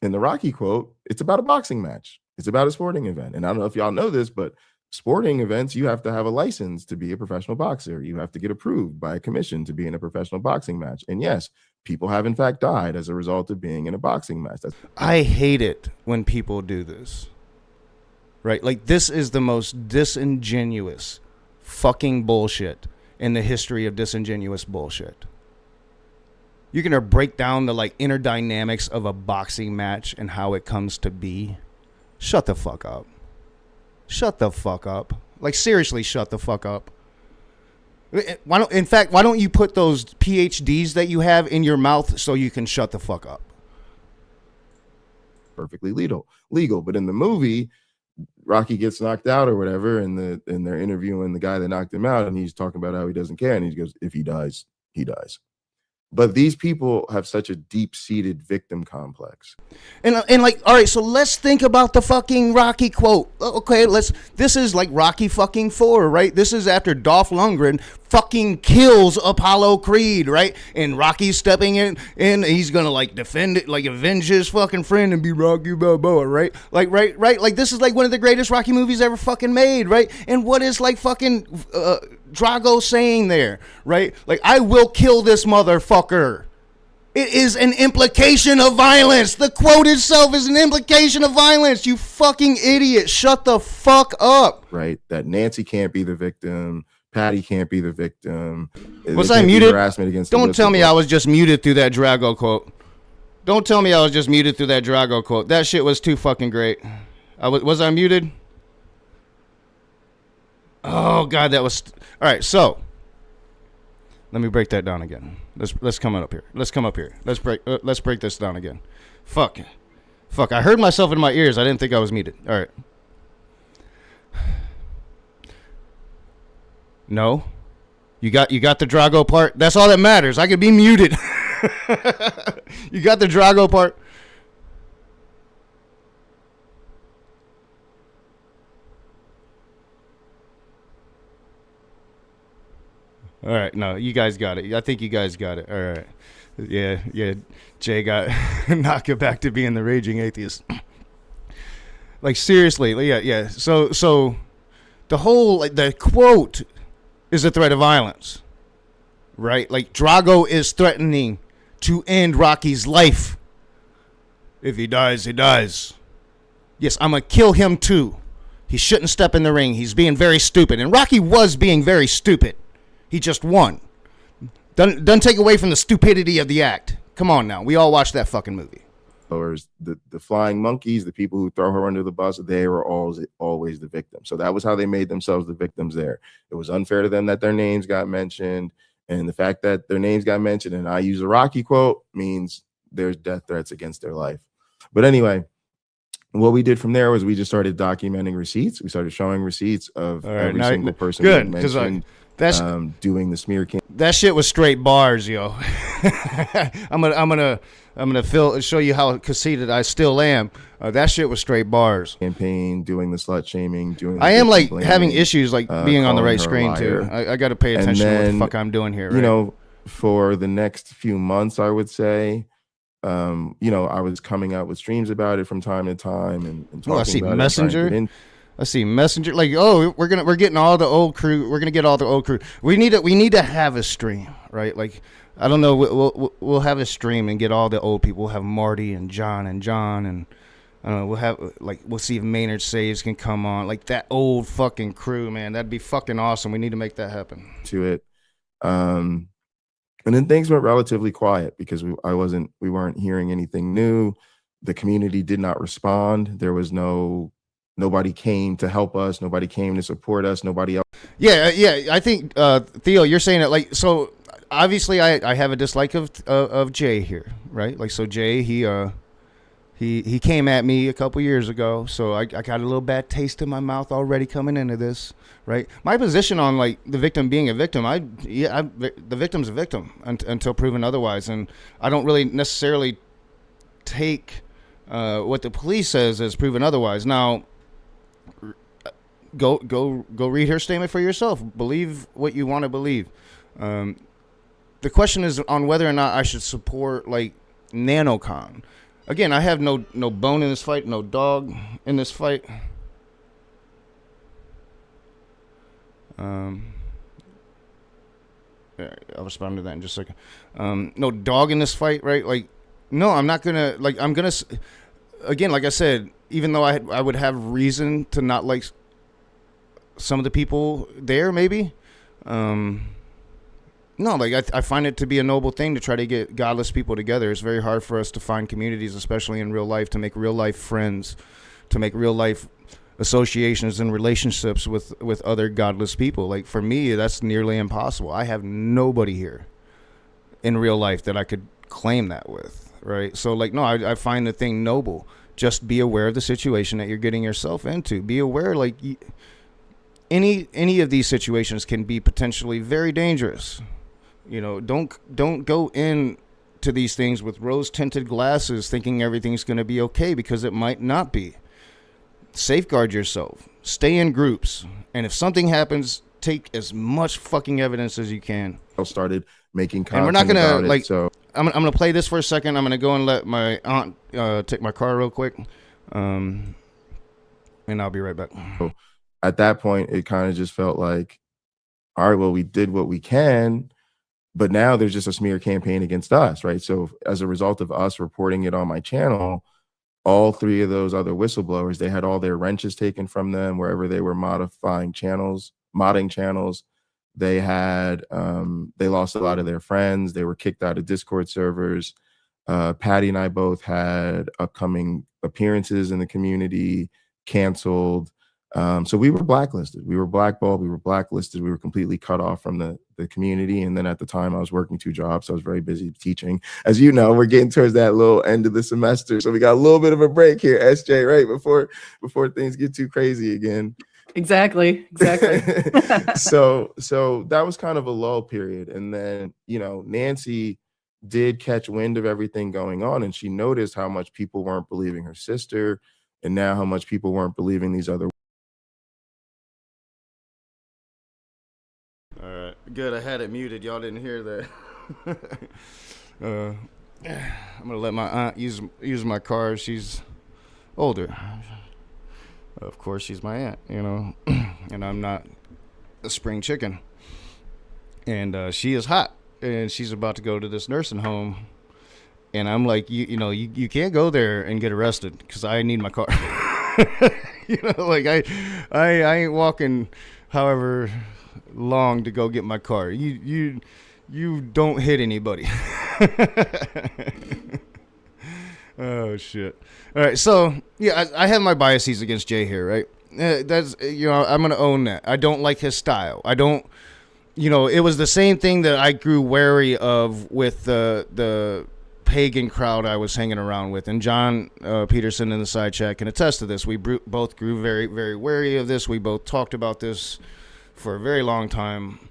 In the Rocky quote, it's about a boxing match. It's about a sporting event. And I don't know if y'all know this, but sporting events, you have to have a license to be a professional boxer. You have to get approved by a commission to be in a professional boxing match. And yes, people have in fact died as a result of being in a boxing match. I hate it when people do this, right? Like, this is the most disingenuous fucking bullshit in the history of disingenuous bullshit. You're going to break down the like inner dynamics of a boxing match and how it comes to be. Shut the fuck up. Shut the fuck up. Like, seriously, shut the fuck up. Why don't you put those PhDs that you have in your mouth so you can shut the fuck up? Perfectly legal. But in the movie, Rocky gets knocked out or whatever, and they're interviewing the guy that knocked him out, and he's talking about how he doesn't care, and he goes, if he dies, he dies. But these people have such a deep-seated victim complex. And like, all right, so let's think about the fucking Rocky quote. Okay, this is like Rocky fucking 4, right? This is after Dolph Lundgren fucking kills Apollo Creed, right? And Rocky's stepping in, and he's gonna like defend it, like avenge his fucking friend and be Rocky Balboa, right? Like, right? Like, this is like one of the greatest Rocky movies ever fucking made, right? And what is like fucking Drago saying there, right? Like, I will kill this motherfucker. It is an implication of violence. The quote itself is an implication of violence. You fucking idiot. Shut the fuck up. Right? That Nancy can't be the victim. Patty can't be the victim. Was I muted? Harassment against Don't tell me I was just muted through that Drago quote. Don't tell me I was just muted through that Drago quote. That shit was too fucking great. Was I muted? Oh God, that was all right. So let me break that down again. Let's come up here. Let's come up here. Let's break this down again. Fuck. I heard myself in my ears. I didn't think I was muted. All right. No, you got the Drago part. That's all that matters. I could be muted. You got the Drago part. All right, no, you guys got it. I think you guys got it. All right, yeah. Jay got knock it back to being the raging atheist. Like, seriously, yeah. So the whole the quote is a threat of violence, right? Like, Drago is threatening to end Rocky's life. If he dies, he dies. Yes, I'm gonna kill him too. He shouldn't step in the ring. He's being very stupid, and Rocky was being very stupid. He just won. Doesn't take away from the stupidity of the act. Come on now. We all watched that fucking movie. Or the flying monkeys, the people who throw her under the bus, they were always the victim. So that was how they made themselves the victims there. It was unfair to them that their names got mentioned. And the fact that their names got mentioned and I use a Rocky quote means there's death threats against their life. But anyway, what we did from there was we just started documenting receipts. We started showing receipts of every single person good, mentioned. That's doing the smear campaign. That shit was straight bars, yo. I'm gonna show you how conceited I still am. That shit was straight bars. Campaign, doing the slut shaming, doing. I am like having issues like being on the right screen too. I got to pay attention to what the fuck I'm doing here. Right? You know, for the next few months, I would say, I was coming out with streams about it from time to time and talking I see about Messenger. it. I see Messenger. Like, we're getting all the old crew. We're gonna get all the old crew. We need to have a stream, right? Like, I don't know. We'll have a stream and get all the old people. We'll have Marty and John, and I don't know. We'll see if Maynard Saves can come on. Like, that old fucking crew, man. That'd be fucking awesome. We need to make that happen. To it, and then things went relatively quiet because we weren't hearing anything new. The community did not respond. There was nobody came to help us. Nobody came to support us. Nobody else. Yeah. I think Theo, you're saying it like so. Obviously, I have a dislike of Jay here, right? Like, so Jay, he He came at me a couple years ago, so I got a little bad taste in my mouth already coming into this, right? My position on like the victim being a victim, the victim's a victim until proven otherwise, and I don't really necessarily take what the police says as proven otherwise. Now, go read her statement for yourself. Believe what you want to believe. The question is on whether or not I should support like NaNoCon. Again, I have no bone in this fight, no dog in this fight. Yeah, I'll respond to that in just a second. No dog in this fight, right? Like, no, I'm not gonna like. I'm gonna again, like I said, even though I would have reason to not like some of the people there, maybe. No, like I find it to be a noble thing to try to get godless people together. It's very hard for us to find communities, especially in real life, to make real life friends, to make real life associations and relationships with other godless people. Like for me, that's nearly impossible. I have nobody here in real life that I could claim that with, right? So like, no, I find the thing noble. Just be aware of the situation that you're getting yourself into. Be aware, like any of these situations can be potentially very dangerous. You know, don't go in to these things with rose-tinted glasses thinking everything's going to be okay, because it might not be. Safeguard yourself. Stay in groups. And if something happens, take as much fucking evidence as you can. Started making content. And we're not going to, like, so I'm going to play this for a second. I'm going to go and let my aunt take my car real quick. And I'll be right back. At that point, it kind of just felt like, all right, well, we did what we can. But now there's just a smear campaign against us, right? So as a result of us reporting it on my channel, all three of those other whistleblowers, they had all their wrenches taken from them wherever they were modding channels. They had, they lost a lot of their friends. They were kicked out of Discord servers. Patty and I both had upcoming appearances in the community canceled. So we were blacklisted. We were blackballed. We were blacklisted. We were completely cut off from the community. And then at the time I was working 2 jobs. So I was very busy teaching. As you know, we're getting towards that little end of the semester. So we got a little bit of a break here, SJ, right? Before things get too crazy again. Exactly. So that was kind of a lull period. And then, you know, Nancy did catch wind of everything going on. And she noticed how much people weren't believing her sister. And now how much people weren't believing these other. All right, good. I had it muted. Y'all didn't hear that. I'm gonna let my aunt use my car. She's older. Of course, she's my aunt, you know, and I'm not a spring chicken. And she is hot, and she's about to go to this nursing home. And I'm like, you can't go there and get arrested because I need my car. You know, like I ain't walking however long to go get my car. You don't hit anybody. Oh shit. All right, so yeah, I have my biases against Jay here, right? That's, you know, I'm gonna own that. I don't like his style. I don't, you know, it was the same thing that I grew wary of with the pagan crowd I was hanging around with, and John Peterson in the side chat can attest to this. We both grew very, very wary of this. We both talked about this for a very long time,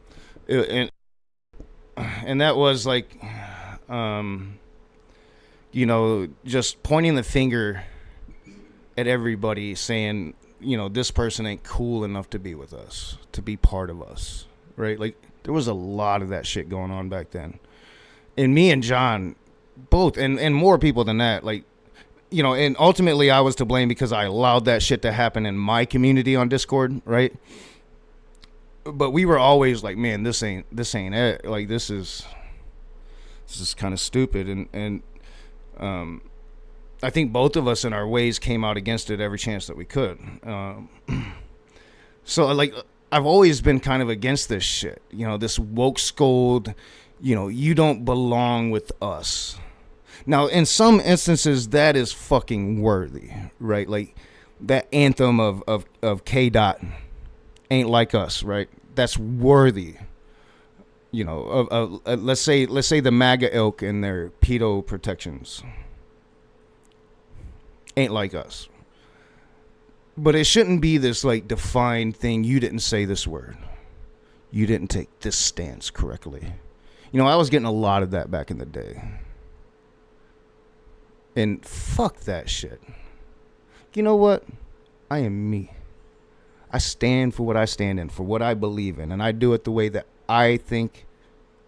and that was like, you know, just pointing the finger at everybody, saying, you know, this person ain't cool enough to be with us, to be part of us, right? Like, there was a lot of that shit going on back then, and me and John both, and more people than that, like, you know, and ultimately I was to blame because I allowed that shit to happen in my community on Discord, right? But we were always like, man, this ain't it. Like, this is kind of stupid, and I think both of us in our ways came out against it every chance that we could. So like, I've always been kind of against this shit, you know, this woke scold, you know, you don't belong with us. Now, in some instances, that is fucking worthy, right? Like, that anthem of K. Dot, ain't like us, right? That's worthy, you know, of let's say the MAGA ilk and their pedo protections. ain't like us. But it shouldn't be this like defined thing. You didn't say this word. You didn't take this stance correctly. You know, I was getting a lot of that back in the day. And fuck that shit. You know what? I am me. I stand for what I stand in, for what I believe in, and I do it the way that I think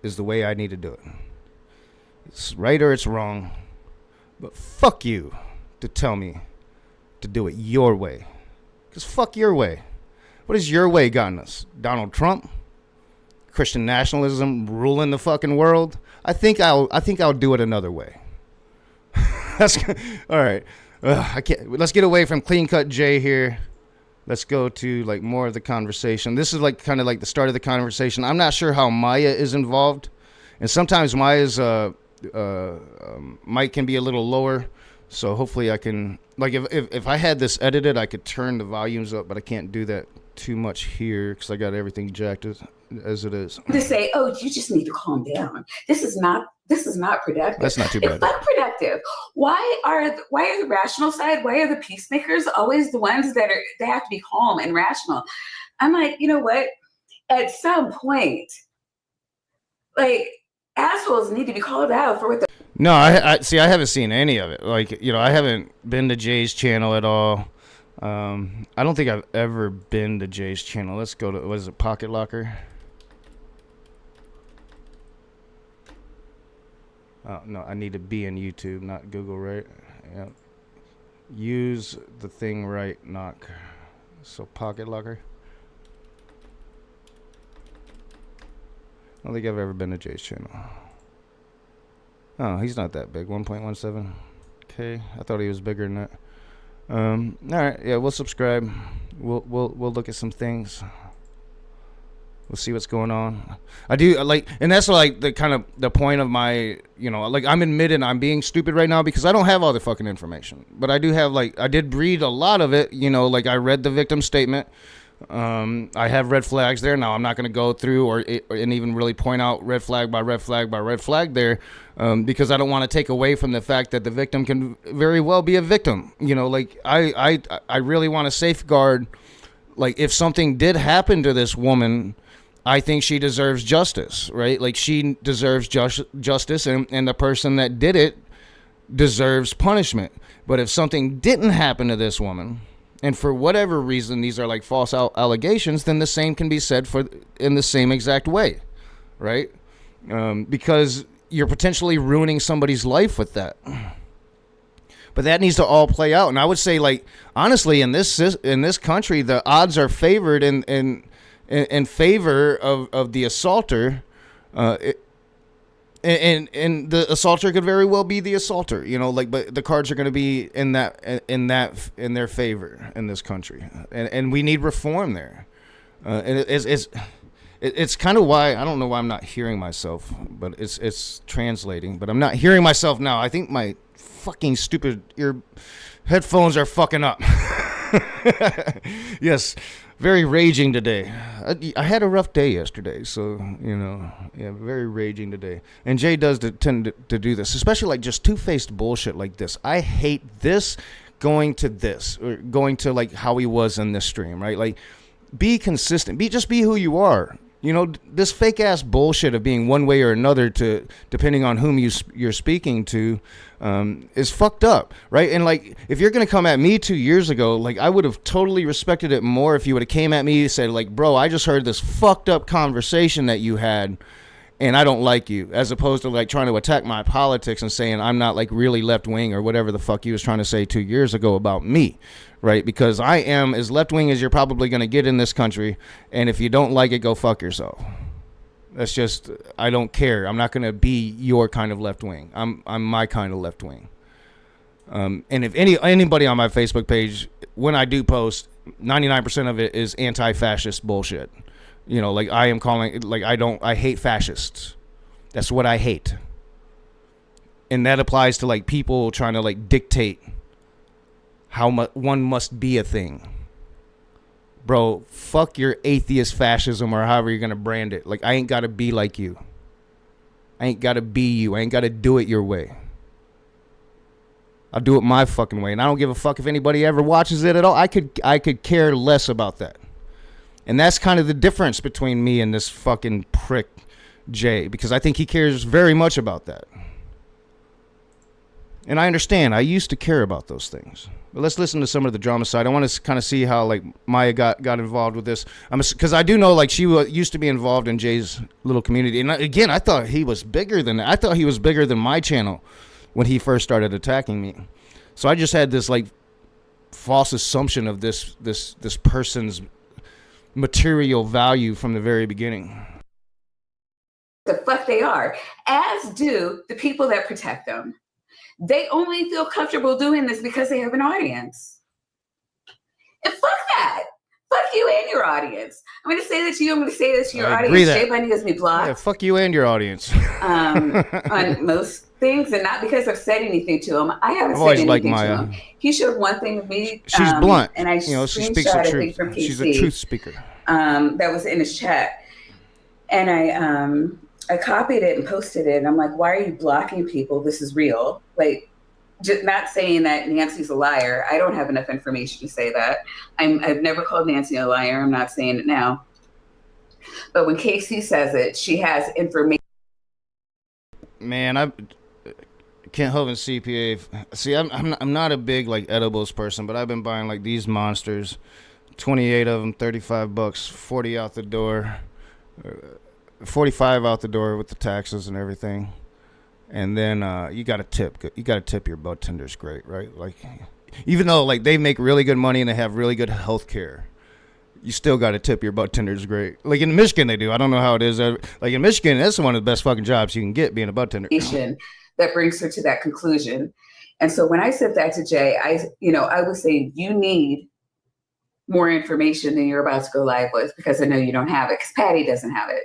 is the way I need to do it. It's right or it's wrong, but fuck you to tell me to do it your way. Because fuck your way. What has your way gotten us? Donald Trump? Christian nationalism ruling the fucking world? I think I'll do it another way. That's all right. I can't. Let's get away from clean cut Jay here. Let's go to like more of the conversation. This is like kind of like the start of the conversation. I'm not sure how Maya is involved, and sometimes Maya's mic can be a little lower. So hopefully I can, like, if I had this edited, I could turn the volumes up, but I can't do that too much here because I got everything jacked as it is. To say, oh, you just need to calm down. This is not productive. That's not too bad. It's unproductive. Why are the rational side? Why are the peacemakers always the ones they have to be calm and rational? I'm like, you know what? At some point, like, assholes need to be called out for what the. No, I see. I haven't seen any of it. Like, you know, I haven't been to Jay's channel at all. I don't think I've ever been to Jay's channel. Let's go to, what is it, Pocket Locker? Oh, no, I need to be in YouTube, not Google, right? Yep. Use the thing right, knock. So Pocket Locker. I don't think I've ever been to Jay's channel. Oh, he's not that big. 1.17. Okay, I thought he was bigger than that. All right, yeah, we'll subscribe. We'll look at some things. We'll see what's going on. I do like, and that's like the kind of the point of my, you know, like I'm admitting I'm being stupid right now because I don't have all the fucking information, but I do have, like, I did read a lot of it. You know, like I read the victim statement. I have red flags there. Now I'm not going to go through and even really point out red flag by red flag by red flag there, because I don't want to take away from the fact that the victim can very well be a victim. You know, like I really want to safeguard, like, if something did happen to this woman, I think she deserves justice, right? Like, she deserves justice, and the person that did it deserves punishment. But if something didn't happen to this woman, and for whatever reason these are like false allegations, then the same can be said for in the same exact way, right? Because you're potentially ruining somebody's life with that. But that needs to all play out. And I would say, like, honestly, in this country, the odds are favored in favor of the assaulter, and the assaulter could very well be the assaulter, you know, like, but the cards are going to be in their favor in this country, and we need reform there. And it's kind of why I don't know why I'm not hearing myself, but it's translating. But I'm not hearing myself now. I think my fucking stupid ear headphones are fucking up. Yes. Very raging today. I had a rough day yesterday, so, you know, yeah, very raging today. And Jay does tend to do this, especially like just two-faced bullshit like this. I hate this going to this, or going to like how he was in this stream, right? Like, be consistent. Just be who you are. You know, this fake ass bullshit of being one way or another to depending on whom you're speaking to is fucked up, right? And like, if you're gonna come at me 2 years ago, like, I would have totally respected it more if you would have came at me and said, like, bro, I just heard this fucked up conversation that you had, and I don't like you, as opposed to like trying to attack my politics and saying I'm not like really left wing or whatever the fuck you was trying to say 2 years ago about me. Right, because I am as left-wing as you're probably going to get in this country, and if you don't like it, go fuck yourself. That's just, I don't care. I'm not going to be your kind of left-wing. I'm my kind of left-wing. And if anybody on my Facebook page, when I do post, 99% of it is anti-fascist bullshit. You know, like, I am calling, like, I hate fascists. That's what I hate. And that applies to like people trying to like dictate how one must be a thing. Bro, fuck your atheist fascism or however you're going to brand it. Like, I ain't got to be like you. I ain't got to be you. I ain't got to do it your way. I'll do it my fucking way, and I don't give a fuck if anybody ever watches it at all. I could care less about that. And that's kind of the difference between me and this fucking prick Jay, because I think he cares very much about that. And I understand. I used to care about those things. But let's listen to some of the drama side. I want to kind of see how like Maya got involved with this. Because I do know like she used to be involved in Jay's little community. And again, I thought he was bigger than that. I thought he was bigger than my channel when he first started attacking me. So I just had this like false assumption of this person's material value from the very beginning. The fuck they are, as do the people that protect them. They only feel comfortable doing this because they have an audience. And fuck that. Fuck you and your audience. I'm going to say that to you. I'm going to say this to your audience. Jay Bunny has me blocked. Yeah, fuck you and your audience. On most things, and not because I've said anything to him. I haven't said anything to him. He shared one thing with me. She's blunt. And I she speaks the truth. from KC, she's a truth speaker. That was in his chat. And I copied it and posted it. And I'm like, why are you blocking people? This is real. Like, just not saying that Nancy's a liar. I don't have enough information to say that. I've never called Nancy a liar. I'm not saying it now. But when Casey says it, she has information. Man, I can't help it. CPA. See, I'm not a big like edibles person, but I've been buying like these monsters, 28 of them, $35, 40 out the door. 45 out the door with the taxes and everything. And then you got to tip. You got to tip your bud tenders great, right? Like, even though like they make really good money and they have really good health care, you still got to tip your bud tenders great. Like in Michigan they do. I don't know how it is. Like in Michigan, that's one of the best fucking jobs you can get, being a bud tender. That brings her to that conclusion. And so when I said that to Jay, I was saying you need more information than you're about to go live with, because I know you don't have it, because Patty doesn't have it.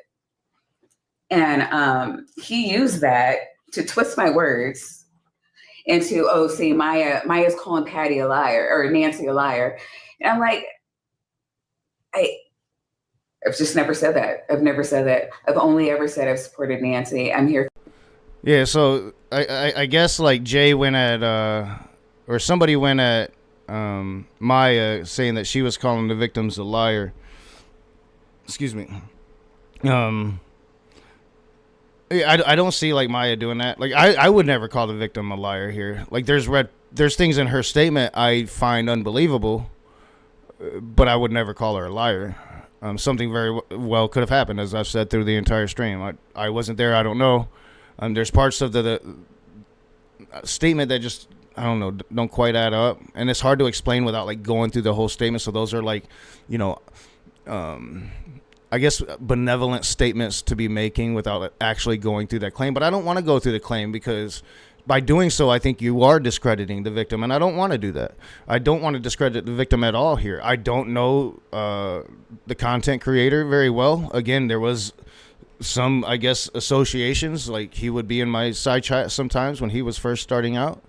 And he used that to twist my words into, see, Maya's calling Patty a liar, or Nancy a liar. And I'm like, I've just never said that. I've never said that. I've only ever said I've supported Nancy. I'm here. Yeah, so I guess like Jay went at, or somebody went at Maya saying that she was calling the victims a liar. Excuse me. I don't see like Maya doing that. Like I would never call the victim a liar here. Like there's things in her statement I find unbelievable, but I would never call her a liar. Something very well could have happened, as I've said through the entire stream. I wasn't there. I don't know. There's parts of the statement that just, I don't know, don't quite add up, and it's hard to explain without like going through the whole statement. So those are like, I guess benevolent statements to be making without actually going through that claim. But I don't want to go through the claim, because by doing so, I think you are discrediting the victim, and I don't want to do that. I don't want to discredit the victim at all here. I don't know the content creator very well. Again, there was some, I guess, associations. Like he would be in my side chat sometimes when he was first starting out.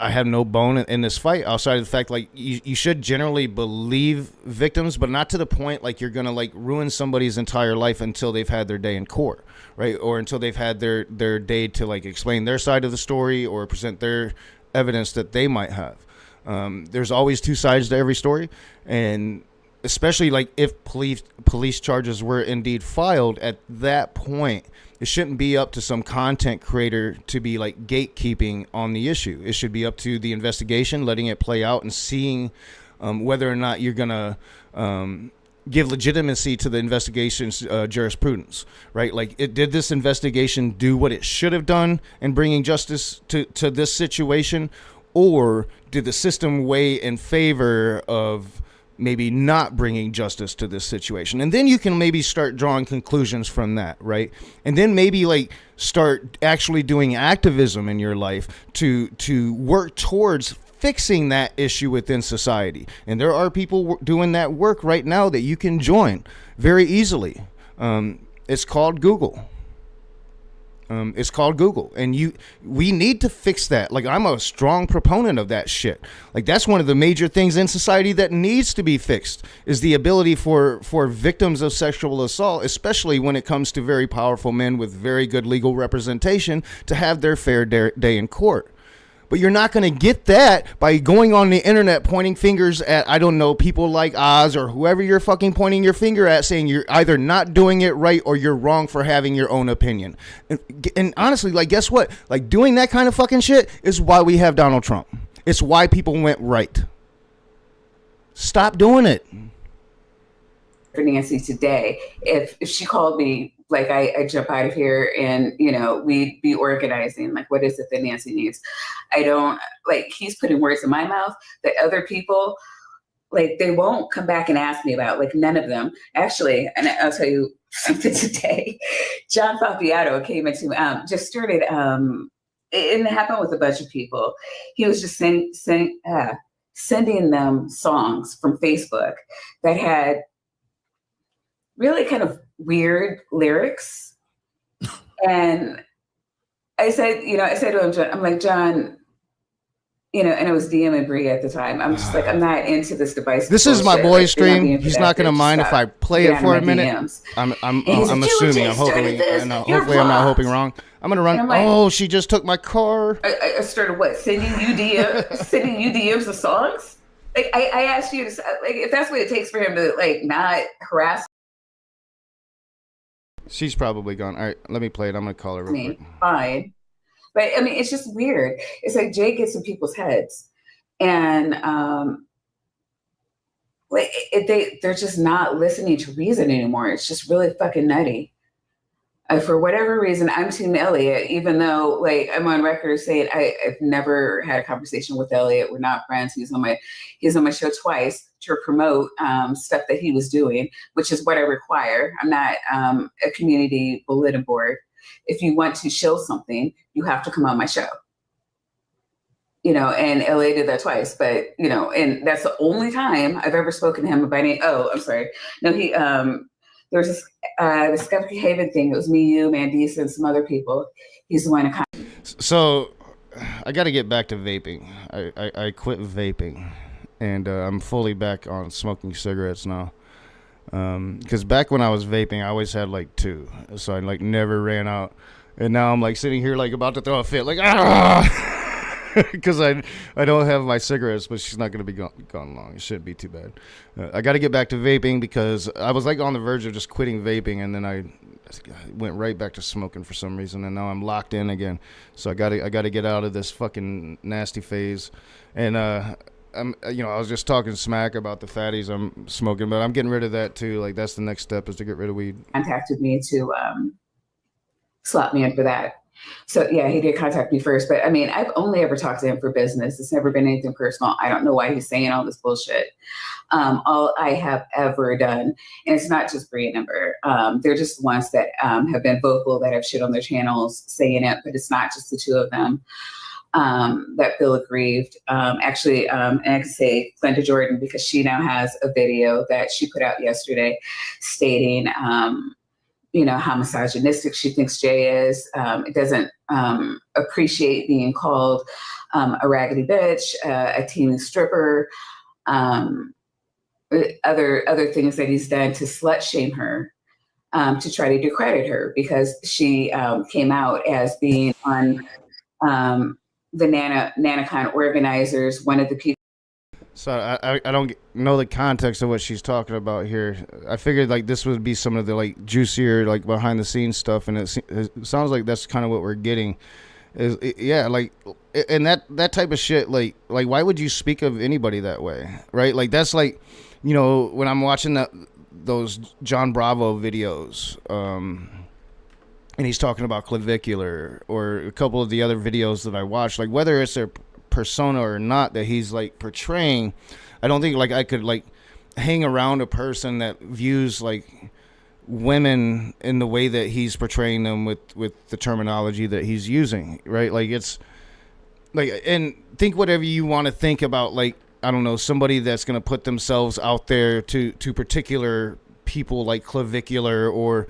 I have no bone in this fight outside of the fact, like, you should generally believe victims, but not to the point like you're gonna like ruin somebody's entire life until they've had their day in court, right? Or until they've had their day to like explain their side of the story or present their evidence that they might have. There's always two sides to every story, and especially like if police charges were indeed filed, at that point it shouldn't be up to some content creator to be like gatekeeping on the issue. It should be up to the investigation, letting it play out and seeing whether or not you're gonna give legitimacy to the investigation's jurisprudence, right? Like, did this investigation do what it should have done in bringing justice to this situation, or did the system weigh in favor of maybe not bringing justice to this situation? And then you can maybe start drawing conclusions from that, right? And then maybe like start actually doing activism in your life to work towards fixing that issue within society. And there are people doing that work right now that you can join very easily. It's called Google. It's called Google, and we need to fix that. Like, I'm a strong proponent of that shit. Like, that's one of the major things in society that needs to be fixed, is the ability for victims of sexual assault, especially when it comes to very powerful men with very good legal representation, to have their fair day in court. But you're not going to get that by going on the internet pointing fingers at, I don't know, people like Oz or whoever you're fucking pointing your finger at, saying you're either not doing it right or you're wrong for having your own opinion. And honestly, like, guess what? Like, doing that kind of fucking shit is why we have Donald Trump. It's why people went right. Stop doing it. For Nancy today, if she called me, like, I jump out of here and, you know, we'd be organizing, like, what is it that Nancy needs? I don't, like, he's putting words in my mouth that other people, like, they won't come back and ask me about, like, none of them. Actually, and I'll tell you something today. John Fabiato came into, just started, and it happened with a bunch of people. He was just sending them songs from Facebook that had really kind of weird lyrics. And I said to him, I'm like, John, you know, and it was DM and Brie at the time. I'm just like, I'm not into this device. This is my boy's stream. He's not going to mind if I play it for a minute. DMs. I'm assuming. I'm hoping. Hopefully, I'm not hoping wrong. I'm going to run. Like, she just took my car. I started what? Sending you DMs of songs? Like, I asked you to, like, if that's what it takes for him to, like, not harass. She's probably gone. All right, let me play it. I'm going to call her real quick. Fine. But, I mean, it's just weird. It's like Jay gets in people's heads. And like they're just not listening to reason anymore. It's just really fucking nutty. For whatever reason, I'm Team Elliot, even though, like, I'm on record saying I've never had a conversation with Elliot. We're not friends. He's on my show twice to promote stuff that he was doing, which is what I require. I'm not a community bulletin board. If you want to show something, you have to come on my show. You know, and LA did that twice, but, you know, and that's the only time I've ever spoken to him about any. Oh, I'm sorry. No, he, there was this, the Skeptic Haven thing. It was me, you, Mandisa, and some other people. He's the one who So I got to get back to vaping. I quit vaping, and I'm fully back on smoking cigarettes now. Because back when I was vaping, I always had like 2, so I like never ran out. And now I'm like sitting here like about to throw a fit, like because I don't have my cigarettes, but she's not going to be gone long. It shouldn't be too bad. I got to get back to vaping because I was like on the verge of just quitting vaping, and then I went right back to smoking for some reason, and now I'm locked in again. So I got to get out of this fucking nasty phase. And I was just talking smack about the fatties I'm smoking, but I'm getting rid of that too. Like, that's the next step, is to get rid of weed. Contacted me to slot me in for that. So yeah, he did contact me first, but I mean, I've only ever talked to him for business. It's never been anything personal. I don't know why he's saying all this bullshit. All I have ever done, and it's not just Brie and Ember, they're just ones that have been vocal, that have shit on their channels saying it, but it's not just the 2 of them that feel aggrieved. And I can say Glenda Jordan, because she now has a video that she put out yesterday stating, how misogynistic she thinks Jay is. It doesn't appreciate being called a raggedy bitch, a teeming stripper, other things that he's done to slut shame her, to try to discredit her, because she came out as being on the NaNoCon organizers, one of the people. So I don't know the context of what she's talking about here. I figured like this would be some of the like juicier, like behind the scenes stuff, and it sounds like that's kind of what we're getting. And that type of shit, like why would you speak of anybody that way, right? Like, that's like, when I'm watching those John Bravo videos, and he's talking about clavicular, or a couple of the other videos that I watched, like whether it's their persona or not that he's like portraying, I don't think like I could like hang around a person that views like women in the way that he's portraying them with the terminology that he's using, right? Like, it's like, and think whatever you want to think about, like, I don't know, somebody that's going to put themselves out there to particular people, like clavicular, or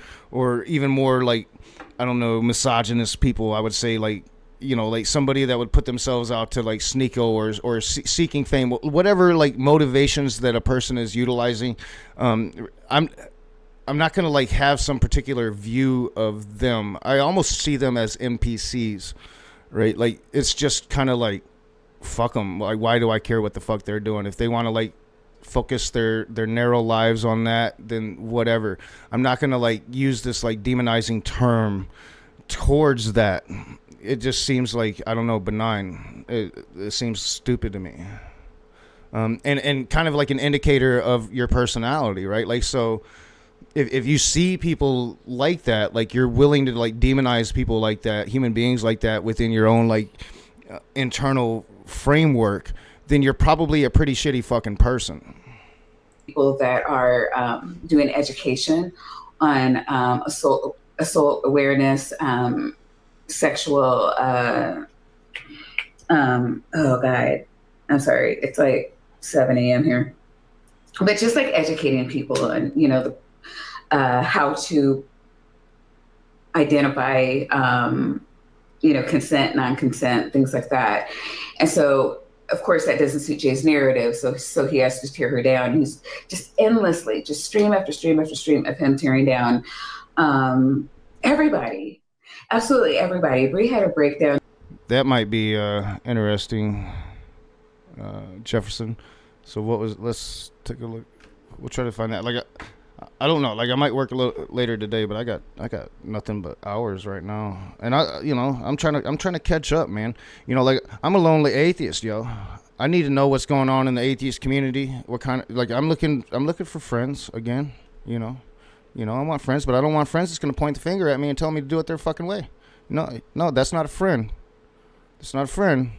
even more like I don't know, misogynist people, I would say, like, you know, like somebody that would put themselves out to like sneako or seeking fame, whatever like motivations that a person is utilizing. I'm not gonna like have some particular view of them. I almost see them as NPCs, right? Like it's just kind of like, fuck them. Like, why do I care what the fuck they're doing? If they want to like focus their narrow lives on that, then whatever. I'm not gonna like use this like demonizing term towards that. It just seems like, I don't know, benign. It seems stupid to me. And kind of like an indicator of your personality, right? Like, so if you see people like that, like you're willing to like demonize people like that, human beings like that within your own like internal framework, then you're probably a pretty shitty fucking person. People that are doing education on assault awareness, sexual, oh God, I'm sorry. It's like 7 a.m. here, but just like educating people on, you know, how to identify, you know, consent, non-consent, things like that. And so, of course, that doesn't suit Jay's narrative. So he has to tear her down. He's just endlessly, just stream after stream after stream of him tearing down everybody. Absolutely everybody. Bree had a breakdown. That might be interesting, Jefferson. So what was? Let's take a look. We'll try to find that. Like, I don't know. Like, I might work a little later today, but I got nothing but hours right now, and I'm trying to catch up, man. You know, like I'm a lonely atheist, yo. I need to know what's going on in the atheist community. What kind of, like, I'm looking for friends again. You know, I want friends, but I don't want friends that's gonna point the finger at me and tell me to do it their fucking way. No, that's not a friend. That's not a friend.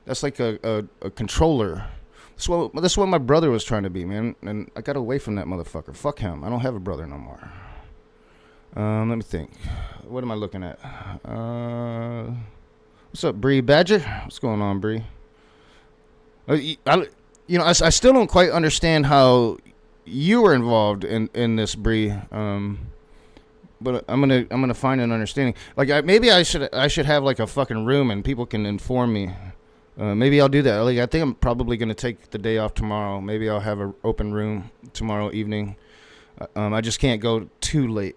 That's like a controller. That's what my brother was trying to be, man. And I got away from that motherfucker. Fuck him. I don't have a brother no more. Let me think. What am I looking at? What's up, Bree Badger? What's going on, Bree? I still don't quite understand how you were involved in this, Bree. But I'm gonna find an understanding. Like, maybe I should have like a fucking room and people can inform me. Maybe I'll do that. Like, I think I'm probably gonna take the day off tomorrow. Maybe I'll have an open room tomorrow evening. I just can't go too late.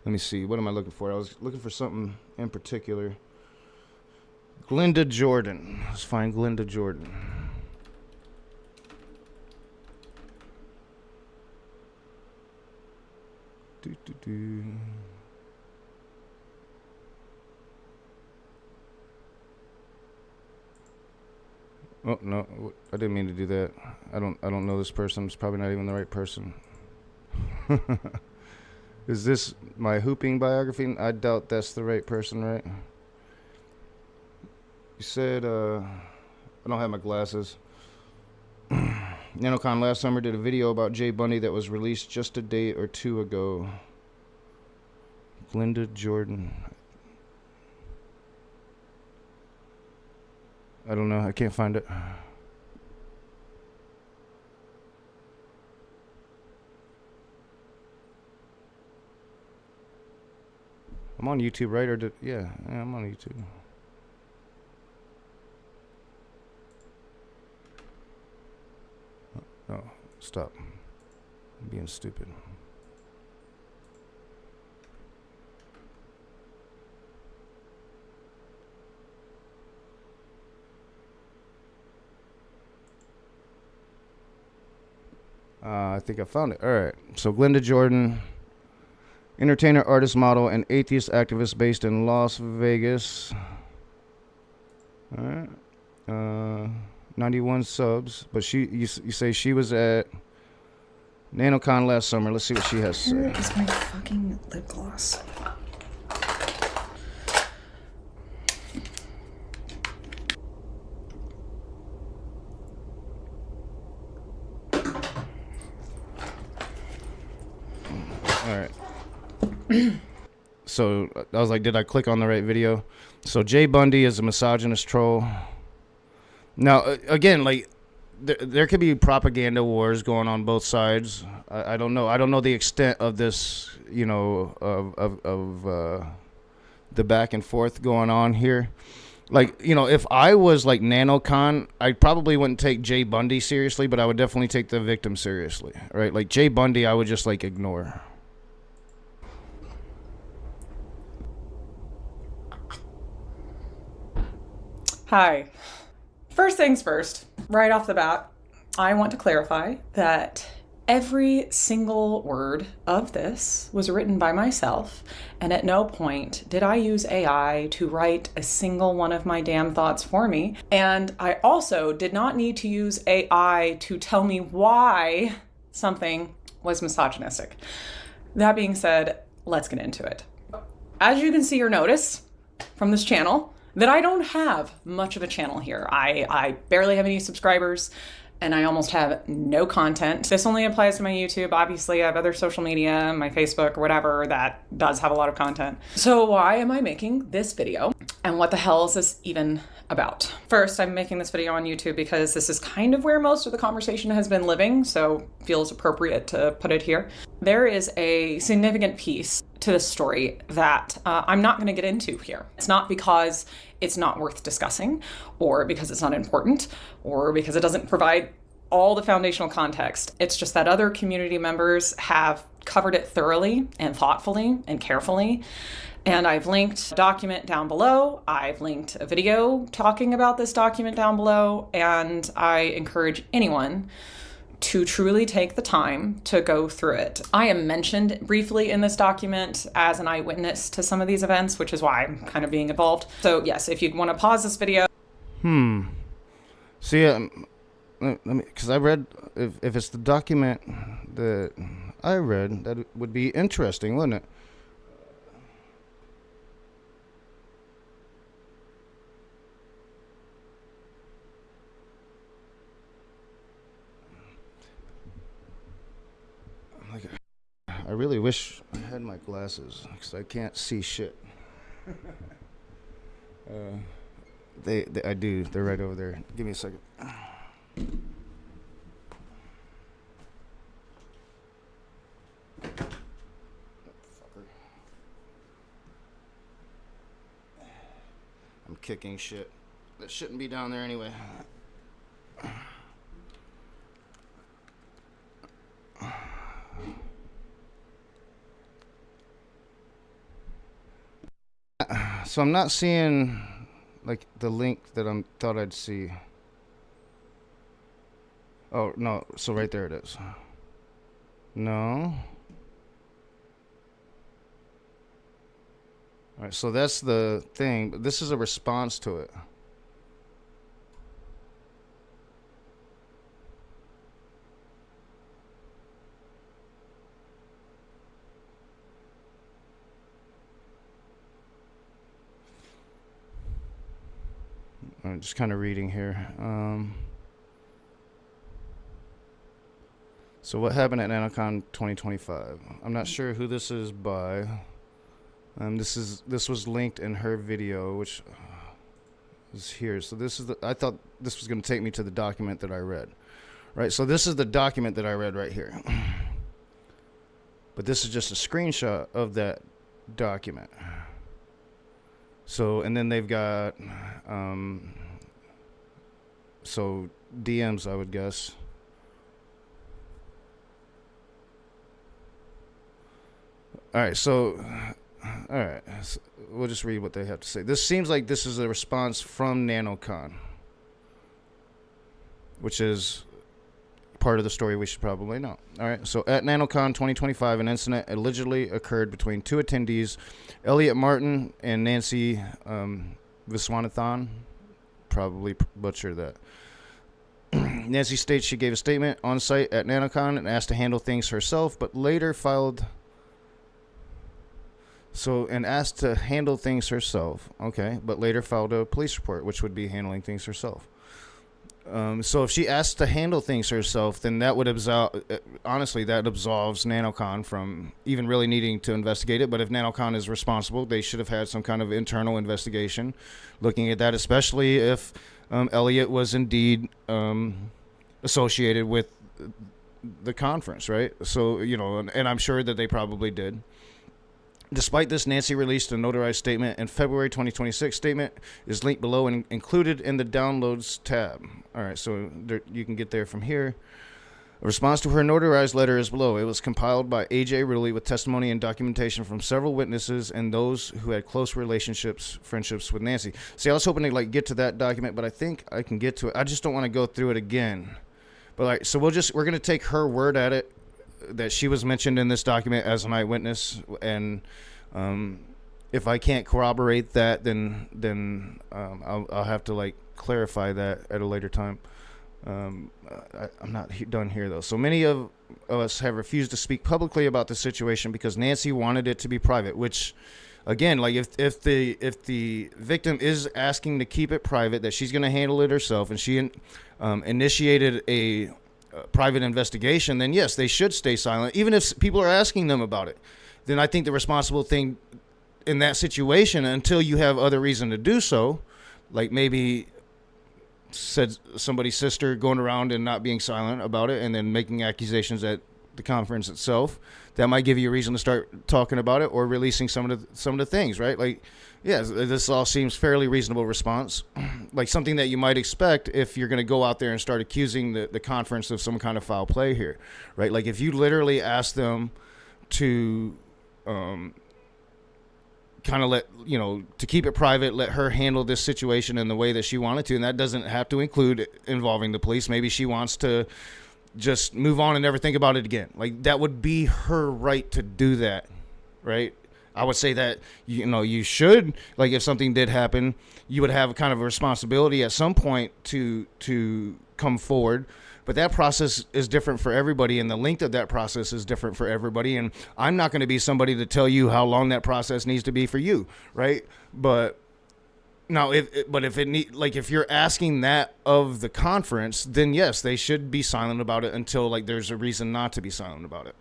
Let me see. What am I looking for? I was looking for something in particular. Glenda Jordan. Let's find Glenda Jordan. Oh no, I didn't mean to do that. I don't know this person. It's probably not even the right person. Is this my hooping biography? I doubt that's the right person, right? You said I don't have my glasses. NaNoCon last summer did a video about Jay Bundy that was released just a day or two ago. Glenda Jordan. I don't know. I can't find it. I'm on YouTube, right? Yeah, I'm on YouTube. Oh, stop. I'm being stupid. I think I found it. All right. So Glenda Jordan, entertainer, artist, model, and atheist activist based in Las Vegas. All right. 91 subs, but you say she was at NaNoCon last summer. Let's see what she has to say. Where is my fucking lip gloss? All right. So I was like, did I click on the right video? So Jay Bundy is a misogynist troll. Now, again, like, there could be propaganda wars going on both sides. I don't know. I don't know the extent of this, of the back and forth going on here. Like, if I was like NaNoCon, I probably wouldn't take Jay Bundy seriously, but I would definitely take the victim seriously, right? Like Jay Bundy, I would just like ignore. Hi. First things first, right off the bat, I want to clarify that every single word of this was written by myself, and at no point did I use AI to write a single one of my damn thoughts for me. And I also did not need to use AI to tell me why something was misogynistic. That being said, let's get into it. As you can see or notice from this channel, that I don't have much of a channel here. I barely have any subscribers, and I almost have no content. This only applies to my YouTube. Obviously, I have other social media, my Facebook or whatever, that does have a lot of content. So why am I making this video? And what the hell is this even about? First, I'm making this video on YouTube because this is kind of where most of the conversation has been living, so feels appropriate to put it here. There is a significant piece to this story that I'm not going to get into here. It's not because it's not worth discussing, or because it's not important, or because it doesn't provide all the foundational context. It's just that other community members have covered it thoroughly and thoughtfully and carefully. And I've linked a document down below. I've linked a video talking about this document down below. And I encourage anyone to truly take the time to go through it. I am mentioned briefly in this document as an eyewitness to some of these events, which is why I'm kind of being involved. So yes, if you'd want to pause this video. See, let me, because I read, if it's the document that I read, that would be interesting, wouldn't it? I really wish I had my glasses because I can't see shit. I do. They're right over there. Give me a second. I'm kicking shit. That shouldn't be down there anyway. So I'm not seeing like the link that I thought I'd see. Oh no, so right there it is. No. Alright, so that's the thing, but this is a response to it. I'm just kind of reading here. So what happened at NaNoCon 2025? I'm not sure who this is by. This was linked in her video, which is here. So this is I thought this was going to take me to the document that I read. Right, so this is the document that I read right here. But this is just a screenshot of that document. So, and then they've got, so DMs, I would guess. All right, so, all right, so we'll just read what they have to say. This seems like this is a response from NaNoCon, which is part of the story we should probably know. All right, so at NaNoCon 2025, an incident allegedly occurred between two attendees, Elliot Martin and Nancy Viswanathan. Probably butchered that. Nancy states she gave a statement on site at NaNoCon and asked to handle things herself, but later filed... asked to handle things herself, okay, but later filed a police report, which would be handling things herself. So if she asked to handle things herself, then that would honestly, that absolves NaNoCon from even really needing to investigate it. But if NaNoCon is responsible, they should have had some kind of internal investigation looking at that, especially if Elliot was indeed associated with the conference, right? So, and I'm sure that they probably did. Despite this, Nancy released a notarized statement, and February 2026 statement is linked below and included in the downloads tab. All right, so you can get there from here. A response to her notarized letter is below. It was compiled by A.J. Ridley with testimony and documentation from several witnesses and those who had close friendships with Nancy. See, I was hoping to get to that document, but I think I can get to it. I just don't want to go through it again. But so we're going to take her word at it that she was mentioned in this document as an eyewitness, and if I can't corroborate that, then I'll have to clarify that at a later time. I'm not done here though. So many of us have refused to speak publicly about the situation because Nancy wanted it to be private, which again, if the victim is asking to keep it private, that she's going to handle it herself, and she initiated a private investigation, then yes, they should stay silent. Even if people are asking them about it, then I think the responsible thing in that situation, until you have other reason to do so, like maybe said somebody's sister going around and not being silent about it and then making accusations at the conference itself, that might give you a reason to start talking about it or releasing some of the things, right? This all seems fairly reasonable response, like something that you might expect if you're going to go out there and start accusing the conference of some kind of foul play here, right? Like if you literally ask them to kind of to keep it private, let her handle this situation in the way that she wanted to, and that doesn't have to include involving the police. Maybe she wants to just move on and never think about it again. That would be her right to do that, right? I would say that, you should, if something did happen, you would have kind of a responsibility at some point to come forward. But that process is different for everybody, and the length of that process is different for everybody. And I'm not going to be somebody to tell you how long that process needs to be for you, right? But now, if you're asking that of the conference, then yes, they should be silent about it until there's a reason not to be silent about it.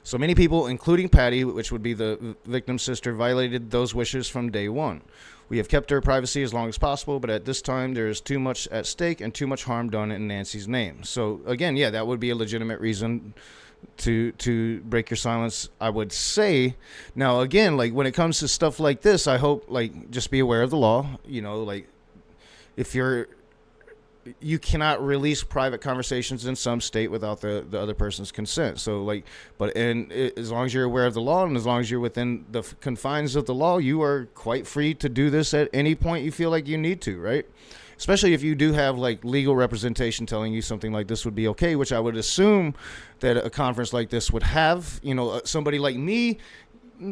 So many people, including Patty, which would be the victim's sister, violated those wishes from day one. We have kept her privacy as long as possible, but at this time, there is too much at stake and too much harm done in Nancy's name. So again, yeah, that would be a legitimate reason to break your silence, I would say. Now, again, when it comes to stuff like this, I hope, just be aware of the law. If you cannot release private conversations in some state without the other person's consent. So as long as you're aware of the law and as long as you're within the confines of the law, you are quite free to do this at any point you feel like you need to, right? Especially if you do have legal representation telling you something like this would be okay, which I would assume that a conference like this would have. Somebody like me,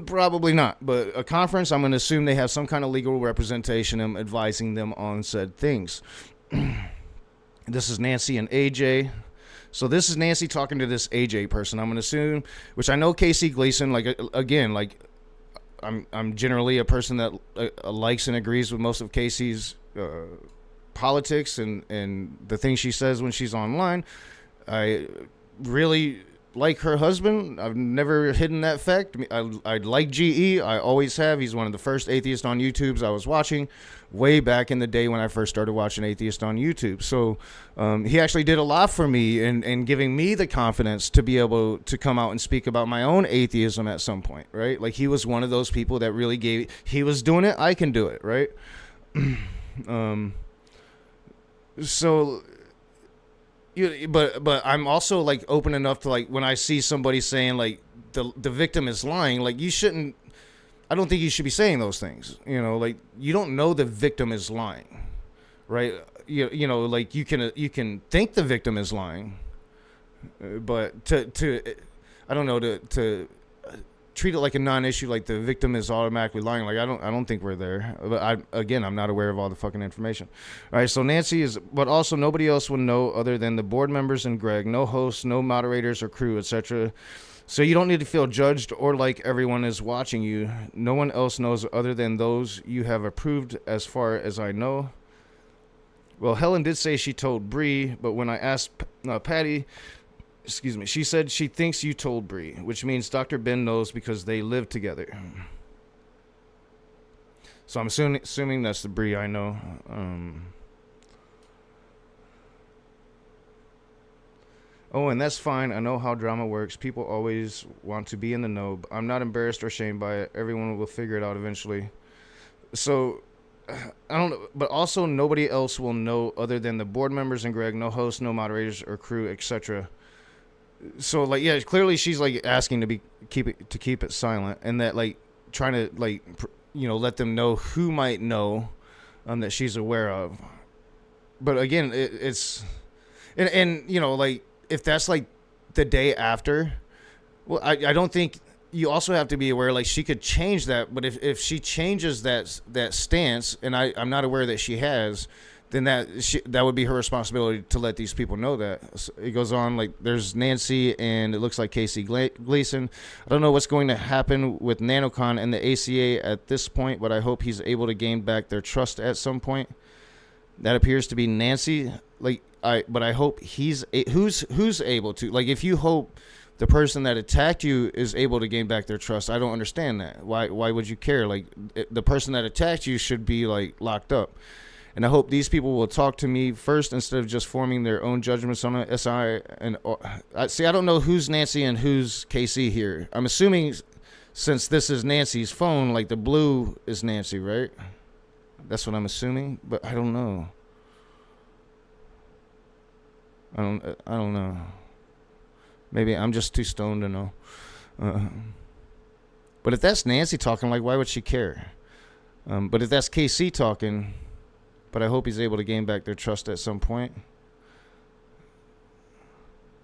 probably not, but a conference, I'm going to assume they have some kind of legal representation and advising them on said things. This is Nancy and AJ. So this is Nancy talking to this AJ person. I'm going to assume, which I know Casey Gleason, I'm generally a person that likes and agrees with most of Casey's politics and the things she says when she's online. I really like her husband. I've never hidden that fact. I like GE. I always have. He's one of the first atheists on YouTubes I was watching way back in the day when I first started watching atheists on YouTube. So he actually did a lot for me in giving me the confidence to be able to come out and speak about my own atheism at some point, right? He was one of those people that really he was doing it, I can do it, right? But I'm also open enough to when I see somebody saying the victim is lying, you shouldn't. I don't think you should be saying those things. You don't know the victim is lying, right? You can think the victim is lying, but I don't know, to treat it like a non-issue, like the victim is automatically lying. I don't think we're there. But I'm not aware of all the fucking information. All right, so Nancy is, but also nobody else would know other than the board members and Greg. No hosts, no moderators or crew, etc. So you don't need to feel judged or like everyone is watching you. No one else knows other than those you have approved, as far as I know. Well, Helen did say she told Bree, but when I asked Patty, she said she thinks you told Bree, which means Dr. Ben knows because they live together. So I'm assuming that's the Bree I know. Oh, and that's fine. I know how drama works. People always want to be in the know. But I'm not embarrassed or shamed by it. Everyone will figure it out eventually. So, I don't know. But also, nobody else will know other than the board members and Greg. No hosts, no moderators or crew, etc. So, like, yeah, clearly she's like asking to keep it silent, and that like trying to like let them know who might know, that she's aware of. But again, it's and like. If that's like the day after, well, I don't think you also have to be aware like she could change that. But if she changes that stance, and I'm not aware that she has, then that would be her responsibility to let these people know that. So it goes on like there's Nancy and it looks like Casey Gleason. I don't know what's going to happen with NaNoCon and the ACA at this point, but I hope he's able to gain back their trust at some point. That appears to be Nancy. But I hope who's able to, like, if you hope the person that attacked you is able to gain back their trust, I don't understand that. Why would you care? Like, the person that attacked you should be like locked up. And I hope these people will talk to me first instead of just forming their own judgments on it. I don't know who's Nancy and who's KC here. I'm assuming since this is Nancy's phone, like the blue is Nancy, right? That's what I'm assuming, but I don't know. I don't know. Maybe I'm just too stoned to know. But if that's Nancy talking, like, why would she care? But if that's KC talking, but I hope he's able to gain back their trust at some point.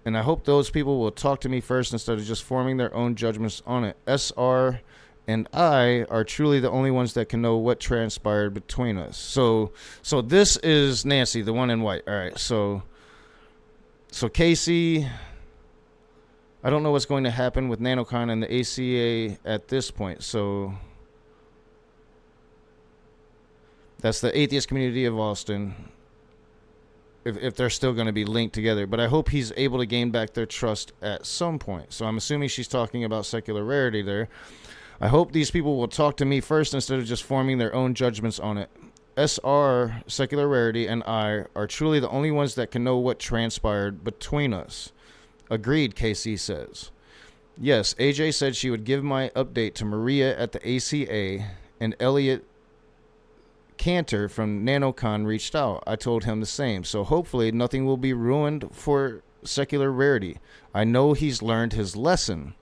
And I hope those people will talk to me first instead of just forming their own judgments on it. SR and I are truly the only ones that can know what transpired between us. So this is Nancy, the one in white. All right, so Casey, I don't know what's going to happen with NaNoCon and the ACA at this point. So that's the atheist community of Austin, if they're still going to be linked together. But I hope he's able to gain back their trust at some point. So I'm assuming she's talking about secular rarity there. I hope these people will talk to me first instead of just forming their own judgments on it. SR, Secular Rarity, and I are truly the only ones that can know what transpired between us. Agreed, KC says. Yes, AJ said she would give my update to Maria at the ACA, and Elliot Cantor from NaNoCon reached out. I told him the same, so hopefully nothing will be ruined for Secular Rarity. I know he's learned his lesson.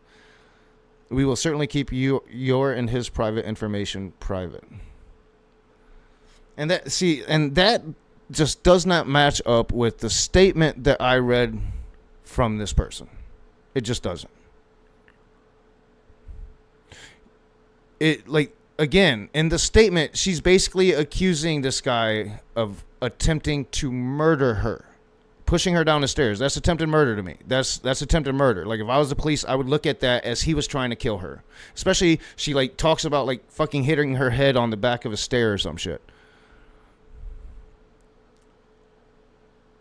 We will certainly keep your and his private information private. And that just does not match up with the statement that I read from this person. It just doesn't. It, like, again, in the statement, she's basically accusing this guy of attempting to murder her, pushing her down the stairs. That's attempted murder to me. That's attempted murder. Like, if I was the police, I would look at that as he was trying to kill her. Especially, she, like, talks about, like, fucking hitting her head on the back of a stair or some shit.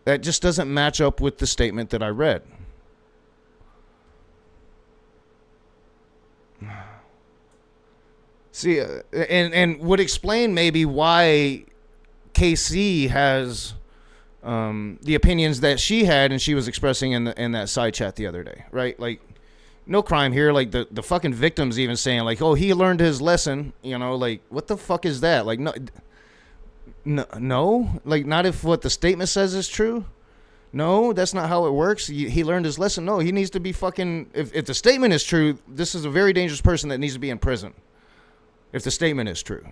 That just doesn't match up with the statement that I read. See, and would explain maybe why KC has the opinions that she had and she was expressing in that side chat the other day, right? Like, no crime here. Like, the fucking victim's even saying, like, oh, he learned his lesson. Like, what the fuck is that? Like, no, like, not if what the statement says is true. No, that's not how it works. He learned his lesson. No, he needs to be fucking. If the statement is true, this is a very dangerous person that needs to be in prison. If the statement is true.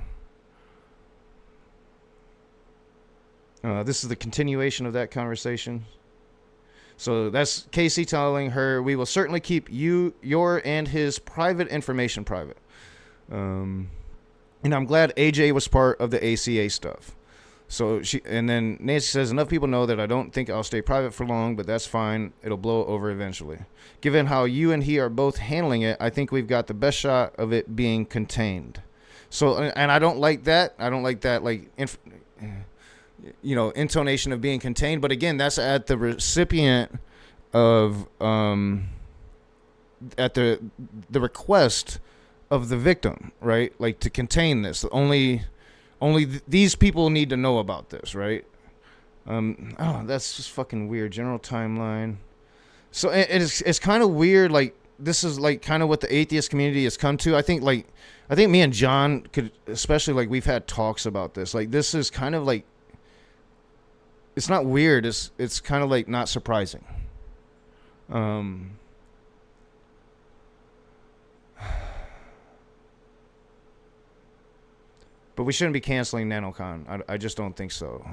This is the continuation of that conversation. So that's Casey telling her, we will certainly keep your and his private information private. And I'm glad AJ was part of the ACA stuff. So and then Nancy says, enough people know that I don't think I'll stay private for long, but that's fine. It'll blow over eventually. Given how you and he are both handling it, I think we've got the best shot of it being contained. So, and I don't like that. I don't like that, like, intonation of being contained. But again, that's at the recipient of, at the request of the victim, right? Like, to contain this. Only these people need to know about this, right? That's just fucking weird. General timeline. So it's kind of weird. Like, this is like kind of what the atheist community has come to. I think me and John could, especially, like, we've had talks about this. Like, this is kind of like, it's not weird. It's kind of like not surprising. But we shouldn't be canceling NaNoCon. I just don't think so.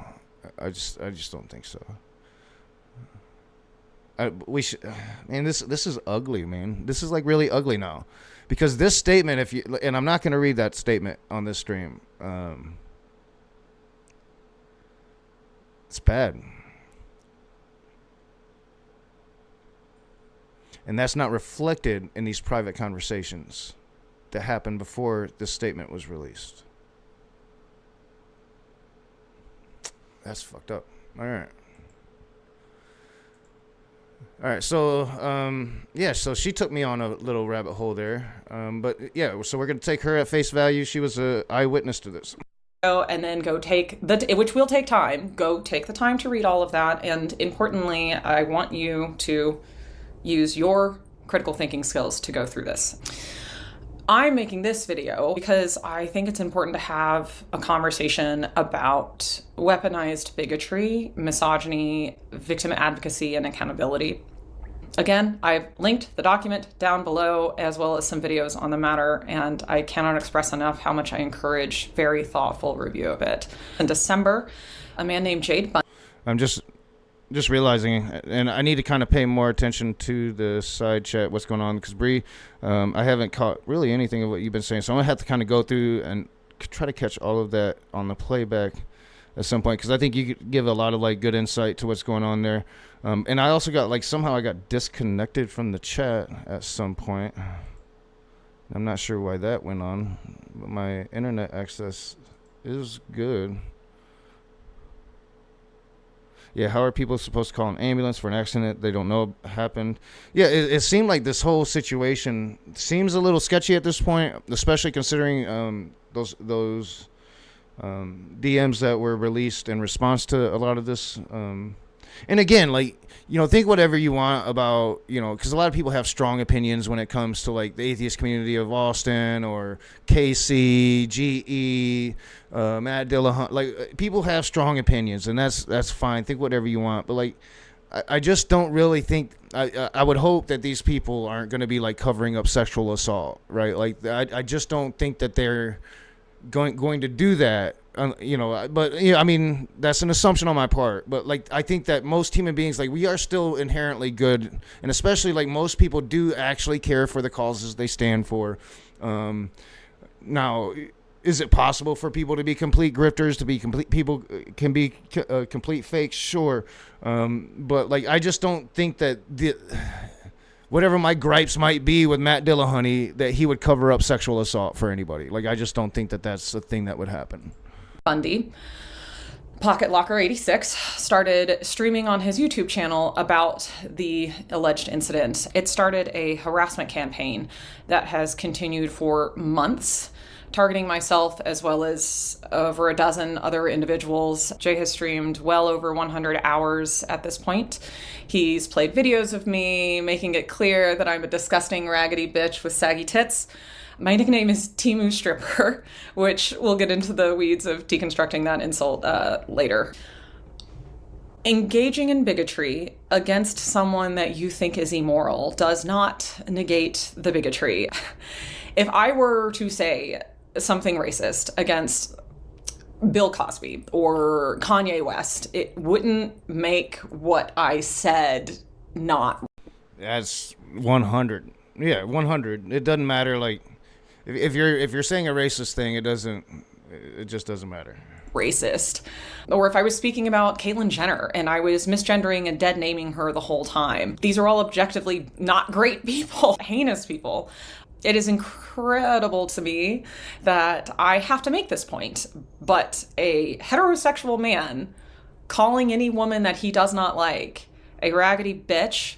I just don't think so. We should, man. This is ugly, man. This is like really ugly now, because this statement, and I'm not going to read that statement on this stream. It's bad, and that's not reflected in these private conversations that happened before this statement was released. That's fucked up. All right. So, so she took me on a little rabbit hole there. But yeah, so we're going to take her at face value. She was an eyewitness to this. And then go take which will take time. Go take the time to read all of that. And importantly, I want you to use your critical thinking skills to go through this. I'm making this video because I think it's important to have a conversation about weaponized bigotry, misogyny, victim advocacy, and accountability. Again, I've linked the document down below, as well as some videos on the matter, and I cannot express enough how much I encourage very thoughtful review of it. In December, a man named Jade Bundy. I'm just realizing, and I need to kind of pay more attention to the side chat, what's going on, because Bree, I haven't caught really anything of what you've been saying, so I'm going to have to kind of go through and try to catch all of that on the playback at some point, because I think you could give a lot of like good insight to what's going on there. And I also got, like, somehow I got disconnected from the chat at some point. I'm not sure why that went on, but my internet access is good. Yeah, how are people supposed to call an ambulance for an accident they don't know happened? Yeah, it seemed like this whole situation seems a little sketchy at this point, especially considering those DMs that were released in response to a lot of this. And again, like, you know, think whatever you want about, you know, because a lot of people have strong opinions when it comes to, like, the atheist community of Austin or KC, GE, Matt Dillahunt. Like, people have strong opinions, and that's fine. Think whatever you want. But, like, I just don't really think, I would hope that these people aren't going to be, like, covering up sexual assault, right? Like, I just don't think that they're going to do that. You know, but yeah, I mean, that's an assumption on my part. But, like, I think that most human beings, like, we are still inherently good, and especially, like, most people do actually care for the causes they stand for. Now, is it possible for people to be complete grifters, to be complete people can be complete fakes? Sure, but, like, I just don't think that whatever my gripes might be with Matt Dillahunty, that he would cover up sexual assault for anybody. Like, I just don't think that that's a thing that would happen. Bundy, Pocket Locker 86, started streaming on his YouTube channel about the alleged incident. It started a harassment campaign that has continued for months, targeting myself as well as over a dozen other individuals. Jay has streamed well over 100 hours at this point. He's played videos of me, making it clear that I'm a disgusting, raggedy bitch with saggy tits. My nickname is Timu Stripper, which we'll get into the weeds of deconstructing that insult later. Engaging in bigotry against someone that you think is immoral does not negate the bigotry. If I were to say something racist against Bill Cosby or Kanye West, it wouldn't make what I said not. That's 100. Yeah, 100. It doesn't matter, like, if you're saying a racist thing, it just doesn't matter. Racist. Or if I was speaking about Caitlyn Jenner and I was misgendering and dead naming her the whole time. These are all objectively not great people, heinous people. It is incredible to me that I have to make this point, but a heterosexual man calling any woman that he does not like a raggedy bitch,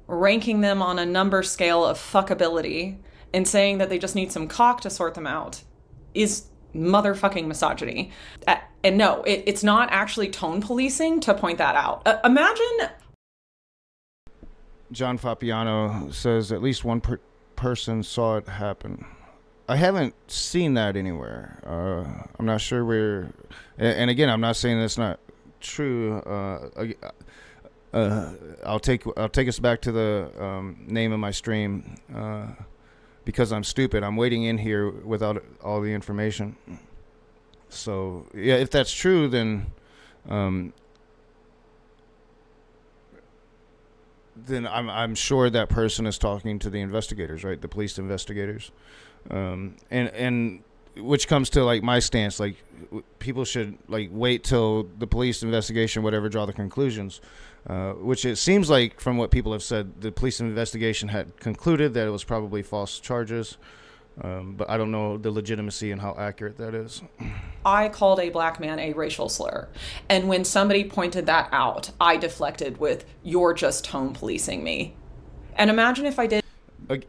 ranking them on a number scale of fuckability, and saying that they just need some cock to sort them out is motherfucking misogyny. And no, it's not actually tone policing to point that out. Imagine John Fapiano says at least one person saw it happen. I haven't seen that anywhere. I'm not sure where. And again, I'm not saying that's not true. I'll take us back to the name of my stream. Because I'm stupid, I'm waiting in here without all the information. So yeah, if that's true, then I'm sure that person is talking to the investigators, right? The police investigators, and which comes to like my stance, like people should like wait till the police investigation, whatever, draw the conclusions. Which it seems like from what people have said, the police investigation had concluded that it was probably false charges. But I don't know the legitimacy and how accurate that is. I called a black man a racial slur. And when somebody pointed that out, I deflected with, "You're just tone policing me." And imagine if I did.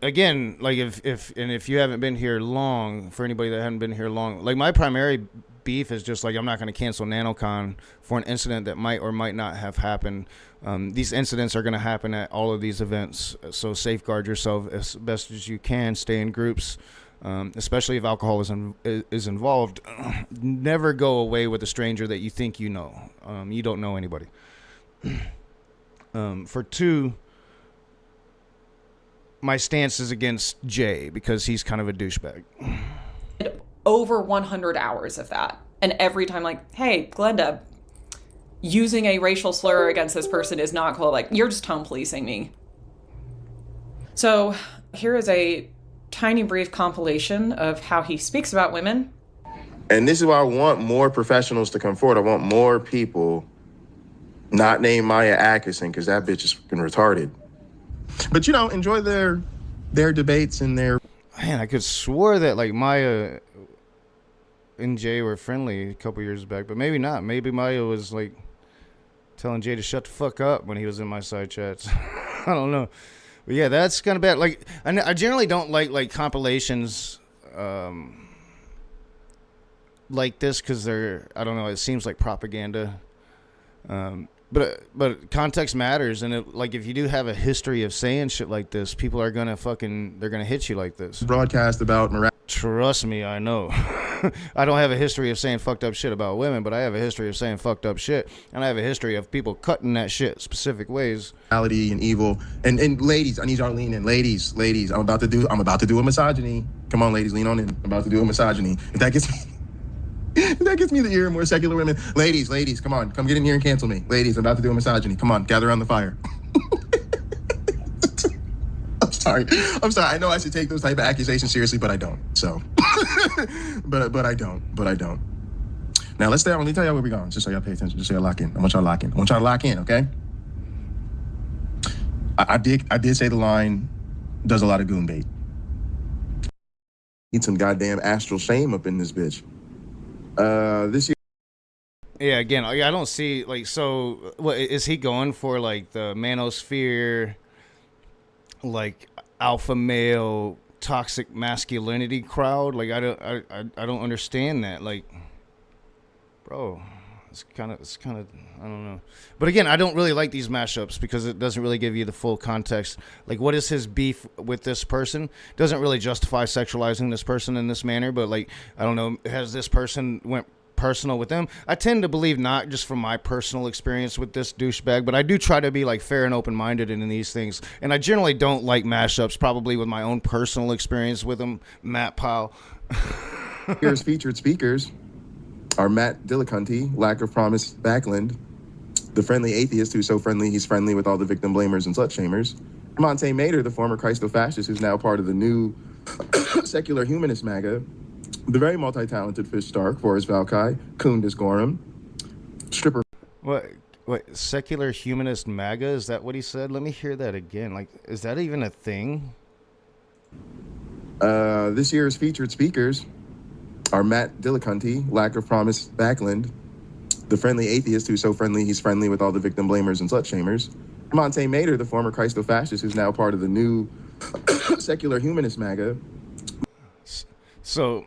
Again, like if you haven't been here long, for anybody that hadn't been here long, like my primary beef is just like I'm not going to cancel NaNoCon for an incident that might or might not have happened. These incidents are going to happen at all of these events, so safeguard yourself as best as you can. Stay in groups, especially if alcohol is involved. Never go away with a stranger that you think you know. You don't know anybody. For two, my stance is against Jay because he's kind of a douchebag. Over 100 hours of that. And every time, like, "Hey, Glenda, using a racial slur against this person is not cool. Like, you're just tone policing me." So here is a tiny brief compilation of how he speaks about women. And this is why I want more professionals to come forward. I want more people not named Maya Atkinson, because that bitch is fucking retarded. But, you know, enjoy their debates and their... Man, I could swore that, like, Maya and Jay were friendly a couple years back, but maybe not. Maybe Maya was, like, telling Jay to shut the fuck up when he was in my side chats. I don't know. But, yeah, that's kind of bad. Like, I generally don't like compilations like this because they're, I don't know, it seems like propaganda. But context matters, and if you do have a history of saying shit like this, people are gonna they're gonna hit you like this. Broadcast about Trust me, I know. I don't have a history of saying fucked up shit about women, but I have a history of saying fucked up shit, and I have a history of people cutting that shit specific ways. Reality and evil, and ladies, I need y'all to lean in. Ladies, I'm about to do a misogyny. Come on, ladies, lean on in. I'm about to do a misogyny. If that gets me. That gets me the ear more secular women. Ladies, come on. Come get in here and cancel me. Ladies, I'm about to do a misogyny. Come on, gather around the fire. I'm sorry. I know I should take those type of accusations seriously, but I don't. So, but I don't. Now, let's stay on. Let me tell y'all where we're going, just so y'all pay attention, just so y'all lock in. I want y'all to lock in, okay? I did say the line does a lot of goon bait. Need some goddamn astral shame up in this bitch. This year. Yeah, again, I don't see, like, so what is he going for, like the manosphere, like alpha male toxic masculinity crowd? Like, I don't understand that. Like, bro, it's kind of I don't know. But again, I don't really like these mashups because it doesn't really give you the full context. Like, what is his beef with this person? Doesn't really justify sexualizing this person in this manner, but, like, I don't know, has this person went personal with them? I tend to believe not, just from my personal experience with this douchebag, but I do try to be, like, fair and open-minded in these things. And I generally don't like mashups, probably with my own personal experience with him. Matt Powell. Here's featured speakers are Matt Dillacunty, Lack of Promise Backlund, the friendly atheist who's so friendly he's friendly with all the victim blamers and slut shamers, Monte Mader, the former Christo-fascist who's now part of the new secular humanist MAGA, the very multi-talented Fish Stark, Forrest Valkai, Kundis Gorham, stripper. What, secular humanist MAGA? Is that what he said? Let me hear that again. Like, is that even a thing? This year's featured speakers are Matt Dillacunty, Lack of Promise Backlund, the friendly atheist who's so friendly he's friendly with all the victim blamers and slut shamers, Monte Mader, the former Christo-fascist who's now part of the new secular humanist MAGA. So,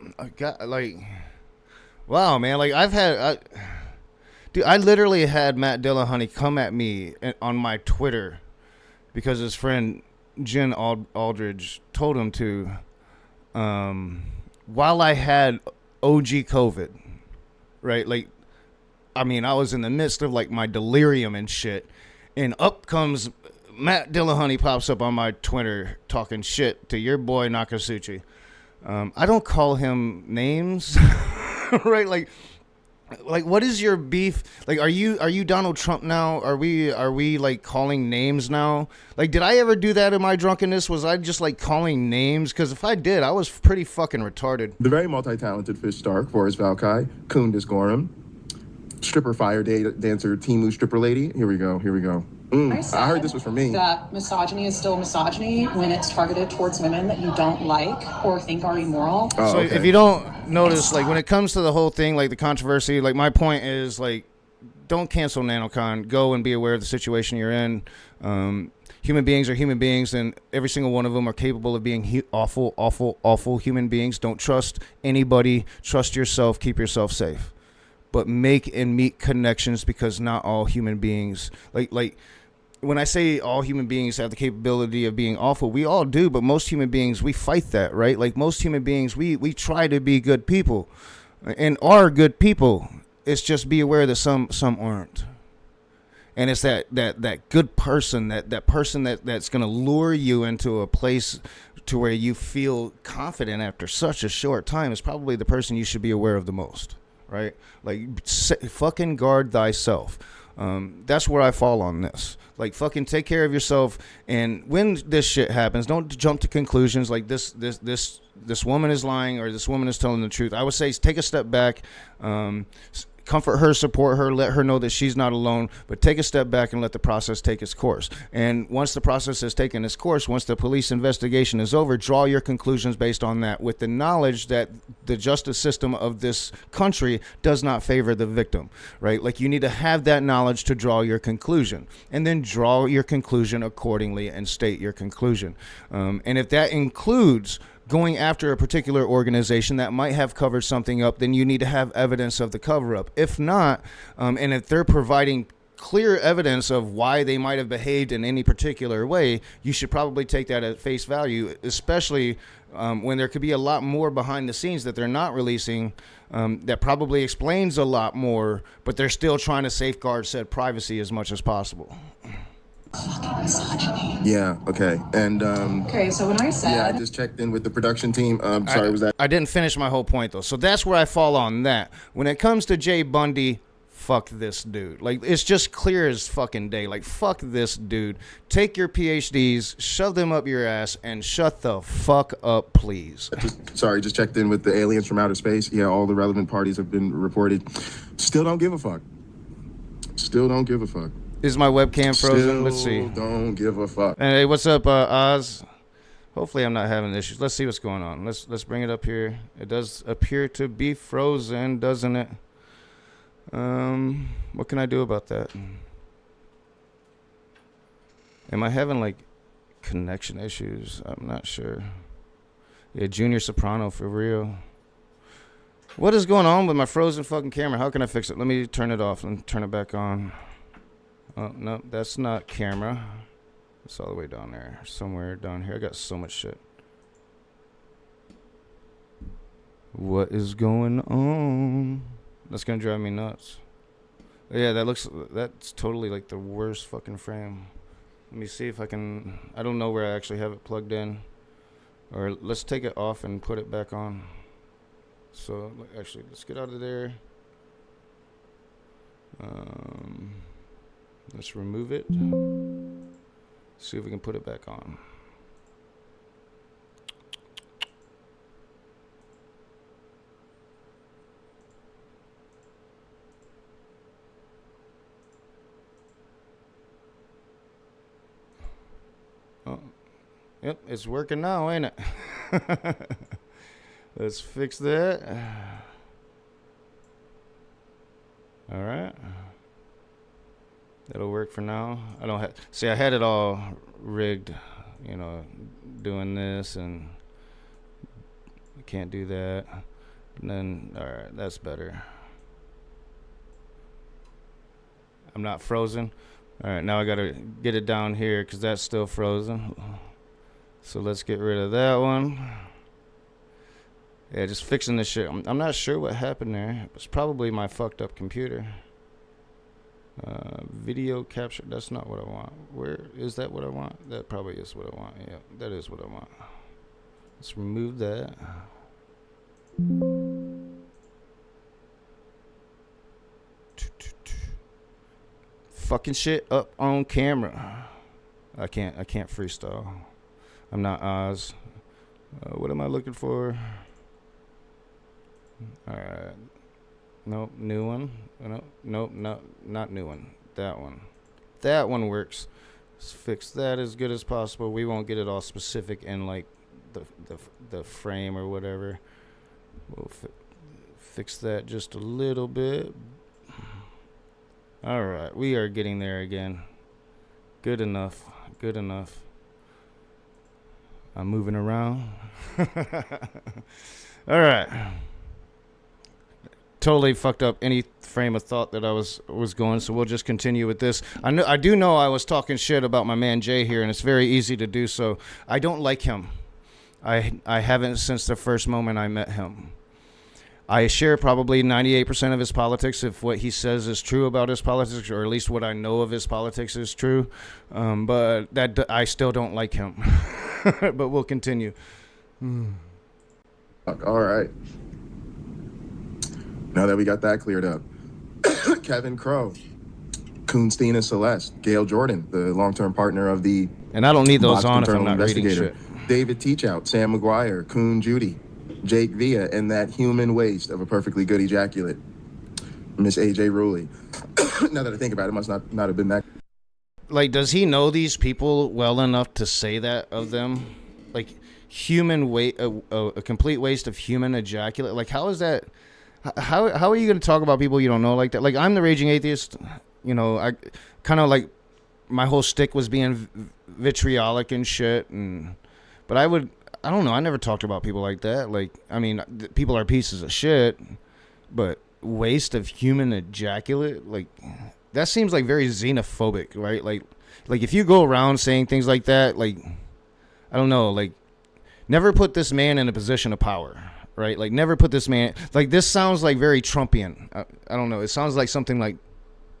like, wow, man, like, I literally had Matt Dillahunty come at me on my Twitter because his friend Jen Aldridge told him to, while I had OG COVID, right? Like, I mean, I was in the midst of like my delirium and shit, and up comes Matt Dillahunty, pops up on my Twitter talking shit to your boy Nakasuchi. I don't call him names, right? Like what is your beef? Like, are you Donald Trump now? Are we like calling names now? Like, did I ever do that in my drunkenness? Was I just like calling names? Because if I did, I was pretty fucking retarded. The very multi-talented Fish Star, Forrest Valkai, Kundis Gorham, stripper fire dancer, Timu stripper lady. Here we go. I heard this was for me. That misogyny is still misogyny when it's targeted towards women that you don't like or think are immoral. Oh, so okay. If you don't notice, like when it comes to the whole thing, like the controversy, like my point is like, don't cancel NaNoCon. Go and be aware of the situation you're in. Human beings are human beings, and every single one of them are capable of being awful human beings. Don't trust anybody. Trust yourself. Keep yourself safe. But make and meet connections, because not all human beings, like when I say all human beings have the capability of being awful, we all do, but most human beings, we fight that, right? Like most human beings, we try to be good people and are good people. It's just be aware that some aren't. And it's that good person, that person that's going to lure you into a place to where you feel confident after such a short time is probably the person you should be aware of the most, right? Like fucking guard thyself. That's where I fall on this. Like, fucking take care of yourself. And when this shit happens, don't jump to conclusions like this woman is lying or this woman is telling the truth. I would say take a step back, comfort her, support her, let her know that she's not alone, but take a step back and let the process take its course. And once the process has taken its course, once the police investigation is over, draw your conclusions based on that, with the knowledge that the justice system of this country does not favor the victim, right? Like, you need to have that knowledge to draw your conclusion, and then draw your conclusion accordingly and state your conclusion. And if that includes going after a particular organization that might have covered something up, then you need to have evidence of the cover-up. If not, and if they're providing clear evidence of why they might have behaved in any particular way, you should probably take that at face value, especially when there could be a lot more behind the scenes that they're not releasing, that probably explains a lot more, but they're still trying to safeguard said privacy as much as possible. Fucking misogyny. Yeah, okay. And okay, so when I said, yeah, I just checked in with the production team. Sorry, was that I didn't finish my whole point though. So that's where I fall on that. When it comes to Jay Bundy, fuck this dude. Like, it's just clear as fucking day. Like, fuck this dude. Take your PhDs, shove them up your ass, and shut the fuck up, please. Just checked in with the aliens from outer space. Yeah, all the relevant parties have been reported. Still don't give a fuck. Is my webcam frozen? Still Let's see. Don't give a fuck. Hey, what's up, Oz? Hopefully I'm not having issues. Let's see what's going on. Let's bring it up here. It does appear to be frozen, doesn't it? What can I do about that? Am I having like connection issues? I'm not sure. Yeah, Junior Soprano for real. What is going on with my frozen fucking camera? How can I fix it? Let me turn it off and turn it back on. Oh, no, that's not camera. It's all the way down there. Somewhere down here. I got so much shit. What is going on? That's gonna drive me nuts. Yeah, that's totally like the worst fucking frame. Let me see if I can, I don't know where I actually have it plugged in. Or let's take it off and put it back on. So actually, let's get out of there. Let's remove it. See if we can put it back on. Oh, yep, it's working now, ain't it? Let's fix that. All right. That'll work for now. I don't have, see, I had it all rigged, you know, doing this, and I can't do that. And then, all right, that's better. I'm not frozen. All right, now I got to get it down here because that's still frozen. So let's get rid of that one. Yeah, just fixing this shit. I'm not sure what happened there. It's probably my fucked up computer. Video capture. That's not what I want. Where is that what I want? That probably is what I want. Yeah, that is what I want. Let's remove that. Fucking shit up on camera. I can't freestyle. I'm not Oz. What am I looking for? Alright. Nope, new one. Nope, not new one. That one. That one works. Let's fix that as good as possible. We won't get it all specific in like the frame or whatever. We'll fix that just a little bit. Alright, we are getting there again. Good enough. Good enough. I'm moving around. Alright. Totally fucked up any frame of thought that I was going, so we'll just continue with this. I do know I was talking shit about my man Jay here, and it's very easy to do so. I don't like him. I haven't since the first moment I met him. I share probably 98% of his politics if what he says is true about his politics, or at least what I know of his politics is true. But that I still don't like him. But we'll continue. All right. Now that we got that cleared up, Kevin Crow, Coonstein and Celeste, Gail Jordan, the long-term partner of the and I don't need those on if I'm internal not reading investigator, shit. David Teachout, Sam McGuire, Coon Judy, Jake Villa, and that human waste of a perfectly good ejaculate, Miss AJ Ruley. Now that I think about it, it must not have been that. Like, does he know these people well enough to say that of them? Like, human waste, a complete waste of human ejaculate. Like, how is that? How are you going to talk about people you don't know like that? Like, I'm the raging atheist. You know, I kind of like my whole stick was being vitriolic and shit. But I don't know. I never talked about people like that. Like, I mean, people are pieces of shit, but waste of human ejaculate, like, that seems like very xenophobic, right? Like if you go around saying things like that, like, I don't know, like, never put this man in a position of power, right? Like, never put this man, like, this sounds like very Trumpian. I don't know. It sounds like something like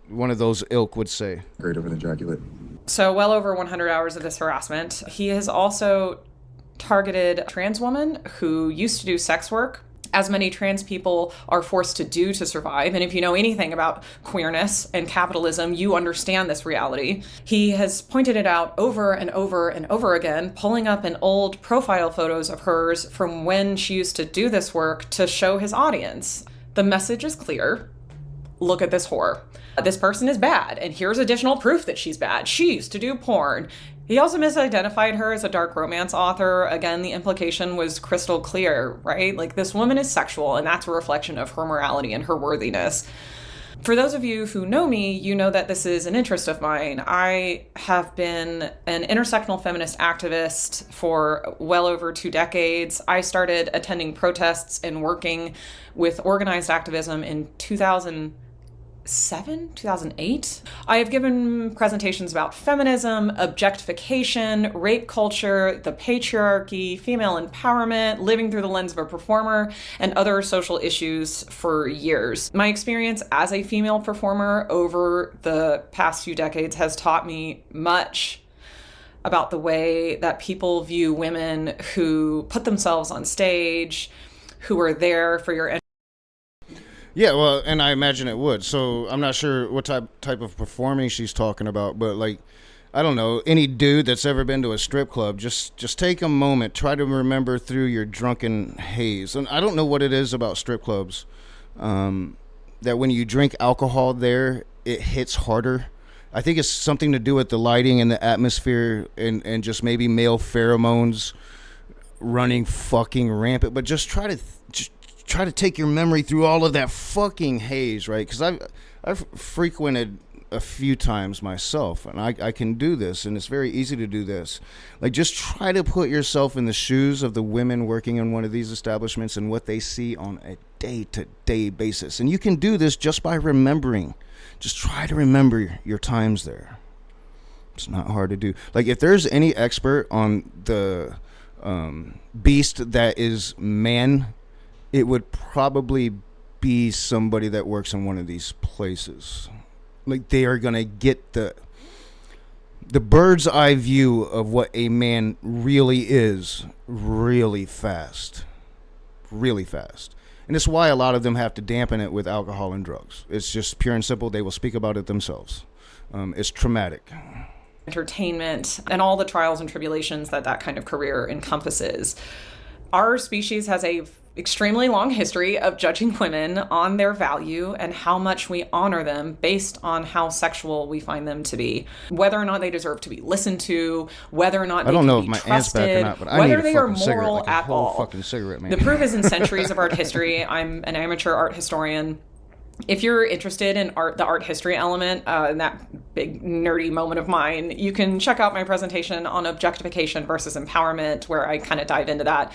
one of those ilk would say. Great of an ejaculate. So well over 100 hours of this harassment. He has also targeted a trans woman who used to do sex work, as many trans people are forced to do to survive. And if you know anything about queerness and capitalism, you understand this reality. He has pointed it out over and over and over again, pulling up an old profile photos of hers from when she used to do this work to show his audience. The message is clear. Look at this whore. This person is bad, and here's additional proof that she's bad. She used to do porn. He also misidentified her as a dark romance author. Again, the implication was crystal clear, right? Like, this woman is sexual, and that's a reflection of her morality and her worthiness. For those of you who know me, you know that this is an interest of mine. I have been an intersectional feminist activist for well over 2 decades. I started attending protests and working with organized activism in 2008. I have given presentations about feminism, objectification, rape culture, the patriarchy, female empowerment, living through the lens of a performer, and other social issues for years. My experience as a female performer over the past few decades has taught me much about the way that people view women who put themselves on stage, who are there for your. Yeah, well, and I imagine it would. So I'm not sure what type of performing she's talking about, but, like, I don't know, any dude that's ever been to a strip club, just take a moment, try to remember through your drunken haze. And I don't know what it is about strip clubs, that when you drink alcohol there, it hits harder. I think it's something to do with the lighting and the atmosphere and just maybe male pheromones running fucking rampant. But just try to take your memory through all of that fucking haze, right? Because I've frequented a few times myself, and I can do this, and it's very easy to do this. Like, just try to put yourself in the shoes of the women working in one of these establishments and what they see on a day-to-day basis. And you can do this just by remembering. Just try to remember your times there, It's not hard to do. Like, if there's any expert on the beast that is man, it would probably be somebody that works in one of these places. Like, they are gonna get the bird's eye view of what a man really is really fast. Really fast. And it's why a lot of them have to dampen it with alcohol and drugs. It's just pure and simple. They will speak about it themselves. It's traumatic. Entertainment and all the trials and tribulations that kind of career encompasses. Our species has a extremely long history of judging women on their value and how much we honor them based on how sexual we find them to be, whether or not they deserve to be listened to, whether or not they I don't know can if be my aunt's back or trusted, not, but I whether need a they are fucking cigarette, moral like a at whole all. fucking cigarette, man. The proof is in centuries of art history. I'm an amateur art historian. If you're interested in art, the art history element, and that big nerdy moment of mine, you can check out my presentation on objectification versus empowerment, where I kind of dive into that.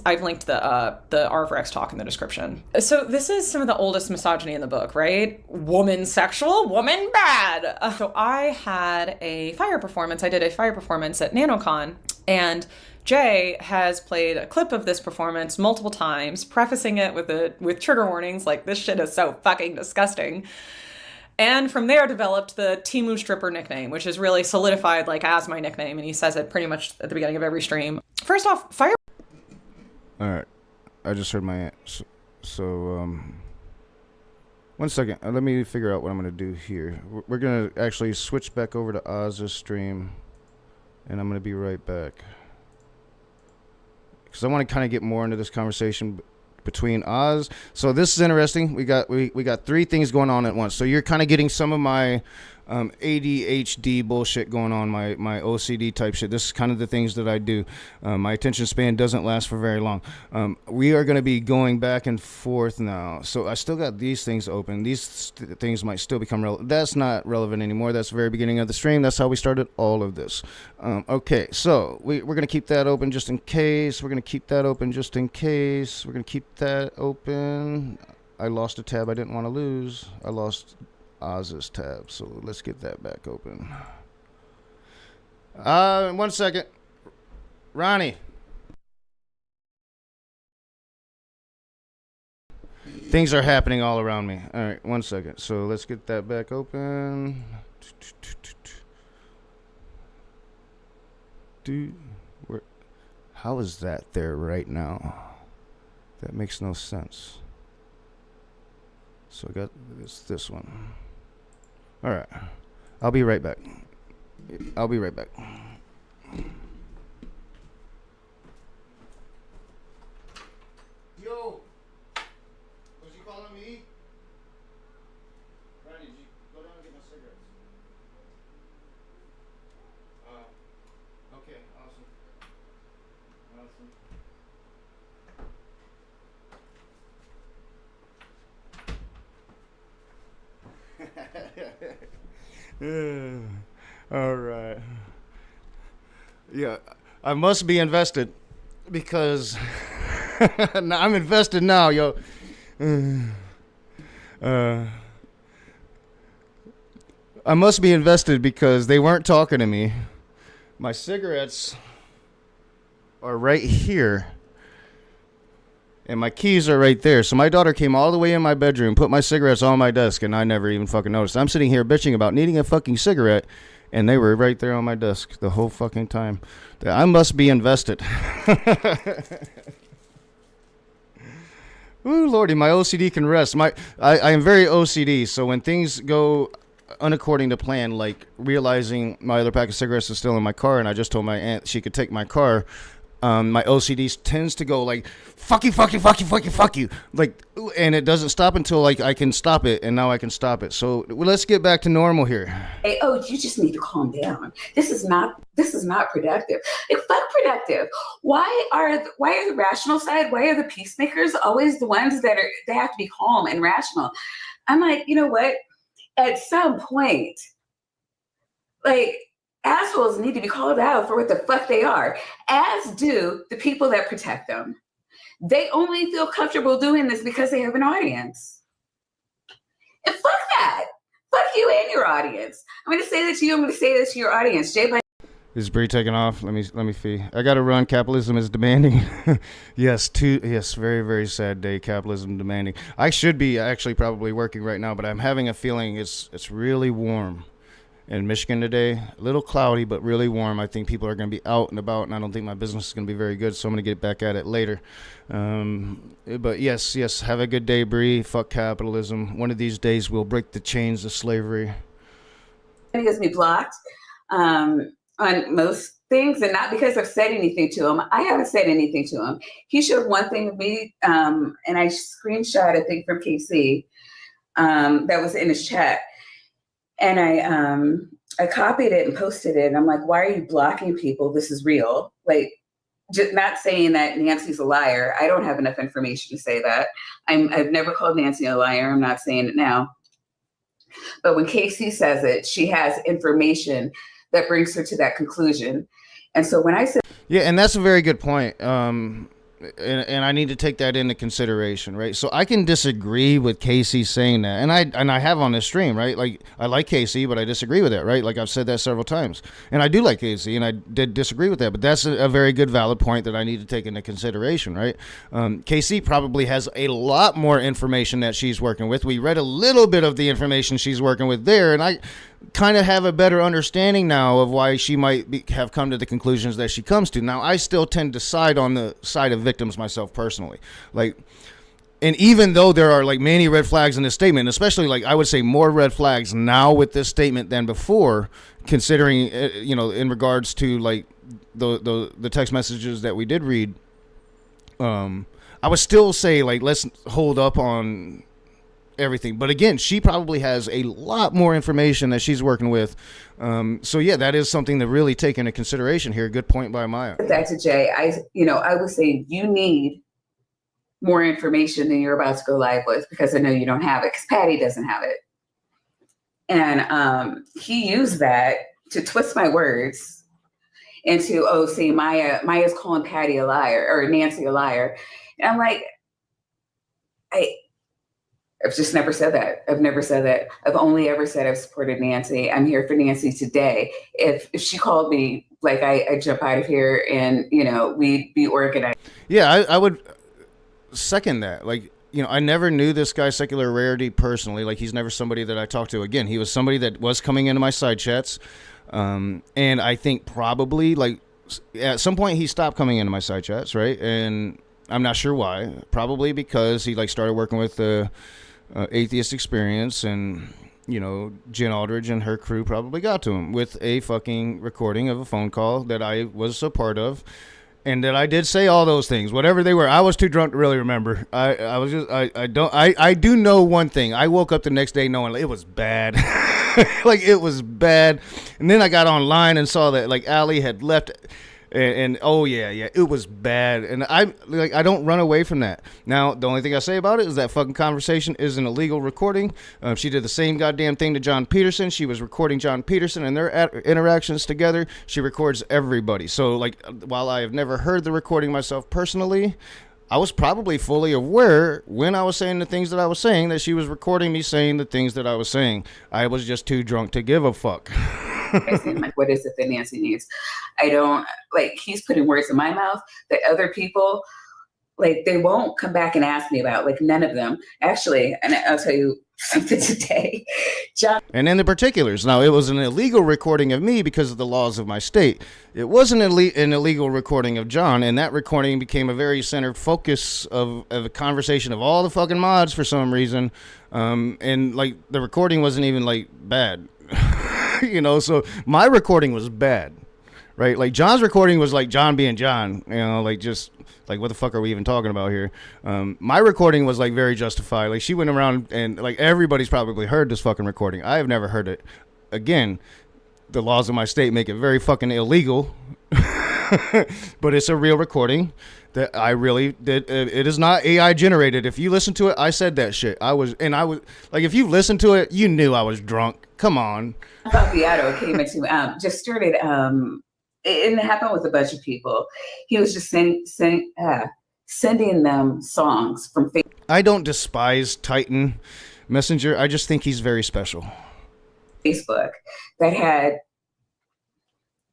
I've linked the R for X talk in the description. So this is some of the oldest misogyny in the book, right? Woman sexual, woman bad. So I had a fire performance. I did a fire performance at NaNoCon, and Jay has played a clip of this performance multiple times, prefacing it with trigger warnings like, this shit is so fucking disgusting. And from there developed the Timu Stripper nickname, which is really solidified like as my nickname, and he says it pretty much at the beginning of every stream. First off, fire. All right. I just heard my aunt. So 1 second. Let me figure out what I'm going to do here. We're going to actually switch back over to Oz's stream, and I'm going to be right back. Because I want to kind of get more into this conversation between Oz. So this is interesting. We got three things going on at once. So you're kind of getting some of my ADHD bullshit going on, my OCD type shit. This is kind of the things that I do. My attention span doesn't last for very long. We are going to be going back and forth now. So I still got these things open. These things might still become relevant. That's not relevant anymore. That's the very beginning of the stream. That's how we started all of this. Okay, so we're going to keep that open just in case. We're going to keep that open just in case. We're going to keep that open. I lost a tab I didn't want to lose. I lost Oz's tab, so let's get that back open. 1 second. Ronnie. Things are happening all around me. All right, 1 second. So let's get that back open. Dude, how is that there right now? That makes no sense. So I got this one. All right. I'll be right back. I'll be right back. Yo. Was you calling me? Ronnie, did you go down and get my cigarettes? Okay, awesome. All right. Yeah, I must be invested because I'm invested now, yo. I must be invested because they weren't talking to me. My cigarettes are right here. And my keys are right there. So my daughter came all the way in my bedroom, put my cigarettes on my desk, and I never even fucking noticed. I'm sitting here bitching about needing a fucking cigarette, and they were right there on my desk the whole fucking time. I must be invested. Ooh, Lordy, my OCD can rest. I am very OCD, so when things go unaccording to plan, like realizing my other pack of cigarettes is still in my car, and I just told my aunt she could take my car, my OCD tends to go like, fuck you, fuck you, fuck you, fuck you, fuck you. Like, and it doesn't stop until like I can stop it, and now I can stop it. So let's get back to normal here. Hey, oh, you just need to calm down. This is not productive. Like, fuck productive. Why are the rational side, why are the peacemakers always the ones that have to be calm and rational? I'm like, you know what? At some point, like, assholes need to be called out for what the fuck they are, as do the people that protect them. They only feel comfortable doing this because they have an audience. And fuck that. Fuck you and your audience. I'm going to say that to you. I'm going to say this to your audience. Jay, Is Bree taking off? Let me see. I got to run. Capitalism is demanding. Yes, very, very sad day. Capitalism demanding. I should be actually probably working right now, but I'm having a feeling it's really warm in Michigan today. A little cloudy, but really warm. I think people are going to be out and about, and I don't think my business is going to be very good, so I'm going to get back at it later. But yes, have a good day, Bree. Fuck capitalism. One of these days we'll break the chains of slavery. He has me blocked on most things, and not because I've said anything to him. I haven't said anything to him. He showed one thing of me, and I screenshot, I think, from KC that was in his chat. And I copied it and posted it. And I'm like, why are you blocking people? This is real. Like, just not saying that Nancy's a liar. I don't have enough information to say that. I've never called Nancy a liar. I'm not saying it now. But when Casey says it, she has information that brings her to that conclusion. And so when I said, yeah, and that's a very good point. And I need to take that into consideration, right? So I can disagree with Casey saying that, and I have on this stream, right? Like, I like Casey, but I disagree with that, right? Like, I've said that several times, and I do like Casey, and I did disagree with that, but that's a very good, valid point that I need to take into consideration, right? Casey probably has a lot more information that she's working with. We read a little bit of the information she's working with there, and I kind of have a better understanding now of why she might have come to the conclusions that she comes to. Now, I still tend to side on the side of victims myself personally. Like, and even though there are like many red flags in this statement, especially like I would say more red flags now with this statement than before, considering, in regards to like the text messages that we did read, I would still say like, let's hold up on everything. But again, she probably has a lot more information that she's working with. So yeah, that is something to really take into consideration here. Good point by Maya. Back to Jay, I was saying you need more information than you're about to go live with, because I know you don't have it, because Patty doesn't have it. And he used that to twist my words into, see, Maya's calling Patty a liar, or Nancy a liar. And I'm like, I've just never said that. I've never said that. I've only ever said I've supported Nancy. I'm here for Nancy today. If she called me, like, I jump out of here and, we'd be organized. Yeah, I would second that. Like, I never knew this guy, Secular Rarity, personally. Like, he's never somebody that I talked to. Again, he was somebody that was coming into my side chats. And I think probably, like, at some point he stopped coming into my side chats, right? And I'm not sure why. Probably because he, like, started working with the Atheist Experience, and Jen Aldridge and her crew probably got to him with a fucking recording of a phone call that I was a part of, and that I did say all those things, whatever they were. I was too drunk to really remember. I do know one thing. I woke up the next day knowing it was bad. Like, it was bad. And then I got online and saw that, like, Allie had left. And oh yeah, it was bad, and I don't run away from that. Now, the only thing I say about it is that fucking conversation is an illegal recording. She did the same goddamn thing to John Peterson. She was recording John Peterson and their interactions together. She records everybody. So, like, while I have never heard the recording myself personally, I was probably fully aware when I was saying the things that I was saying that she was recording me saying the things that I was saying. I was just too drunk to give a fuck. Like, what is it that Nancy needs? I don't, like, he's putting words in my mouth that other people, like, they won't come back and ask me about, like, none of them. Actually, and I'll tell you something today. John. And in the particulars, now, it was an illegal recording of me because of the laws of my state. It wasn't an illegal recording of John, and that recording became a very centered focus of a conversation of all the fucking mods for some reason. And, like, the recording wasn't even, like, bad. So my recording was bad, right? Like, John's recording was like John being John, like, just like, what the fuck are we even talking about here? My recording was, like, very justified. Like, she went around and, like, everybody's probably heard this fucking recording. I have never heard it. Again, the laws of my state make it very fucking illegal, but it's a real recording that I really did. It is not AI generated. If you listen to it, I said that shit. I was like, if you listen to it, you knew I was drunk. Come on. Fabiato came into, just started, and it happened with a bunch of people. He was just sending them songs from Facebook. I don't despise Titan Messenger. I just think he's very special. Facebook that had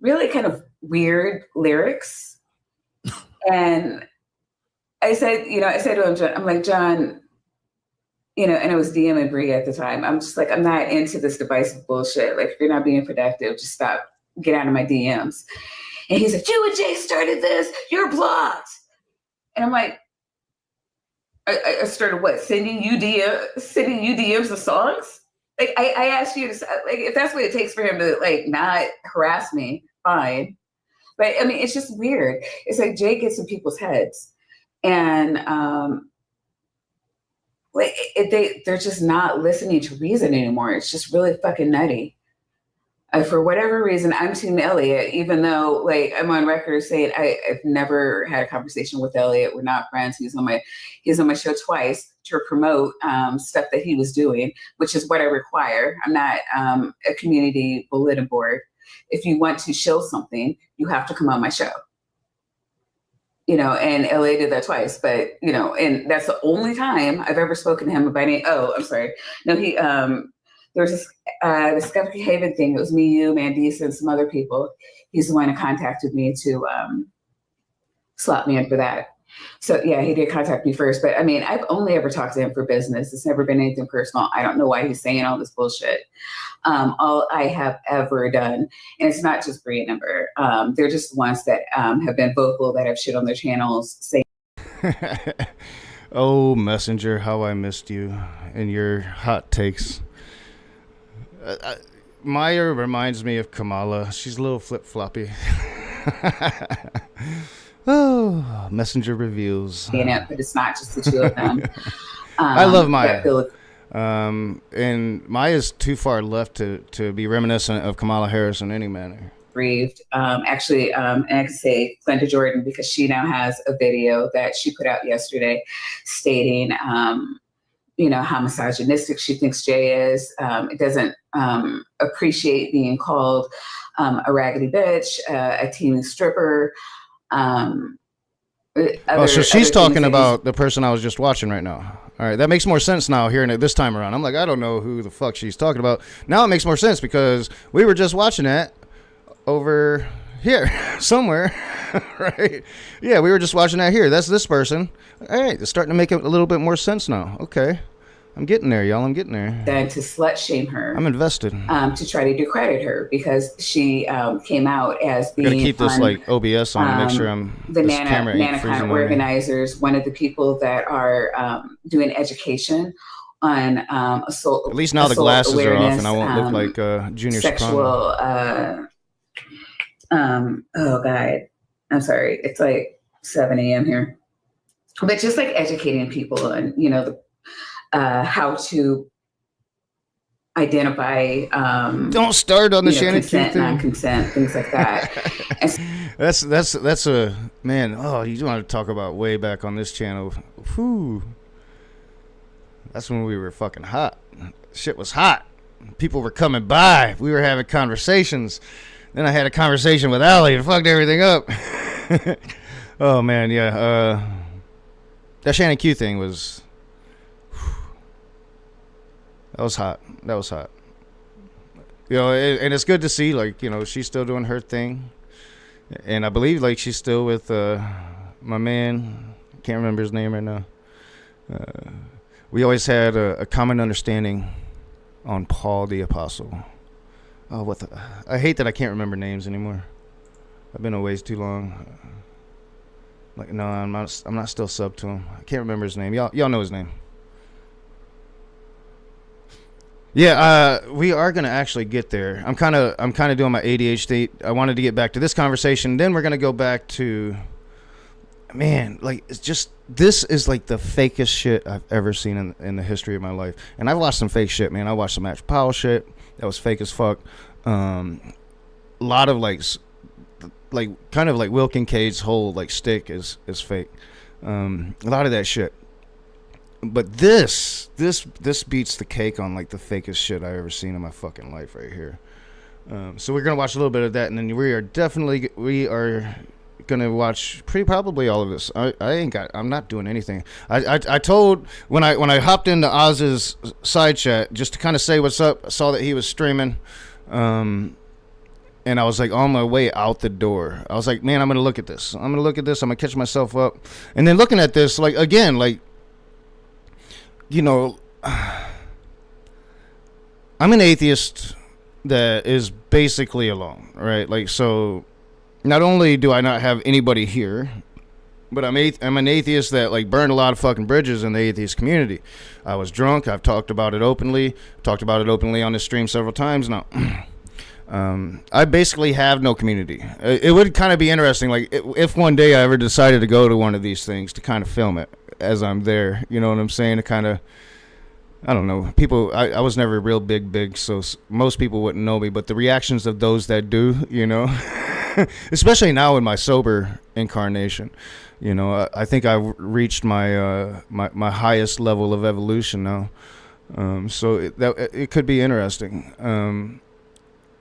really kind of weird lyrics. And I said to him, John, I'm like, John, and it was DM and Bree at the time. I'm just like, I'm not into this divisive bullshit. Like, if you're not being productive, just stop, get out of my DMs. And he's like, you and Jay started this, you're blocked. And I'm like, I started what? Sending you DMs of songs? Like, I asked you to, like, if that's what it takes for him to, like, not harass me, fine. But I mean, it's just weird. It's like Jay gets in people's heads, and they're just not listening to reason anymore. It's just really fucking nutty. For whatever reason, I'm Team Elliot, even though, like, I'm on record saying I've never had a conversation with Elliot. We're not friends. He's on my show twice to promote stuff that he was doing, which is what I require. I'm not a community bulletin board. If you want to show something, you have to come on my show. And LA did that twice, but, and that's the only time I've ever spoken to him about any. Oh, I'm sorry. No, there was the Skeptic Haven thing. It was me, you, Mandisa, and some other people. He's the one who contacted me to slot me in for that. So yeah, he did contact me first, but I mean, I've only ever talked to him for business. It's never been anything personal. I don't know why he's saying all this bullshit. All I have ever done, and it's not just Bree and Ember, they're just the ones that have been vocal, that have shit on their channels saying. Oh, Messenger, how I missed you and your hot takes. Maya reminds me of Kamala. She's a little flip-floppy. Oh, Messenger reviews. But it's not just the two of them. I love Maya. And Maya's too far left to be reminiscent of Kamala Harris in any manner. Grieved. Actually, and I can say Glenda Jordan, because she now has a video that she put out yesterday stating, how misogynistic she thinks Jay is. It doesn't appreciate being called a raggedy bitch, a teeny stripper. So she's talking about the person I was just watching right now. All right, that makes more sense now hearing it this time around. I'm like, I don't know who the fuck she's talking about. Now it makes more sense because we were just watching that over here somewhere, right? Yeah, we were just watching that here. That's this person. All right, it's starting to make it a little bit more sense now. Okay. I'm getting there, y'all. I'm getting there. Then to slut shame her. I'm invested. To try to discredit her because she came out as being. Gotta keep this like OBS on to make sure the NaNoCon organizers, one of the people that are doing education on assault. At least now the glasses are off and I won't look like Junior sexual. Oh God, I'm sorry. It's like 7 a.m. here, but just like educating people and how to identify don't start on the Shannon consent, non-consent, things like that. that's a man. Oh, you want to talk about way back on this channel? Whew. That's when we were fucking hot. Shit was hot. People were coming by. We were having conversations. Then I had a conversation with Allie and fucked everything up. Oh man, yeah. That Shannon Q thing was. That was hot. And it's good to see, like, she's still doing her thing. And I believe, like, she's still with my man. Can't remember his name right now. We always had a common understanding on Paul the Apostle. Oh, I hate that I can't remember names anymore. I've been away too long. Like, no, I'm not still sub to him. I can't remember his name. Y'all know his name. Yeah, we are gonna actually get there. I'm kind of doing my ADHD. I wanted to get back to this conversation. Then we're gonna go back to, man, like it's just this is like the fakest shit I've ever seen in the history of my life. And I've watched some fake shit, man. I watched some Match Powell shit that was fake as fuck. A lot of like kind of like Will Kincaid's whole like stick is fake. A lot of that shit. But this beats the cake on like the fakest shit I've ever seen in my fucking life right here. So we're gonna watch a little bit of that, and then we are gonna watch probably all of this. I'm not doing anything. I told when I hopped into Oz's side chat just to kind of say what's up. I saw that he was streaming, and I was like on my way out the door. I was like, man, I'm gonna look at this. I'm gonna catch myself up, and then looking at this, like again, like, you know, I'm an atheist that is basically alone, right? Like, so not only do I not have anybody here, but I'm an atheist that like burned a lot of fucking bridges in the atheist community. I was drunk. I've talked about it openly on this stream several times now. I basically have no community. It would kind of be interesting, like if one day I ever decided to go to one of these things to kind of film it as I'm there, you know what I'm saying? To kind of, I don't know, people, I was never real big, so most people wouldn't know me, but the reactions of those that do, you know, especially now in my sober incarnation, you know, I think I've reached my my highest level of evolution now. So it could be interesting.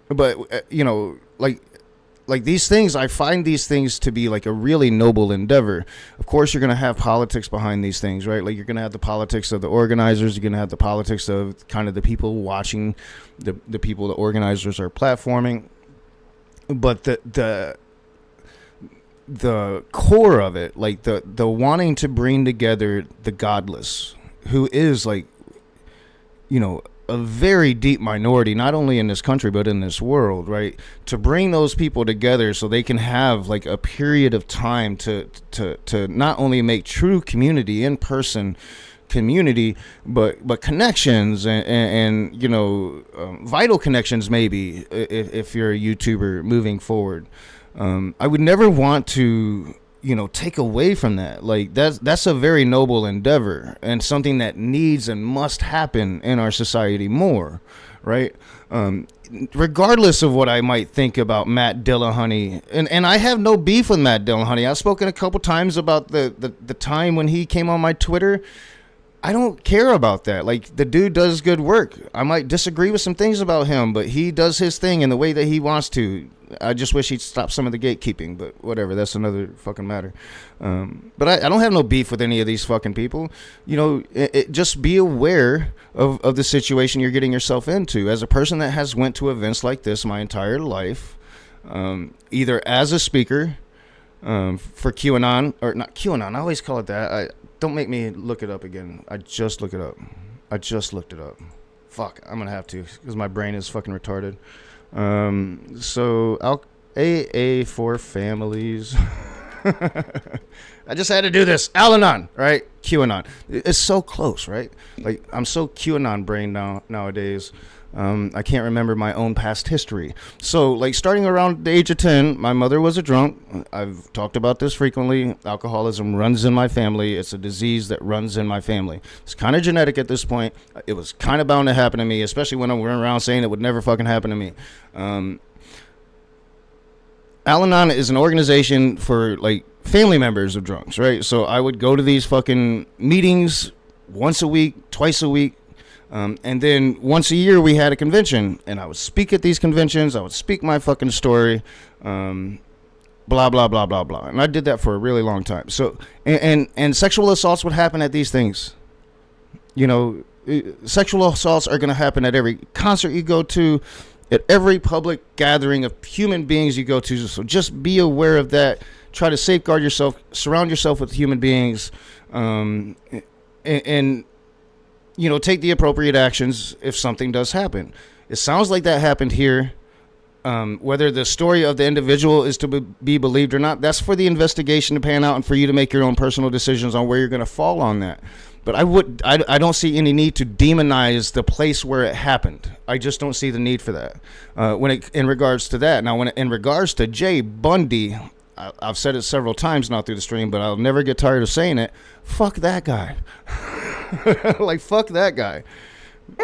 But, you know, like these things, I find these things to be like a really noble endeavor. Of course, you're going to have politics behind these things, right? Like you're going to have the politics of the organizers. You're going to have the politics of kind of the people watching, the people the organizers are platforming. But the core of it, like the wanting to bring together the godless, who is like, you know, a very deep minority, not only in this country but in this world, right? To bring those people together so they can have like a period of time to not only make true community, in-person community, but connections and you know, vital connections maybe if you're a YouTuber moving forward. I would never want to, you know, take away from that. Like that's a very noble endeavor and something that needs and must happen in our society more, right? Regardless of what I might think about Matt Dillahunty, and I have no beef with Matt Dillahunty. I've spoken a couple times about the time when he came on my Twitter. I don't care about that. Like, the dude does good work. I might disagree with some things about him, but he does his thing in the way that he wants to. I just wish he'd stop some of the gatekeeping, but whatever. That's another fucking matter. But I don't have no beef with any of these fucking people. You know, just be aware of the situation you're getting yourself into. As a person that has went to events like this my entire life, either as a speaker for QAnon, or not QAnon, I always call it that. Don't make me look it up again. I just looked it up. Fuck, I'm gonna have to, because my brain is fucking retarded. So AA for families. I just had to do this. Al-Anon, right? QAnon. It's so close, right? Like, I'm so QAnon brain nowadays. I can't remember my own past history. So, like, starting around the age of 10, my mother was a drunk. I've talked about this frequently. Alcoholism runs in my family. It's a disease that runs in my family. It's kind of genetic at this point. It was kind of bound to happen to me, especially when I went around saying it would never fucking happen to me. Al-Anon is an organization for, like, family members of drunks, right? So I would go to these fucking meetings once a week, twice a week. And then once a year we had a convention, and I would speak at these conventions. I would speak my fucking story, blah, blah, blah, blah, blah. And I did that for a really long time. So, and sexual assaults would happen at these things. You know, sexual assaults are going to happen at every concert you go to, at every public gathering of human beings you go to. So just be aware of that. Try to safeguard yourself, surround yourself with human beings, and you know, take the appropriate actions if something does happen. It sounds like that happened here. Whether the story of the individual is to be believed or not, that's for the investigation to pan out and for you to make your own personal decisions on where you're going to fall on that. But I don't see any need to demonize the place where it happened. I just don't see the need for that. In regards to that, now in regards to Jay Bundy, I've said it several times now through the stream, but I'll never get tired of saying it. Fuck that guy. Like, fuck that guy.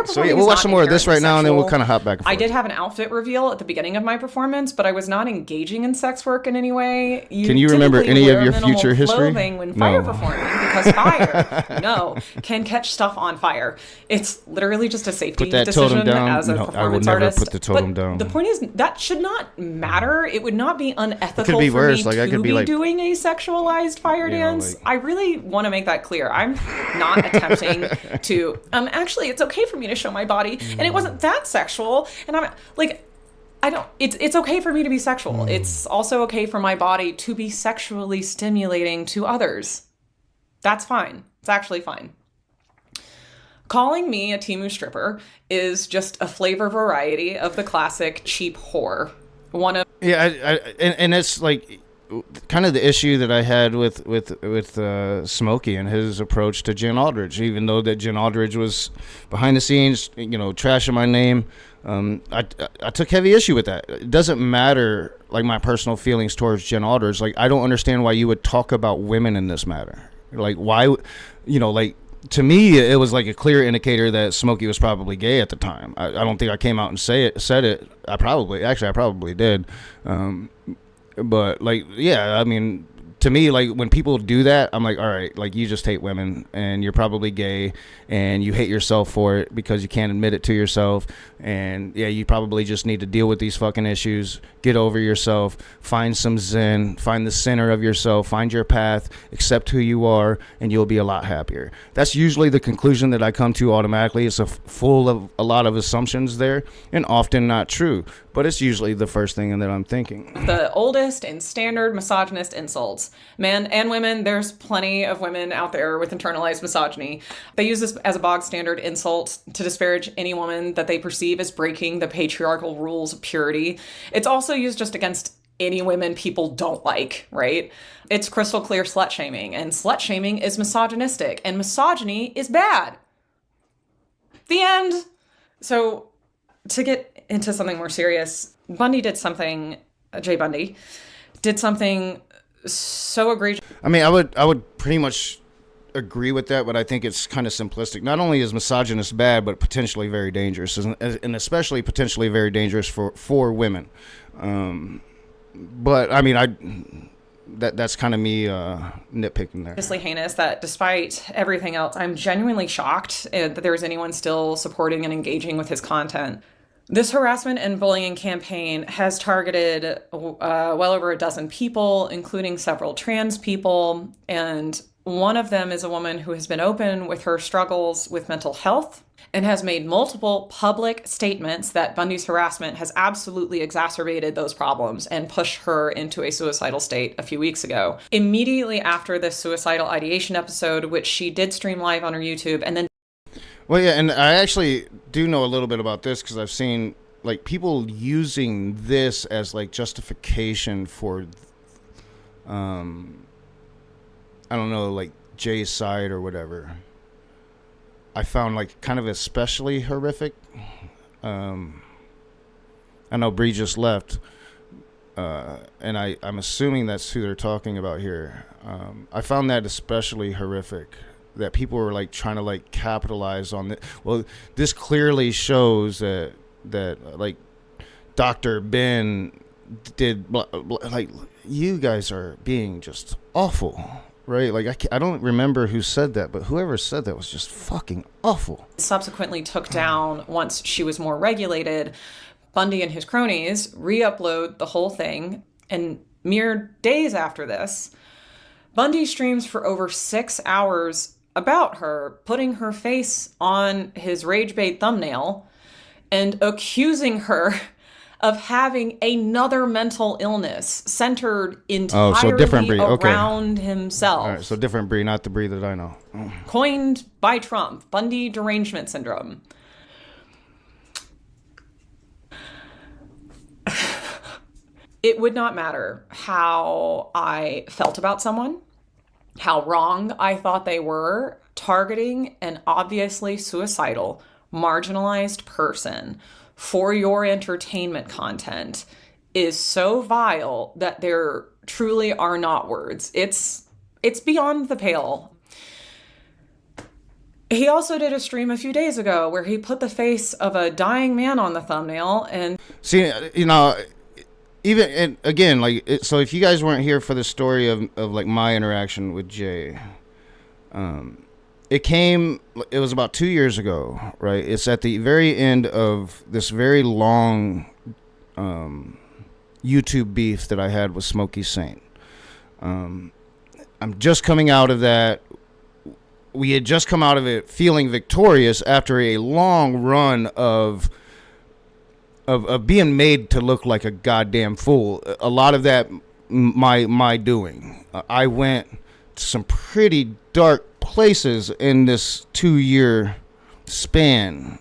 So yeah, we'll watch some more of this right now, and then we'll kind of hop back and forth. I did have an outfit reveal at the beginning of my performance, but I was not engaging in sex work in any way. Can you remember any of your future history? When fire performing, because fire, can catch stuff on fire. It's literally just a safety Put that decision totem down. as a No, performance I will never artist. put the totem but down. The point is that should not matter. It would not be unethical be for worse. me Like, I to could be, be like, doing a sexualized fire dance. like- I really want to make that clear. I'm not attempting to. Actually, it's okay for me to show my body, and it wasn't that sexual. And I'm like, I don't. It's okay for me to be sexual. It's also okay for my body to be sexually stimulating to others. That's fine. It's actually fine. Calling me a Temu stripper is just a flavor variety of the classic cheap whore. And it's like kind of the issue that I had with Smokey and his approach to Jen Aldridge. Even though that Jen Aldridge was behind the scenes, trashing my name, I took heavy issue with that. It doesn't matter, like, my personal feelings towards Jen Aldridge. Like, I don't understand why you would talk about women in this matter. Like, why, like, to me, it was like a clear indicator that Smokey was probably gay at the time. I don't think I came out and said it. I probably did. But, like, yeah, I mean, to me, like, when people do that, I'm like, all right, like, you just hate women, and you're probably gay, and you hate yourself for it because you can't admit it to yourself. And yeah, you probably just need to deal with these fucking issues, get over yourself, find some zen, find the center of yourself, find your path, accept who you are, and you'll be a lot happier. That's usually the conclusion that I come to automatically. It's full of a lot of assumptions there, and often not true, but it's usually the first thing that I'm thinking. The oldest and standard misogynist insults. Men and women, there's plenty of women out there with internalized misogyny. They use this as a bog standard insult to disparage any woman that they perceive as breaking the patriarchal rules of purity. It's also used just against any women people don't like, right? It's crystal clear slut shaming, and slut shaming is misogynistic, and misogyny is bad. The end. So, to get into something more serious, Jay Bundy did something so egregious. I mean, I would pretty much agree with that, but I think it's kind of simplistic. Not only is misogynist bad, but potentially very dangerous, and especially potentially very dangerous for women. But I mean, that's kind of me nitpicking there. Obviously heinous that despite everything else, I'm genuinely shocked that there is anyone still supporting and engaging with his content. This harassment and bullying campaign has targeted well over a dozen people, including several trans people, and one of them is a woman who has been open with her struggles with mental health and has made multiple public statements that Bundy's harassment has absolutely exacerbated those problems and pushed her into a suicidal state a few weeks ago. Immediately after this suicidal ideation episode, which she did stream live on her YouTube, and then... Well, yeah, and I actually do know a little bit about this because I've seen, like, people using this as, like, justification for, I don't know, like, Jay's side or whatever. I found, like, kind of especially horrific. I know Bree just left, and I'm assuming that's who they're talking about here. I found that especially horrific, that people were, like, trying to, like, capitalize on it. Well, this clearly shows that like, Dr. Ben did, like, you guys are being just awful. Right, like I don't remember who said that, but whoever said that was just fucking awful. Subsequently took down once she was more regulated. Bundy and his cronies re-upload the whole thing, and mere days after this, Bundy streams for over 6 hours about her, putting her face on his rage bait thumbnail and accusing her of having another mental illness centered entirely around himself. All right, so different Bree, not the Bree that I know. Coined by Trump, Bundy derangement syndrome. It would not matter how I felt about someone, how wrong I thought they were, targeting an obviously suicidal, marginalized person for your entertainment content is so vile that there truly are not words. It's beyond the pale. He also did a stream a few days ago where he put the face of a dying man on the thumbnail and... See, you know, even, and again, like, so if you guys weren't here for the story of like, my interaction with Jay, It was about 2 years ago, right? It's at the very end of this very long YouTube beef that I had with Smokey Saint. I'm just coming out of that. We had just come out of it feeling victorious after a long run of being made to look like a goddamn fool. A lot of that my doing. I went to some pretty dark places in this 2-year span.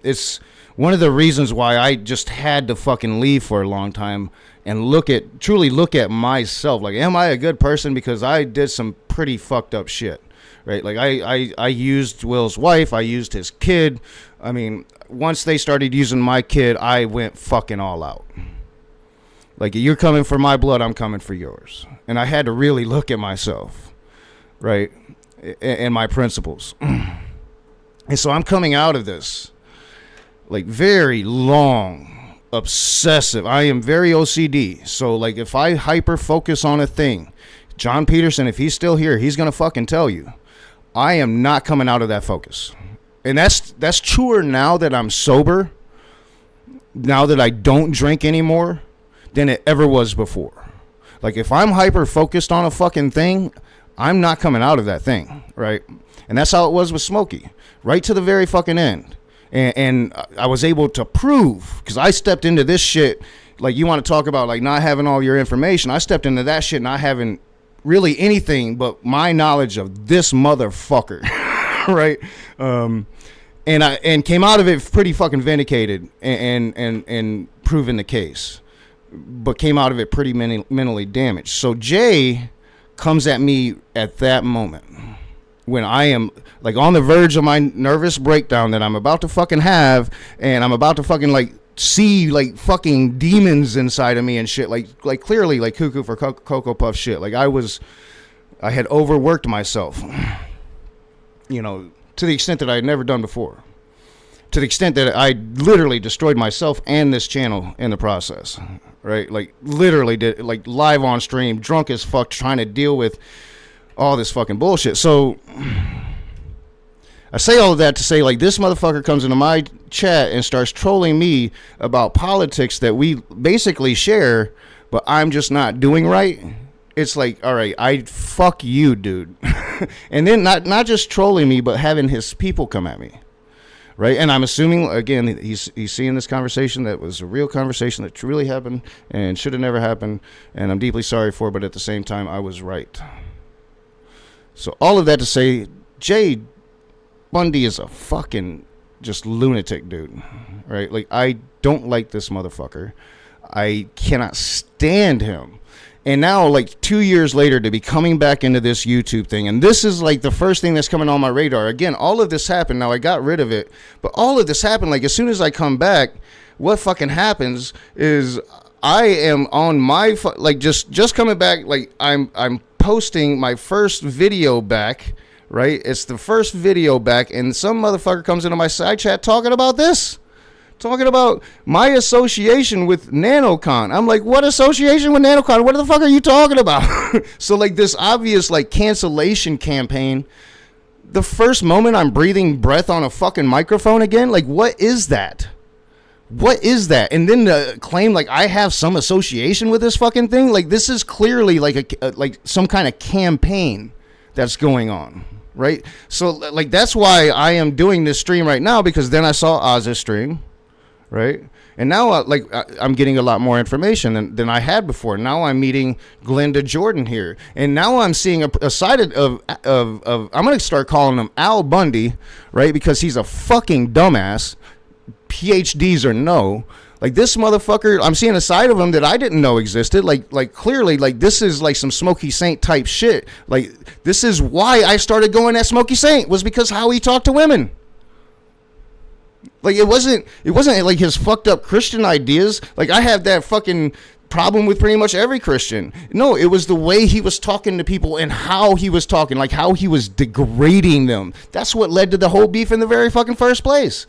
It's one of the reasons why I just had to fucking leave for a long time and truly look at myself. Like, am I a good person? Because I did some pretty fucked up shit, right? Like I used Will's wife. I used his kid. I mean, once they started using my kid, I went fucking all out. Like, you're coming for my blood, I'm coming for yours. And I had to really look at myself, right? And my principles. And so I'm coming out of this like very long, obsessive. I am very OCD. So like if I hyper focus on a thing, John Peterson, if he's still here, he's going to fucking tell you, I am not coming out of that focus. And that's truer now that I'm sober, now that I don't drink anymore, than it ever was before. Like if I'm hyper focused on a fucking thing, I'm not coming out of that thing, right? And that's how it was with Smokey, right to the very fucking end. And I was able to prove, because I stepped into this shit, like you want to talk about like not having all your information. I stepped into that shit not having really anything but my knowledge of this motherfucker, right? And came out of it pretty fucking vindicated and proven the case, but came out of it pretty mentally damaged. So Jay comes at me at that moment when I am like on the verge of my nervous breakdown that I'm about to fucking have, and I'm about to fucking like see like fucking demons inside of me and shit, like clearly like cuckoo for Cocoa Puff shit. Like I had overworked myself, you know, to the extent that I had never done before, to the extent that I literally destroyed myself and this channel in the process, right? Like literally did, like live on stream, drunk as fuck, trying to deal with all this fucking bullshit. So I say all of that to say, like, this motherfucker comes into my chat and starts trolling me about politics that we basically share, but I'm just not doing right. It's like, all right, I fuck you, dude. And then not just trolling me, but having his people come at me, right? And I'm assuming, again, he's seeing this conversation that was a real conversation that truly happened and should have never happened, and I'm deeply sorry for it, but at the same time, I was right. So all of that to say, Jay Bundy is a fucking just lunatic dude, right? Like, I don't like this motherfucker. I cannot stand him. And now, like 2 years later, to be coming back into this YouTube thing, and this is like the first thing that's coming on my radar. Again, all of this happened. Now I got rid of it, but all of this happened. Like as soon as I come back, what fucking happens is I am on my like just coming back. Like I'm posting my first video back. Right, it's the first video back, and some motherfucker comes into my side chat talking about this. Talking about my association with NaNoCon. I'm like, what association with NaNoCon? What the fuck are you talking about? So like this obvious like cancellation campaign. The first moment I'm breathing breath on a fucking microphone again, like what is that? What is that? And then to claim like I have some association with this fucking thing, like this is clearly like like some kind of campaign that's going on. Right? So like that's why I am doing this stream right now, because then I saw Oz's stream, right? And now I'm getting a lot more information than I had before. Now I'm meeting Glenda Jordan here, and now I'm seeing a side of I'm gonna start calling him Al Bundy, right? Because he's a fucking dumbass, PhDs or no. Like this motherfucker, I'm seeing a side of him that I didn't know existed. Like clearly, like this is like some Smokey Saint type shit. Like this is why I started going at Smokey Saint, was because how he talked to women. Like it wasn't like his fucked up Christian ideas. Like I have that fucking problem with pretty much every Christian. No, it was the way he was talking to people and how he was talking, like how he was degrading them. That's what led to the whole beef in the very fucking first place.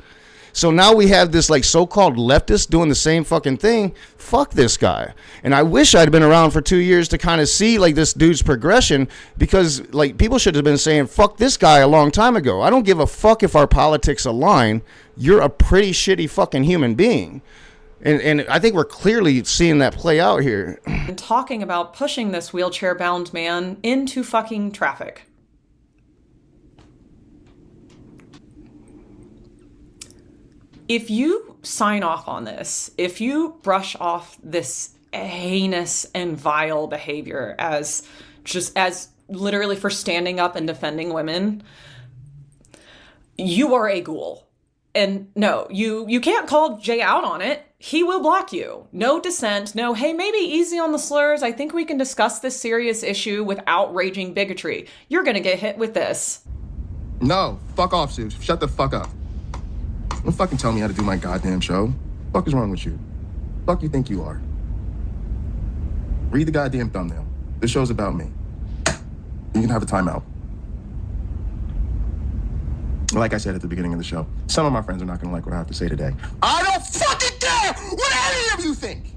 So now we have this like so-called leftist doing the same fucking thing. Fuck this guy. And I wish I'd been around for 2 years to kind of see like this dude's progression, because like people should have been saying fuck this guy a long time ago. I don't give a fuck if our politics align. You're a pretty shitty fucking human being. And I think we're clearly seeing that play out here. And talking about pushing this wheelchair-bound man into fucking traffic. If you sign off on this, if you brush off this heinous and vile behavior as literally for standing up and defending women, you are a ghoul. And no, you can't call Jay out on it. He will block you. No dissent. No, hey, maybe easy on the slurs. I think we can discuss this serious issue without raging bigotry. You're going to get hit with this. No, fuck off, Sue. Shut the fuck up. Don't fucking tell me how to do my goddamn show. Fuck is wrong with you? Fuck you think you are? Read the goddamn thumbnail. This show's about me. You can have a timeout. Like I said at the beginning of the show, some of my friends are not going to like what I have to say today. I don't fucking care what any of you think!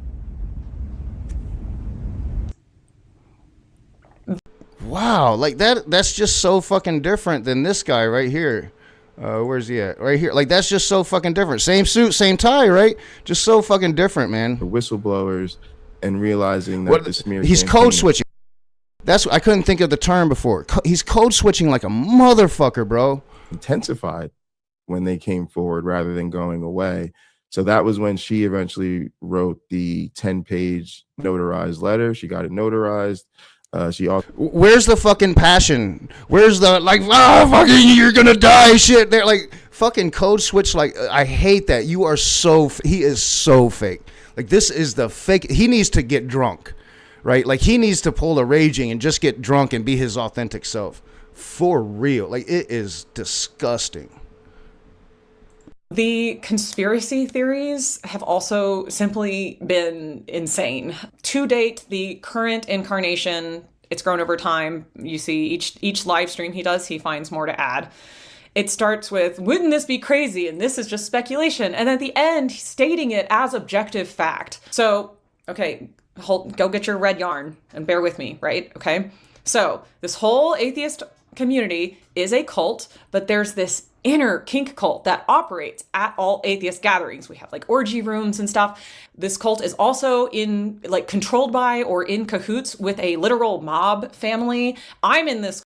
Wow, like that's just so fucking different than this guy right here. Where's he at? Right here. Like, that's just so fucking different. Same suit, same tie, right? Just so fucking different, man. The whistleblowers and realizing that the smear he's code switching. That's I couldn't think of the term before. He's code switching like a motherfucker, bro. Intensified when they came forward rather than going away. So that was when she eventually wrote the 10-page notarized letter. She got it notarized. She also, where's the fucking passion? Where's the like, fucking you're gonna die shit? They're like fucking code switch. Like, I hate that. You are so he is so fake. Like, this is the fake. He needs to get drunk, right? Like, he needs to pull the raging and just get drunk and be his authentic self for real. Like, it is disgusting. The conspiracy theories have also simply been insane. To date, the current incarnation, it's grown over time. You see each live stream he does, he finds more to add. It starts with, wouldn't this be crazy? And this is just speculation. And at the end, he's stating it as objective fact. So, okay, go get your red yarn and bear with me, right? Okay. So this whole atheist community is a cult, but there's this inner kink cult that operates at all atheist gatherings. We have like orgy rooms and stuff. This cult is also controlled by or in cahoots with a literal mob family. I'm in this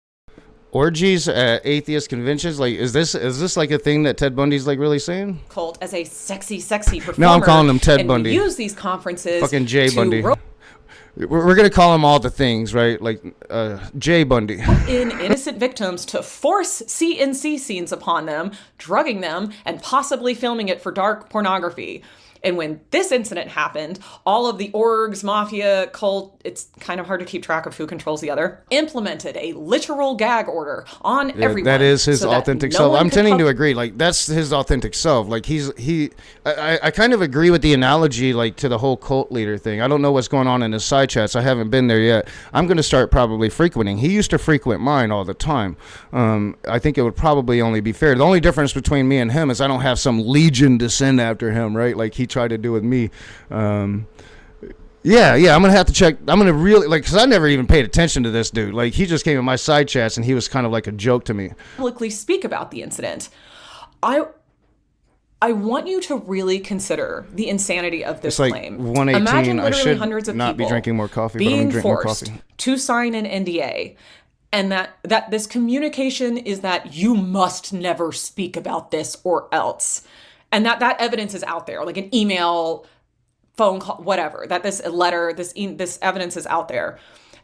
orgies at atheist conventions. Like, is this like a thing that Ted Bundy's like really saying? Cult as a sexy performer. No, I'm calling him Ted Bundy. We use these conferences. Fucking Jay Bundy. We're going to call him all the things, right? Like Jay Bundy. In innocent victims to force CNC scenes upon them, drugging them, and possibly filming it for dark pornography. And when this incident happened, all of the orgs, mafia, cult, it's kind of hard to keep track of who controls the other, implemented a literal gag order on everyone. That is his authentic self. I'm tending to agree. Like, that's his authentic self. Like, I kind of agree with the analogy, like, to the whole cult leader thing. I don't know what's going on in his side chats. I haven't been there yet. I'm going to start probably frequenting. He used to frequent mine all the time. I think it would probably only be fair. The only difference between me and him is I don't have some legion to send after him, right? Like he tried to do with me. I'm gonna have to check. I'm gonna really, like, because I never even paid attention to this dude. Like, he just came in my side chats and he was kind of like a joke to me. Publicly speak about the incident. I want you to really consider the insanity of this it's like claim. 118. Imagine literally I should hundreds of not be people drinking more coffee, but I'm gonna drink more coffee. To sign an NDA, and that this communication is that you must never speak about this or else. And that evidence is out there, like an email, phone call, whatever, that this letter, this evidence is out there.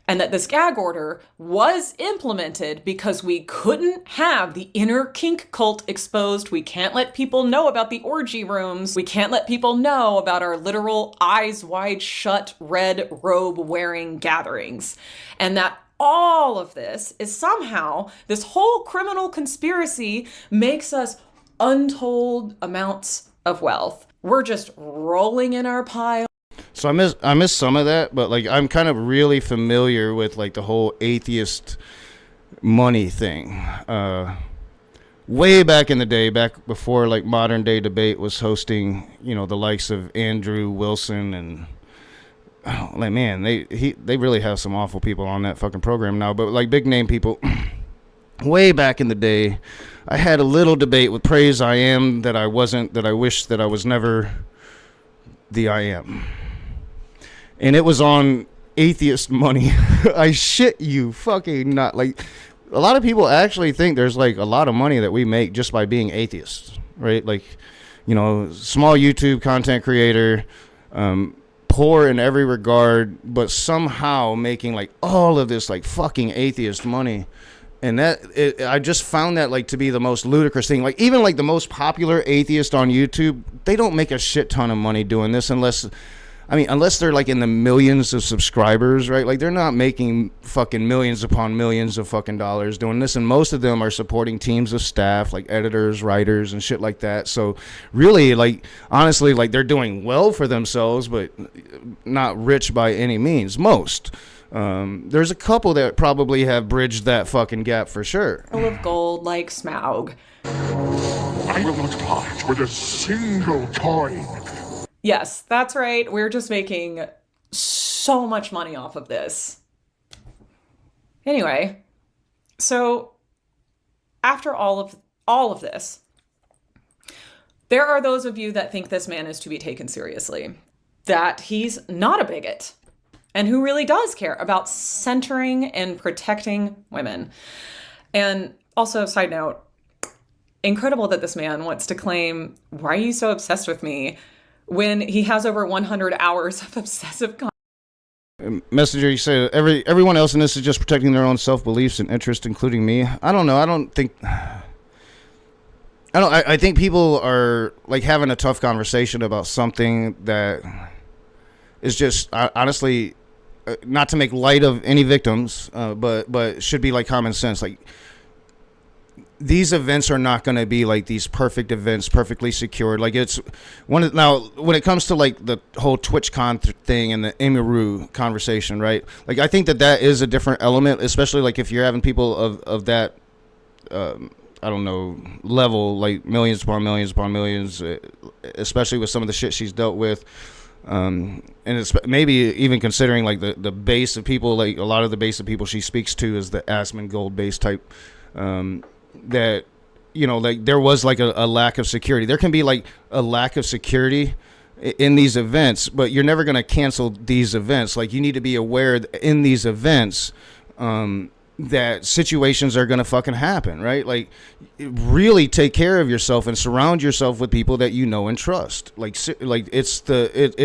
And that this gag order was implemented because we couldn't have the inner kink cult exposed. We can't let people know about the orgy rooms. We can't let people know about our literal eyes wide shut red robe wearing gatherings. And that all of this is somehow, this whole criminal conspiracy makes us untold amounts of wealth. We're just rolling in our pile. So I miss some of that, but like I'm kind of really familiar with like the whole atheist money thing. way back in the day, back before like Modern Day Debate was hosting, you know, the likes of Andrew Wilson and like, man, they really have some awful people on that fucking program now, but like big name people. Way back in the day, I had a little debate with Praise I Am that I wasn't, that I wish that I was never the I Am. And it was on atheist money. I shit you fucking not. Like, a lot of people actually think there's like a lot of money that we make just by being atheists, right? Like, you know, small YouTube content creator, poor in every regard, but somehow making like all of this like fucking atheist money. And I just found that like to be the most ludicrous thing. Like even like the most popular atheist on YouTube, they don't make a shit ton of money doing this unless they're like in the millions of subscribers, right? Like they're not making fucking millions upon millions of fucking dollars doing this. And most of them are supporting teams of staff, like editors, writers, and shit like that. So really, like, honestly, like they're doing well for themselves, but not rich by any means. Most. There's a couple that probably have bridged that fucking gap for sure. Full of gold like Smaug. I will not part with a single coin. Yes, that's right. We're just making so much money off of this. Anyway, so after all of this, there are those of you that think this man is to be taken seriously, that he's not a bigot, and who really does care about centering and protecting women. And also, side note, incredible that this man wants to claim, why are you so obsessed with me, when he has over 100 hours of obsessive content. Messenger, you say everyone else in this is just protecting their own self-beliefs and interest, including me. I don't know. I think people are like having a tough conversation about something that is just honestly not to make light of any victims, but should be like common sense. Like, these events are not going to be like these perfect events, perfectly secured. Like, it's now when it comes to like the whole TwitchCon thing and the Emiru conversation, right? Like, I think that is a different element, especially like if you're having people of that, I don't know, level, like millions upon millions, especially with some of the shit she's dealt with. And it's maybe even considering like the base of people, like a lot of the base of people she speaks to is the Asmongold base type, that, you know, like there was like a lack of security. There can be like a lack of security in these events, but you're never going to cancel these events. Like, you need to be aware in these events, that situations are going to fucking happen, right? Like, really take care of yourself and surround yourself with people that you know and trust. Like it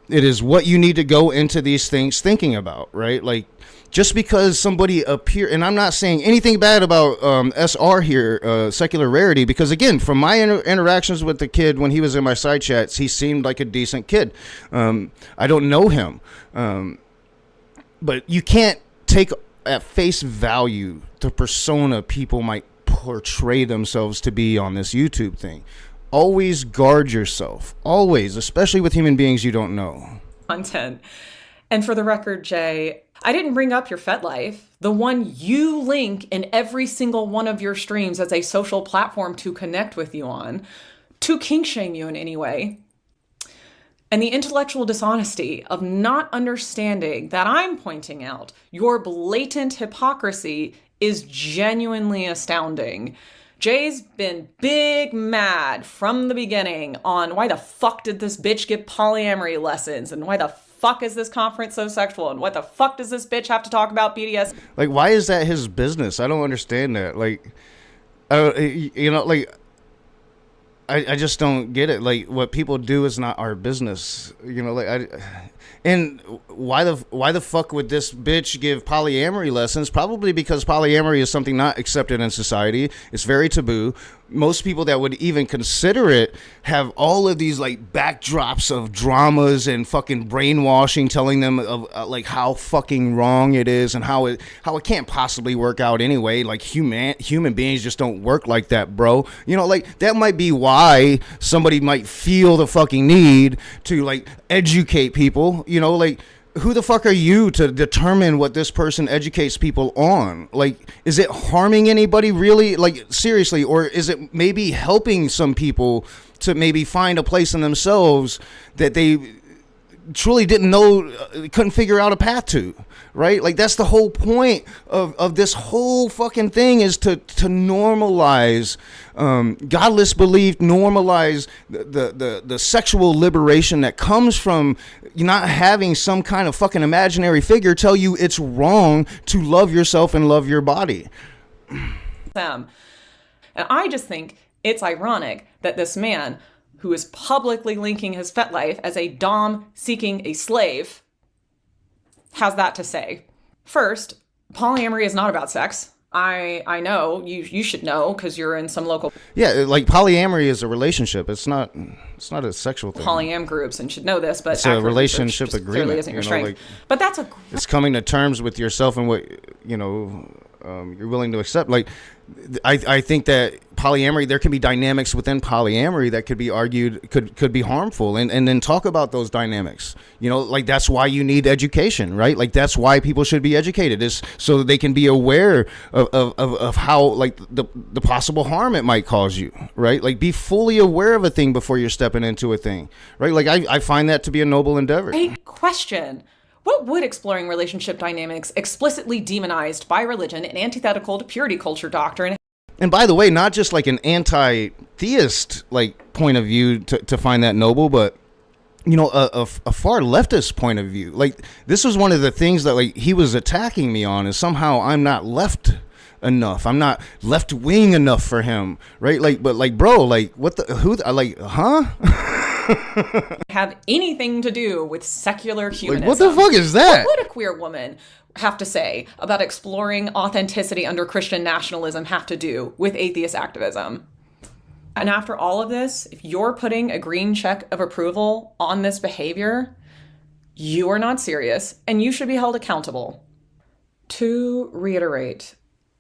is what you need to go into these things thinking about, right? Like, just because somebody appear, and I'm not saying anything bad about SR here, Secular Rarity, because again, from my interactions with the kid when he was in my side chats, he seemed like a decent kid. I don't know him, but you can't take at face value the persona people might portray themselves to be on this YouTube thing. Always guard yourself, always, especially with human beings you don't know. Content. And for the record, Jay, I didn't bring up your FetLife, the one you link in every single one of your streams as a social platform to connect with you on, to kink shame you in any way. And the intellectual dishonesty of not understanding that I'm pointing out your blatant hypocrisy is genuinely astounding. Jay's been big mad from the beginning on why the fuck did this bitch get polyamory lessons, and why the fuck is this conference so sexual, and what the fuck does this bitch have to talk about BDS? Like, why is that his business? I don't understand that. Like, you know, like, I just don't get it. Like, what people do is not our business. You know, like, and why the fuck would this bitch give polyamory lessons? Probably because polyamory is something not accepted in society. It's very taboo. Most people that would even consider it have all of these like backdrops of dramas and fucking brainwashing, telling them of like how fucking wrong it is and how it can't possibly work out anyway. Like, human beings just don't work like that, bro. You know, like, that might be why somebody might feel the fucking need to like educate people. You know, like, who the fuck are you to determine what this person educates people on? Like, is it harming anybody really? Like, seriously, or is it maybe helping some people to maybe find a place in themselves that they truly didn't know, couldn't figure out a path to, right? Like, that's the whole point of this whole fucking thing, is to normalize godless belief, normalize the sexual liberation that comes from not having some kind of fucking imaginary figure tell you it's wrong to love yourself and love your body. And I just think it's ironic that this man who is publicly linking his fet life as a dom seeking a slave has that to say. First, polyamory is not about sex. I know, you should know because you're in some local like polyamory is a relationship. It's not a sexual thing. polyam groups and should know this, but it's a relationship agreement. Isn't your strength. But that's it's coming to terms with yourself and what you're willing to accept. Like, I think that polyamory, there can be dynamics within polyamory that could be argued could be harmful, and then talk about those dynamics. Like, that's why you need education, right? Like, that's why people should be educated, is so that they can be aware of how, like, the possible harm it might cause you, right? Like, be fully aware of a thing before you're stepping into a thing, right? Like, I find that to be a noble endeavor. Great question. What would exploring relationship dynamics explicitly demonized by religion and antithetical to purity culture doctrine? And by the way, not just like an anti-theist like point of view to find that noble, but a far leftist point of view. Like, this was one of the things that, like, he was attacking me on, is somehow I'm not left enough. I'm not left wing enough for him, right? Like, but like, bro, like, have anything to do with secular humanism. Like, what the fuck is that? What would a queer woman have to say about exploring authenticity under Christian nationalism have to do with atheist activism? And after all of this, if you're putting a green check of approval on this behavior, you are not serious and you should be held accountable. To reiterate,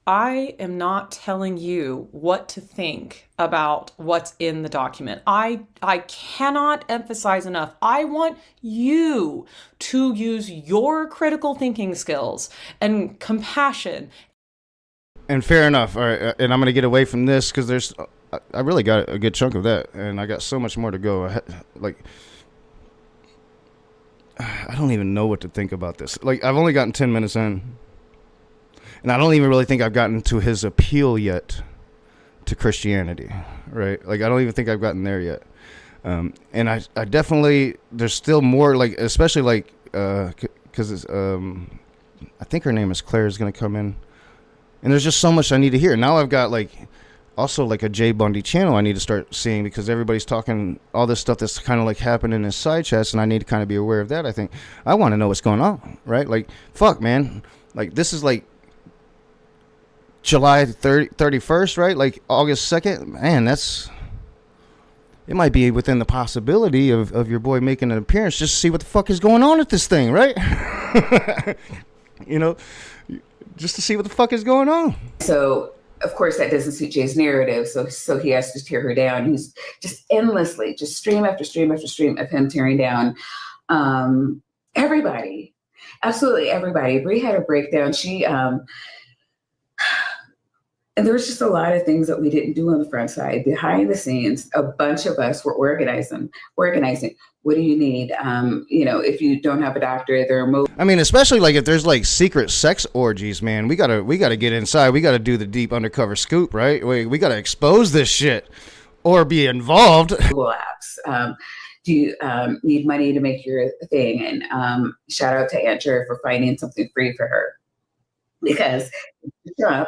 I am not telling you what to think about what's in the document. I cannot emphasize enough. I want you to use your critical thinking skills and compassion. And fair enough. All right, and I'm going to get away from this because I really got a good chunk of that, and I got so much more to go. I don't even know what to think about this. Like, I've only gotten 10 minutes in. And I don't even really think I've gotten to his appeal yet to Christianity, right? Like, I don't even think I've gotten there yet. And I definitely, there's still more, like, especially like, because I think her name is Claire is going to come in. And there's just so much I need to hear. Now I've got, like, also like a Jay Bundy channel I need to start seeing, because everybody's talking all this stuff that's kind of like happening in side chats, and I need to kind of be aware of that. I think I want to know what's going on, right? Like, fuck, man. Like, this is like July 31st, right? Like August 2nd. Man, it might be within the possibility of your boy making an appearance just to see what the fuck is going on with this thing, right? Just to see what the fuck is going on. So, of course, that doesn't suit Jay's narrative. So he has to tear her down. He's just endlessly, just stream after stream after stream of him tearing down everybody. Absolutely everybody. Bree had a breakdown. She, and there was just a lot of things that we didn't do on the front side. Behind the scenes, a bunch of us were organizing. What do you need? If you don't have a doctor, there are I mean, especially like if there's like secret sex orgies, man, we gotta get inside. We gotta do the deep undercover scoop, right? We gotta expose this shit or be involved. Google apps. Do you need money to make your thing? And shout out to Aunt Jer for finding something free for her, because Trump.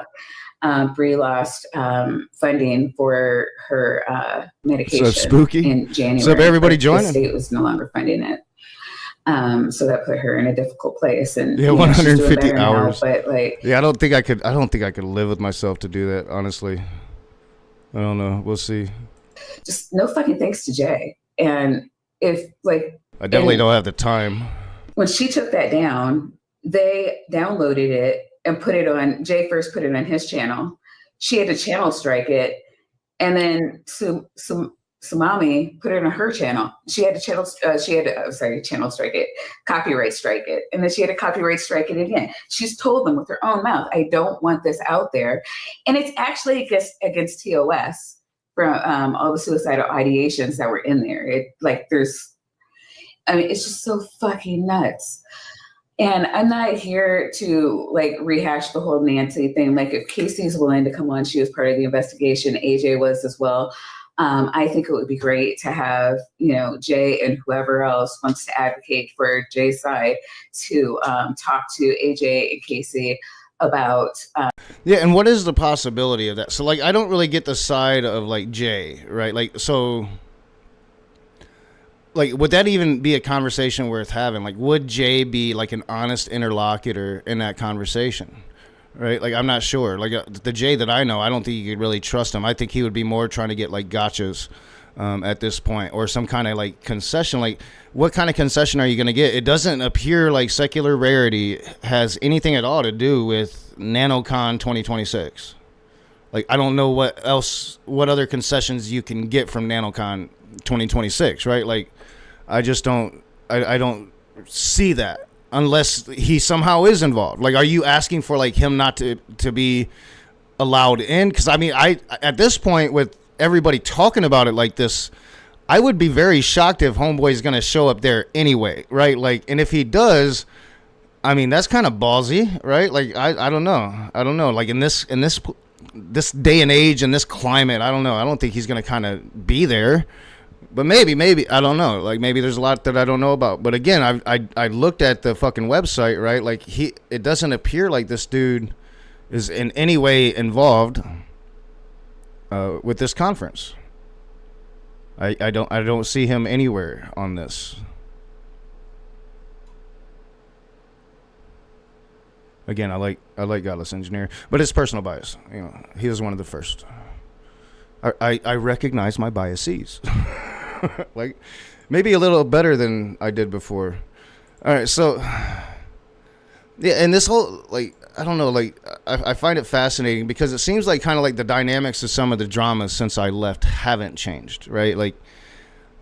Bree lost funding for her medication. So spooky. In January. So everybody joining. The state was no longer funding it. So that put her in a difficult place. And 150 hours. Now, but I don't think I could live with myself to do that. Honestly, I don't know. We'll see. Just no fucking thanks to Jay. And if I definitely don't have the time. When she took that down, they downloaded it and put it on. Jay first put it on his channel. She had to channel strike it, and then So mommy put it on her channel. She had to channel strike it, copyright strike it. And then she had to copyright strike it again. She's told them with her own mouth, I don't want this out there. And it's actually against TOS from all the suicidal ideations that were in there. It's just so fucking nuts. And I'm not here to like rehash the whole Nancy thing. Like if Casey's willing to come on, she was part of the investigation. AJ was as well. I think it would be great to have, Jay and whoever else wants to advocate for Jay's side to talk to AJ and Casey about. Yeah, and what is the possibility of that? So, like, I don't really get the side of, like, Jay, right? Like, so, like, would that even be a conversation worth having? Like, would Jay be, like, an honest interlocutor in that conversation? Right, like I'm not sure. Like the Jay that I know, I don't think you could really trust him. I think he would be more trying to get like gotchas at this point, or some kind of like concession. Like, what kind of concession are you going to get? It doesn't appear like Secular Rarity has anything at all to do with NaNoCon 2026. Like, I don't know what other concessions you can get from NaNoCon 2026. Right, like I just don't. I don't see that. Unless he somehow is involved. Like, are you asking for like him not to be allowed in? Because I mean, at this point with everybody talking about it like this, I would be very shocked if Homeboy is going to show up there anyway, right? Like, and if he does, I mean, that's kind of ballsy, right? Like, I don't know. Like in this day and age and this climate, I don't know. I don't think he's going to kind of be there. But maybe I don't know. Like maybe there's a lot that I don't know about. But again, I looked at the fucking website, right? Like it doesn't appear like this dude is in any way involved with this conference. I don't see him anywhere on this. Again, I like Godless Engineer, but it's personal bias. He was one of the first. I recognize my biases. Like maybe a little better than I did before. All right, so yeah, and this whole like I don't know, like I find it fascinating because it seems like kind of like the dynamics of some of the dramas since I left haven't changed, right? Like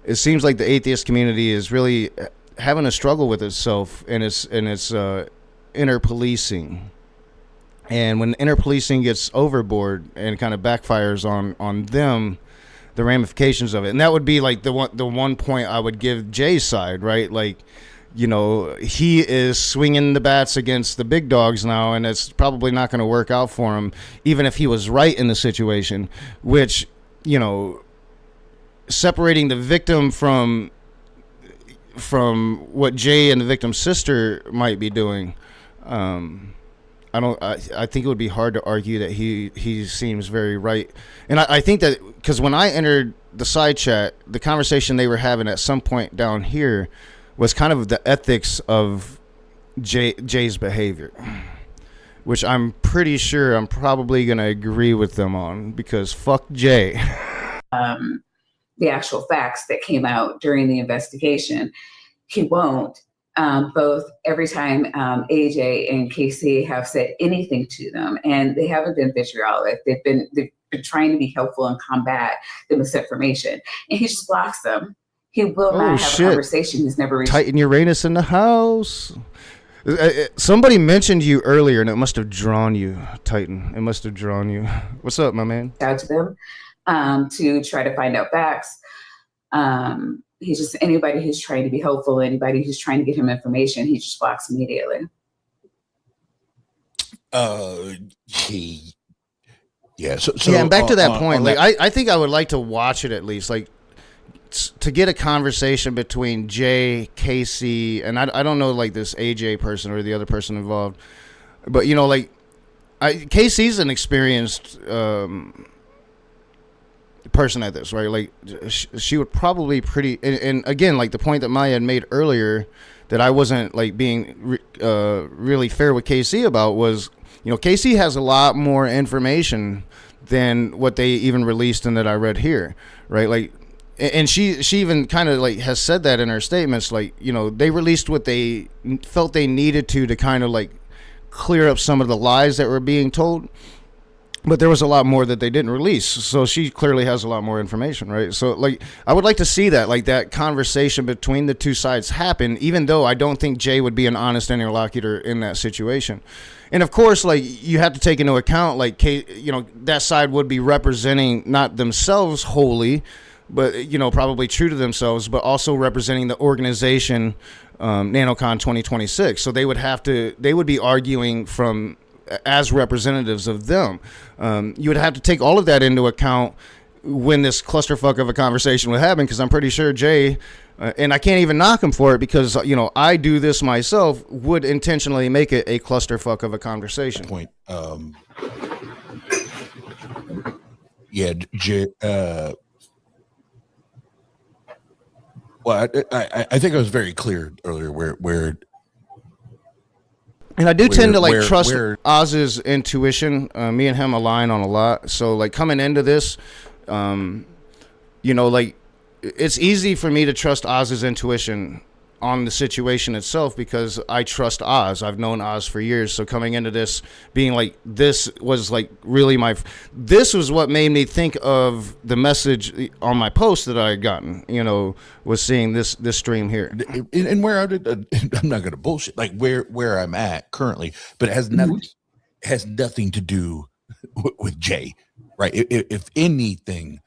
it seems like the atheist community is really having a struggle with itself and its inner policing. And when inner policing gets overboard and kind of backfires on them, the ramifications of it, and that would be like the one point I would give Jay's side, right? Like, he is swinging the bats against the big dogs now, and it's probably not going to work out for him, even if he was right in the situation. Which, separating the victim from what Jay and the victim's sister might be doing. I think it would be hard to argue that he seems very right. And I think that because when I entered the side chat, the conversation they were having at some point down here was kind of the ethics of Jay's behavior, which I'm pretty sure I'm probably going to agree with them on because fuck Jay. The actual facts that came out during the investigation, he won't. Both every time AJ and KC have said anything to them, and they haven't been vitriolic. They've been trying to be helpful and combat the misinformation, and he just blocks them. He will not have a conversation. He's never reached. Titan Uranus in the house. Somebody mentioned you earlier, and it must have drawn you, Titan. It must have drawn you. What's up, my man? Out to them to try to find out facts. He's just anybody who's trying to be helpful, anybody who's trying to get him information, he just blocks immediately. Yeah. So yeah, and back to that point, like I think I would like to watch it at least, like to get a conversation between Jay, Casey, and I don't know like this AJ person or the other person involved, but like Casey's an experienced person at this, right? Like she would probably and again, like the point that Maya had made earlier that I wasn't like being really fair with KC about was, KC has a lot more information than what they even released and that I read here, right? Like, and she even kind of like has said that in her statements, like, they released what they felt they needed to kind of like clear up some of the lies that were being told. but there was a lot more that they didn't release. So she clearly has a lot more information, right? So like, I would like to see that, like that conversation between the two sides happen, even though I don't think Jay would be an honest interlocutor in that situation. And of course, like, you have to take into account, like, you know, that side would be representing not themselves wholly, but, you know, probably true to themselves, but also representing the organization, NaNoCon 2026. So they would be arguing from as representatives of them. You would have to take all of that into account when this clusterfuck of a conversation would happen, because I'm pretty sure Jay, and I can't even knock him for it, because, you know, I do this myself, would intentionally make it a clusterfuck of a conversation. Point. Yeah, Jay. Well, I think I was very clear earlier where and I do tend to trust Oz's intuition. Me and him align on a lot. So like coming into this, you know, like it's easy for me to trust Oz's intuition on the situation itself, because I trust Oz. I've known Oz for years. So coming into this, being like, this was like really this was what made me think of the message on my post that I had gotten, you know, was seeing this stream here. And where I'm not going to bullshit, like where I'm at currently, but it has nothing to do with Jay, right? If anything,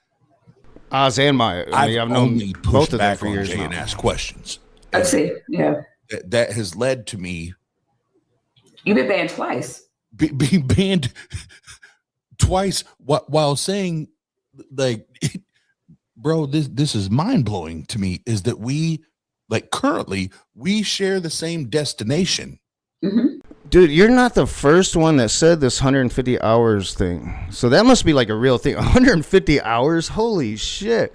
Oz and Maya. I've known both of them for years Jay now. And ask questions. Let's see. Yeah. That has led to me. You've been banned twice. Being banned twice while saying, like, bro, this is mind blowing to me, is that we, like, currently we share the same destination. Mm-hmm. Dude, you're not the first one that said this 150 hours thing. So that must be like a real thing. 150 hours? Holy shit.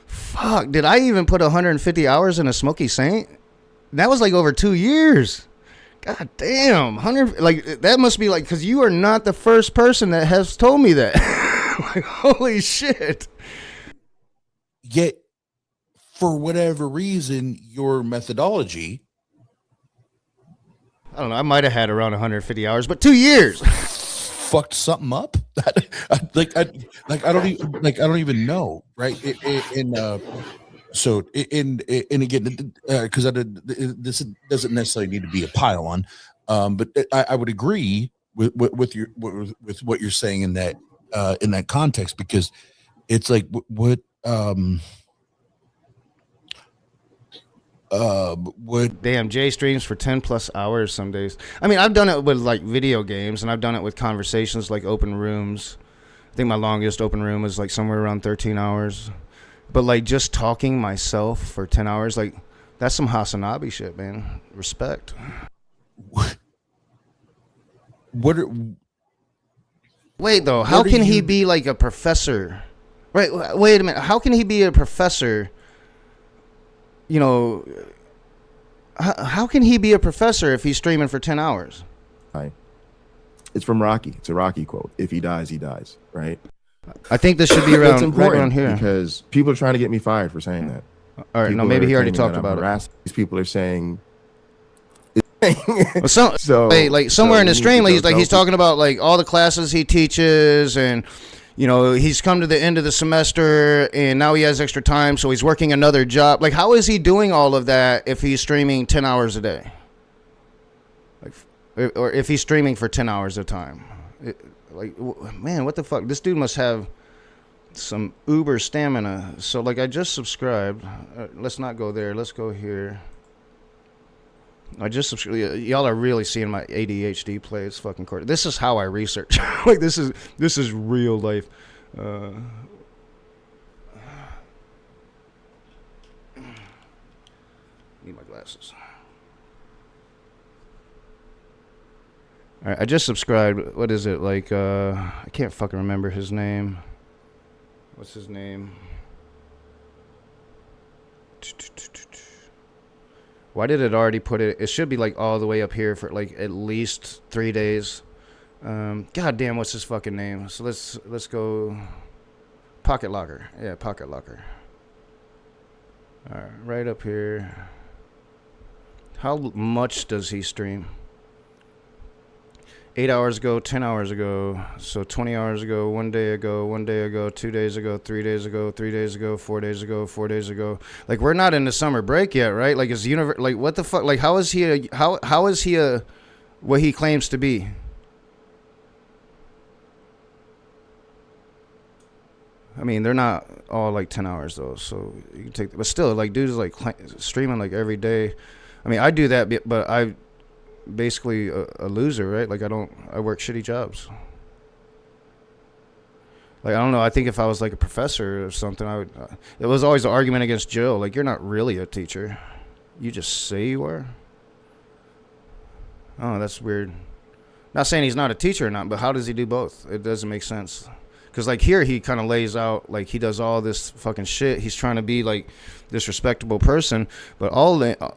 Fuck, did I even put 150 hours in a Smokey Saint? That was like over 2 years. God damn. 100, like, that must be like, because you are not the first person that has told me that. Like, holy shit. Yet, for whatever reason, your methodology, I don't know, I might have had around 150 hours, but 2 years. Fucked something up. I don't even know, right? So again, because this doesn't necessarily need to be a pile on, but I would agree with what you're saying in that context, because it's like what damn, Jay streams for 10 plus hours some days. I mean, I've done it with like video games, and I've done it with conversations like open rooms. I think my longest open room was like somewhere around 13 hours. But like just talking myself for 10 hours, like that's some Hasanabi shit, man. Respect. Wait though, how can he be like a professor? Right, wait a minute. How can he be a professor? You know, how can he be a professor if he's streaming for 10 hours? It's from Rocky. It's a Rocky quote. If he dies, he dies, right? I think this should be around, right around here. Because people are trying to get me fired for saying that. All right, people no, maybe he already talked about it. These people are saying... so wait, like somewhere in the stream, like he's talking about like all the classes he teaches, and you know, he's come to the end of the semester and now he has extra time, so he's working another job. Like, how is he doing all of that if he's streaming 10 hours a day? Like, or if he's streaming for 10 hours at a time? Like, man, what the fuck? This dude must have some uber stamina. So, like, I just subscribed. Let's not go there. Let's go here. I just subscribed. Y'all are really seeing my ADHD play. It's fucking crazy. This is how I research. Like, this is real life. Need my glasses. All right, I just subscribed. What is it? Like, I can't fucking remember his name. What's his name? Why did it already put it? It should be like all the way up here for like at least 3 days. God damn, what's his fucking name? So let's go. Pocket Locker. Yeah, Pocket Locker. All right, right up here. How much does he stream? 8 hours ago, 10 hours ago, so 20 hours ago, 1 day ago, 1 day ago, 2 days ago, 3 days ago, 3 days ago, 4 days ago, 4 days ago. Like, we're not in the summer break yet, right? Like, is the universe, like, what the fuck? Like, how is he what he claims to be? I mean, they're not all like 10 hours though, so you can take, but still, like, dude is like streaming like every day. I mean, I do that, but I basically a loser, right? Like, I work shitty jobs. Like, I don't know, I think if I was like a professor or something, I would, it was always an argument against Joe. Like, you're not really a teacher. You just say you are. Oh, that's weird. Not saying he's not a teacher or not, but how does he do both? It doesn't make sense. Because, like, here he kind of lays out, like, he does all this fucking shit. He's trying to be, like, this respectable person. But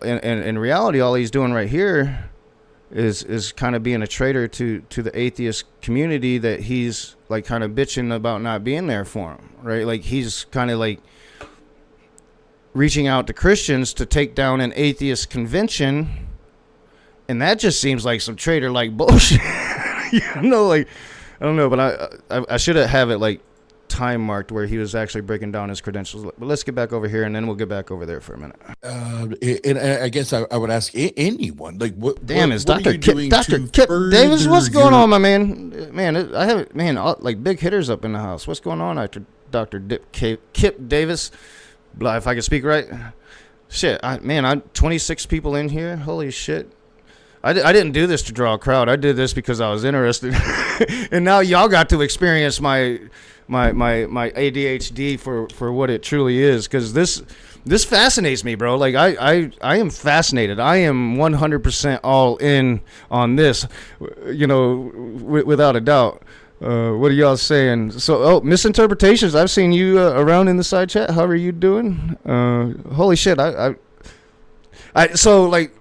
in reality, all he's doing right here is kind of being a traitor to the atheist community that he's, like, kind of bitching about not being there for him, right? Like, he's kind of, like, reaching out to Christians to take down an atheist convention. And that just seems like some traitor-like bullshit. You know, like... I don't know, but I should have it like time marked where he was actually breaking down his credentials. But let's get back over here, and then we'll get back over there for a minute. And I guess I would ask anyone, like, what? Damn, what, is what Dr. Kip Davis? What's going on, my man? Man, I have all, like, big hitters up in the house. What's going on, Dr. Kip Davis? If I can speak right. Shit, I'm 26 people in here. Holy shit. I didn't do this to draw a crowd. I did this because I was interested. And now y'all got to experience my ADHD for what it truly is, because this fascinates me, bro. Like, I am fascinated. I am 100% all in on this, you know, without a doubt. What are y'all saying? So, misinterpretations. I've seen you around in the side chat. How are you doing? Holy shit. So, like...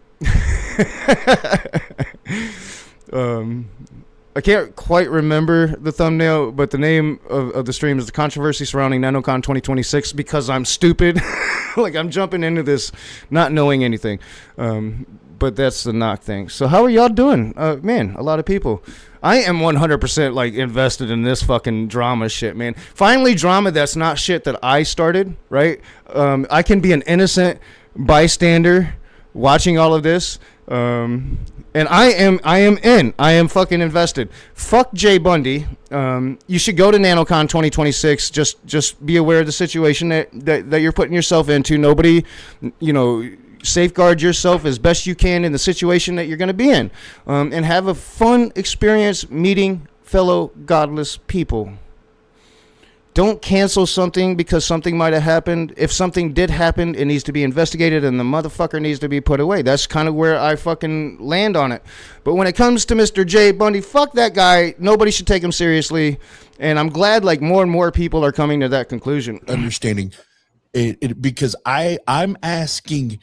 I can't quite remember the thumbnail, but the name of the stream is The Controversy Surrounding NaNoCon 2026, because I'm stupid. Like, I'm jumping into this not knowing anything. But that's the knock thing. So how are y'all doing? Man, a lot of people. I am 100% like invested in this fucking drama shit, man. Finally, drama that's not shit that I started, right? I can be an innocent bystander watching all of this, and I am fucking invested. Fuck Jay Bundy. You should go to NaNoCon 2026. Just be aware of the situation that you're putting yourself into. Nobody, you know, safeguard yourself as best you can in the situation that you're going to be in, and have a fun experience meeting fellow godless people. Don't cancel something because something might have happened. If something did happen, it needs to be investigated, and the motherfucker needs to be put away. That's kind of where I fucking land on it. But when it comes to Mr. Jay Bundy, fuck that guy. Nobody should take him seriously. And I'm glad, like, more and more people are coming to that conclusion. Understanding it because I'm asking,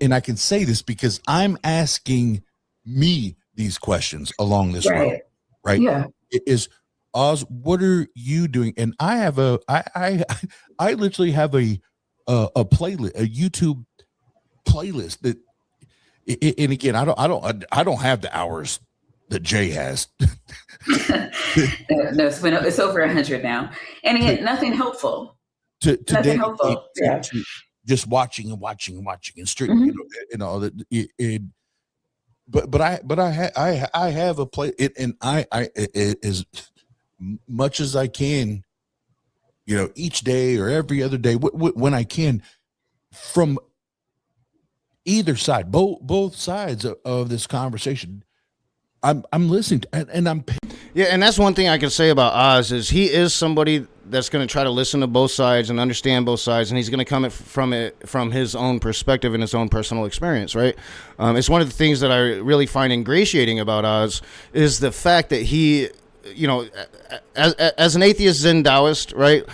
and I can say this because I'm asking me these questions along this road, right? Yeah. It is, Oz, what are you doing? And I have I literally have a playlist, a YouTube playlist that, and again, I don't have the hours that Jay has. No, it's over 100 now, and yet nothing helpful. Nothing helpful. To just watching and streaming, and all that. But I have a play, and I as much as I can, you know, each day or every other day when I can, from either side, both sides of this conversation, I'm listening to, and I'm. Yeah, and that's one thing I can say about Oz is he is somebody that's going to try to listen to both sides and understand both sides, and he's going to come from his own perspective and his own personal experience, right? It's one of the things that I really find ingratiating about Oz is the fact that he, you know, as an atheist Zen Taoist, right,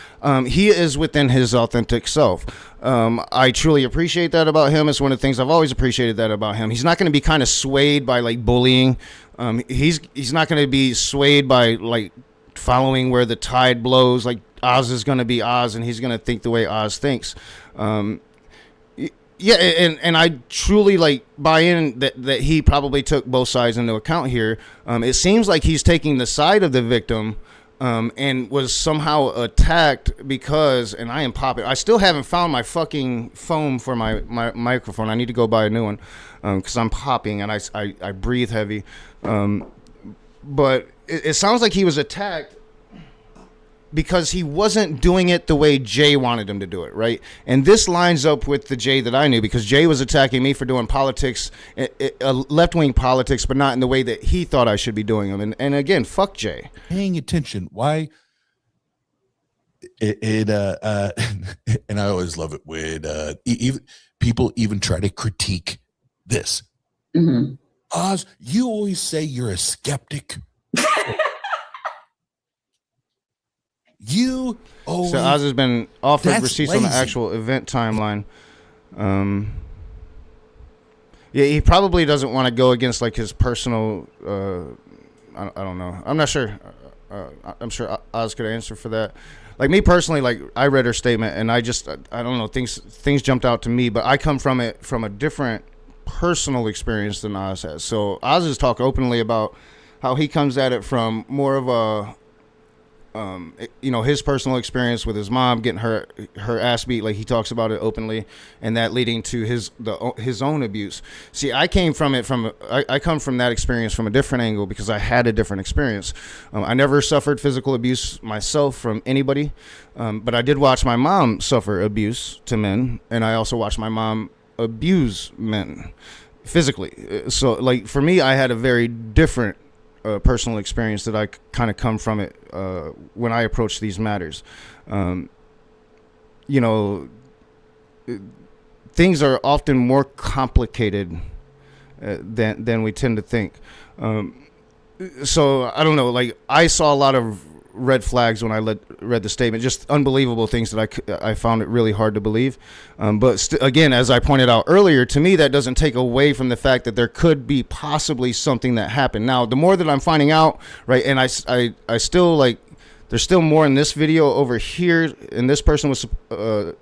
he is within his authentic self. I truly appreciate that about him. It's one of the things I've always appreciated that about him. He's not going to be kind of swayed by like bullying. He's not going to be swayed by like following where the tide blows. Like Oz is going to be Oz, and he's going to think the way Oz thinks. Yeah, and I truly like buy in that he probably took both sides into account here. It seems like he's taking the side of the victim, and was somehow attacked because, and I am popping. I still haven't found my fucking foam for my microphone. I need to go buy a new one because I'm popping and I breathe heavy. But it sounds like he was attacked because he wasn't doing it the way Jay wanted him to do it, right? And this lines up with the Jay that I knew, because Jay was attacking me for doing politics, left-wing politics, but not in the way that he thought I should be doing them. And again, fuck Jay. Paying attention. Why? And I always love it when even people even try to critique this. Mm-hmm. Oz, you always say you're a skeptic. You always, so Oz has been offered receipts on the lazy. actual event timeline. Yeah, he probably doesn't want to go against like his personal. I don't know. I'm not sure. I'm sure Oz could answer for that. Like me personally, like I read her statement and I don't know, things jumped out to me, but I come from it from a different personal experience than Oz has. So Oz has talked openly about how he comes at it from more of a his personal experience with his mom getting her ass beat, like he talks about it openly, and that leading to his own abuse. See, I come from that experience from a different angle because I had a different experience. I never suffered physical abuse myself from anybody, but I did watch my mom suffer abuse to men, and I also watched my mom abuse men physically. So, like for me, I had a very different personal experience that I kind of come from it when I approach these matters. Things are often more complicated than we tend to think. So I don't know, like I saw a lot of red flags when I read the statement, just unbelievable things that I found it really hard to believe. But again, as I pointed out earlier, to me, that doesn't take away from the fact that there could be possibly something that happened. Now, the more that I'm finding out, right, and I still like, there's still more in this video over here, and this person was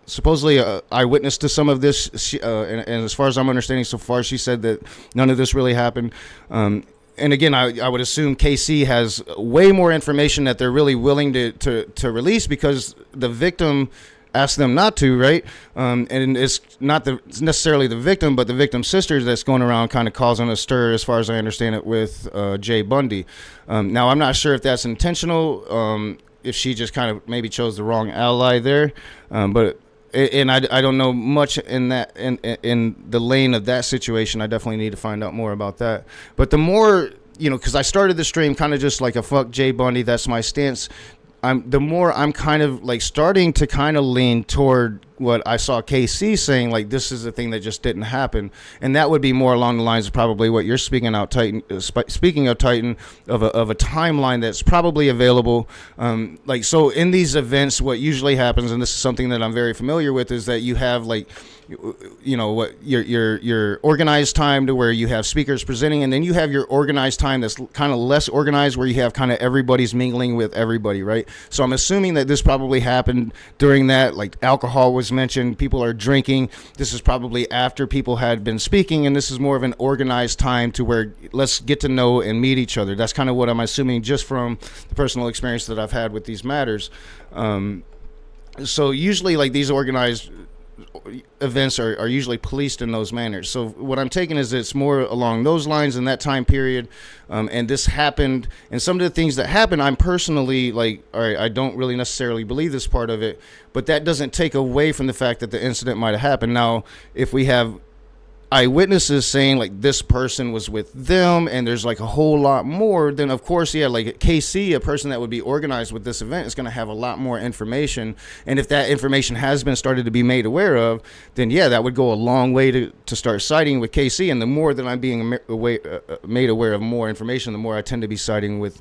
supposedly an eyewitness to some of this, and as far as I'm understanding so far, she said that none of this really happened. And again, I would assume KC has way more information that they're really willing to release because the victim asked them not to, right? And it's not necessarily the victim, but the victim's sister that's going around kind of causing a stir, as far as I understand it, with Jay Bundy. Now, I'm not sure if that's intentional, if she just kind of maybe chose the wrong ally there, but. And I don't know much in that in the lane of that situation. I definitely need to find out more about that. But the more, because I started the stream kind of just like a fuck Jay Bundy, that's my stance. The more I'm kind of like starting to kind of lean toward what I saw KC saying, like this is a thing that just didn't happen, and that would be more along the lines of probably what you're speaking out, Titan. Speaking of Titan, of a timeline that's probably available. Like so, in these events, what usually happens, and this is something that I'm very familiar with, is that you have like, what your organized time to where you have speakers presenting, and then you have your organized time that's kind of less organized where you have kind of everybody's mingling with everybody, right? So I'm assuming that this probably happened during that, like alcohol was mentioned, people are drinking. This is probably after people had been speaking, and this is more of an organized time to where let's get to know and meet each other. That's kind of what I'm assuming just from the personal experience that I've had with these matters. So usually like these organized events are usually policed in those manners. So what I'm taking is it's more along those lines in that time period, and this happened, and some of the things that happened, I'm personally like, all right, I don't really necessarily believe this part of it, but that doesn't take away from the fact that the incident might have happened. Now, if we have eyewitnesses saying like this person was with them and there's like a whole lot more, then of course, yeah, like KC, a person that would be organized with this event, is going to have a lot more information. And if that information has been started to be made aware of, then yeah, that would go a long way to start siding with KC. And the more that I'm being made aware of more information, the more I tend to be siding with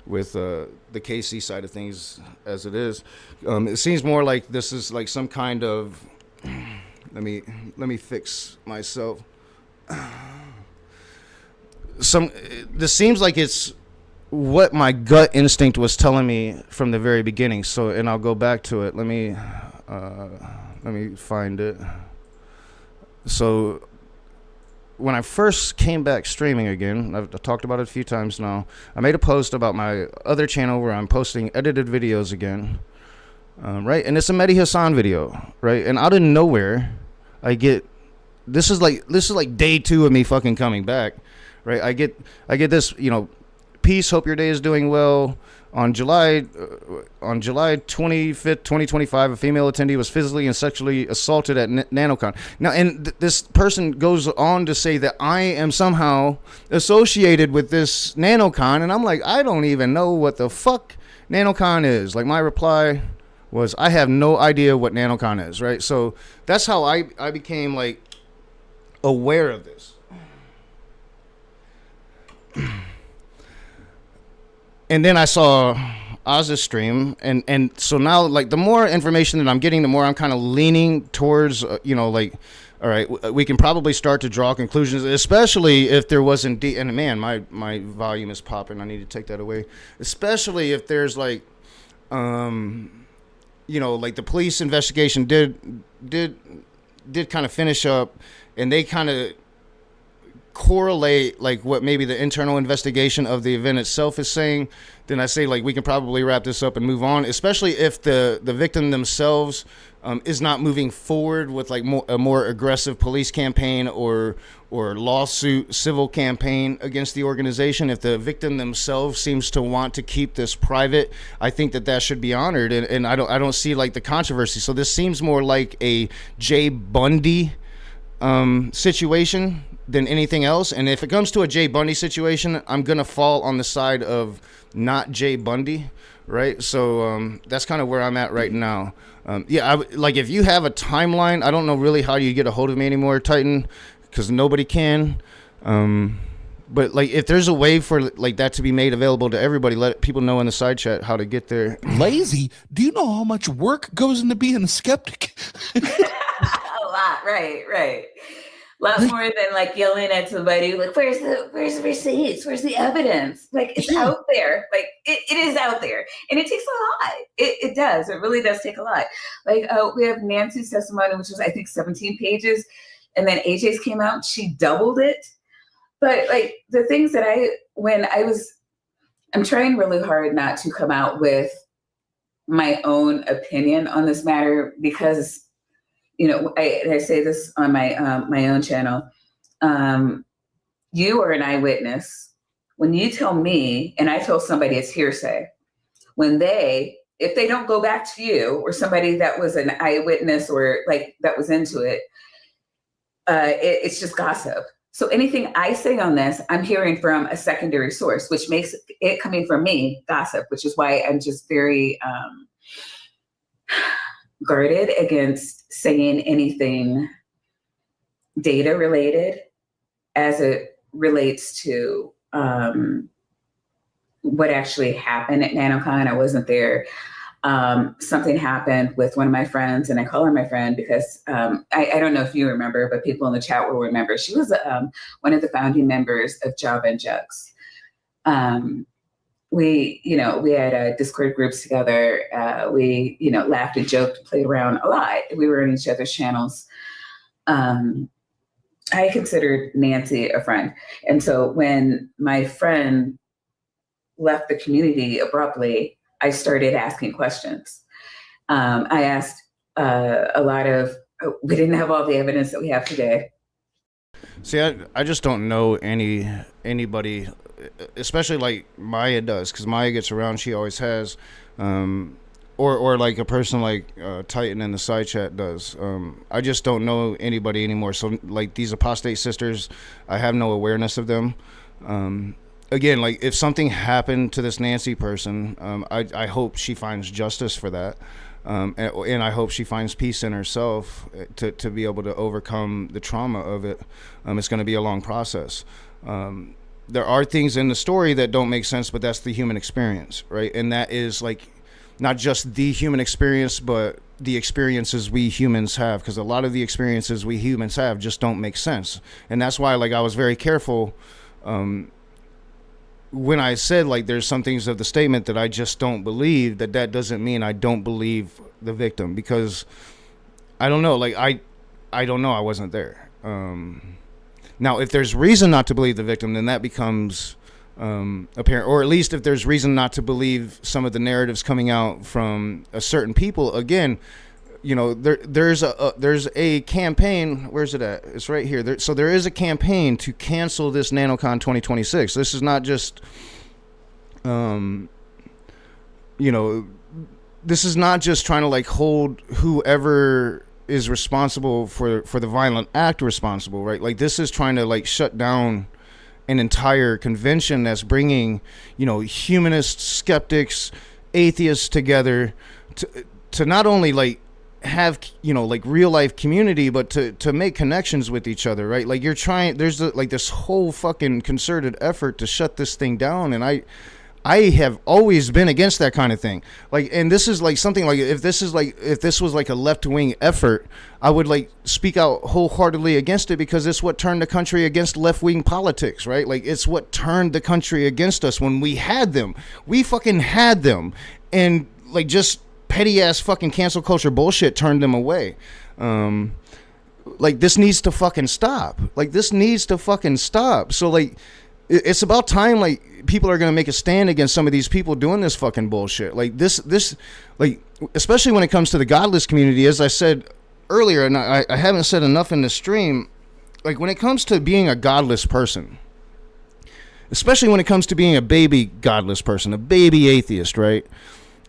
the KC side of things as it is. It seems more like this is like some kind of let me fix myself. This seems like it's what my gut instinct was telling me from the very beginning. So, and I'll go back to it. Let me find it. So when I first came back streaming again, I've talked about it a few times now, I made a post about my other channel where I'm posting edited videos again, right? And it's a Mehdi Hassan video, right? And out of nowhere, I get, this is like day 2 of me fucking coming back, right? I get this, peace, hope your day is doing well. On July 25th, 2025, a female attendee was physically and sexually assaulted at NaNoCon. Now, and this person goes on to say that I am somehow associated with this NaNoCon, and I'm like, I don't even know what the fuck NaNoCon is. Like, my reply was, I have no idea what NaNoCon is, right? So that's how I became, like, aware of this. And then I saw Oz's stream, and so now, like, the more information that I'm getting, the more I'm kind of leaning towards, like, all right, we can probably start to draw conclusions, especially if there wasn't, and man, my volume is popping. I need to take that away. Especially if there's, like, like the police investigation did kind of finish up, and they kind of correlate like what maybe the internal investigation of the event itself is saying, then I say, like, we can probably wrap this up and move on, especially if the victim themselves is not moving forward with like a more aggressive police campaign or lawsuit civil campaign against the organization. If the victim themselves seems to want to keep this private, I think that should be honored, and I don't see like the controversy. So this seems more like a Jay Bundy situation than anything else. And if it comes to a Jay Bundy situation, I'm gonna fall on the side of not Jay Bundy, right? So that's kind of where I'm at right now. Like, if you have a timeline, I don't know really how you get a hold of me anymore, Titan, because nobody can. But like, if there's a way for like that to be made available to everybody, let people know in the side chat how to get there. Lazy? Do you know how much work goes into being a skeptic? A lot, right. A lot more than like yelling at somebody like, where's the receipts? Where's the evidence? Like, it's out there. Like, it is out there. And it takes a lot. It does. It really does take a lot. Like, we have Nancy's testimony, which was, I think, 17 pages. And then AJ's came out, she doubled it. But like, the things that I'm trying really hard not to come out with my own opinion on this matter, because I say this on my own channel. You are an eyewitness. When you tell me, and I tell somebody it's hearsay, if they don't go back to you or somebody that was an eyewitness or like that was into it, it's just gossip. So anything I say on this, I'm hearing from a secondary source, which makes it coming from me gossip, which is why I'm just very guarded against saying anything data related as it relates to what actually happened at NaNoCon. I wasn't there. Something happened with one of my friends, and I call her my friend because I don't know if you remember, but people in the chat will remember. She was one of the founding members of Java and Jugs. We had Discord groups together. We laughed and joked and played around a lot. We were in each other's channels. I considered Nancy a friend. And so when my friend left the community abruptly, I started asking questions. I asked a lot of, we didn't have all the evidence that we have today. See, I just don't know anybody, especially like Maya does, because Maya gets around, she always has, or like a person like Titan in the side chat does. I just don't know anybody anymore. So like these apostate sisters, I have no awareness of them. Again, like if something happened to this Nancy person, I hope she finds justice for that. And I hope she finds peace in herself to be able to overcome the trauma of it. It's going to be a long process. There are things in the story that don't make sense, but that's the human experience, right? And that is like not just the human experience, but the experiences we humans have, because a lot of the experiences we humans have just don't make sense. And that's why, like, I was very careful when I said, like, there's some things of the statement that I just don't believe, that doesn't mean I don't believe the victim, because I don't know, like, I don't know, I wasn't there. Now, if there's reason not to believe the victim, then that becomes apparent, or at least if there's reason not to believe some of the narratives coming out from a certain people. Again, you know, there's a campaign. Where's it at? It's right here. So there is a campaign to cancel this NaNoCon 2026. This is not just, you know, this is not just trying to like hold whoever is responsible for the violent act responsible, right? Like this is trying to like shut down an entire convention that's bringing, you know, humanists, skeptics, atheists together to not only like have, you know, like real life community, but to make connections with each other, right? Like you're trying, there's like this whole fucking concerted effort to shut this thing down, and I have always been against that kind of thing. Like, and this is like something like, if this was like a left-wing effort, I would like speak out wholeheartedly against it, because it's what turned the country against left-wing politics, right? Like it's what turned the country against us when we had them. We fucking had them. And like just petty ass fucking cancel culture bullshit turned them away. Like this needs to fucking stop. Like this needs to fucking stop. So like, it's about time, like, people are going to make a stand against some of these people doing this fucking bullshit. Like, this, like, especially when it comes to the godless community, as I said earlier, and I haven't said enough in the stream, like, when it comes to being a godless person, especially when it comes to being a baby godless person, a baby atheist, right?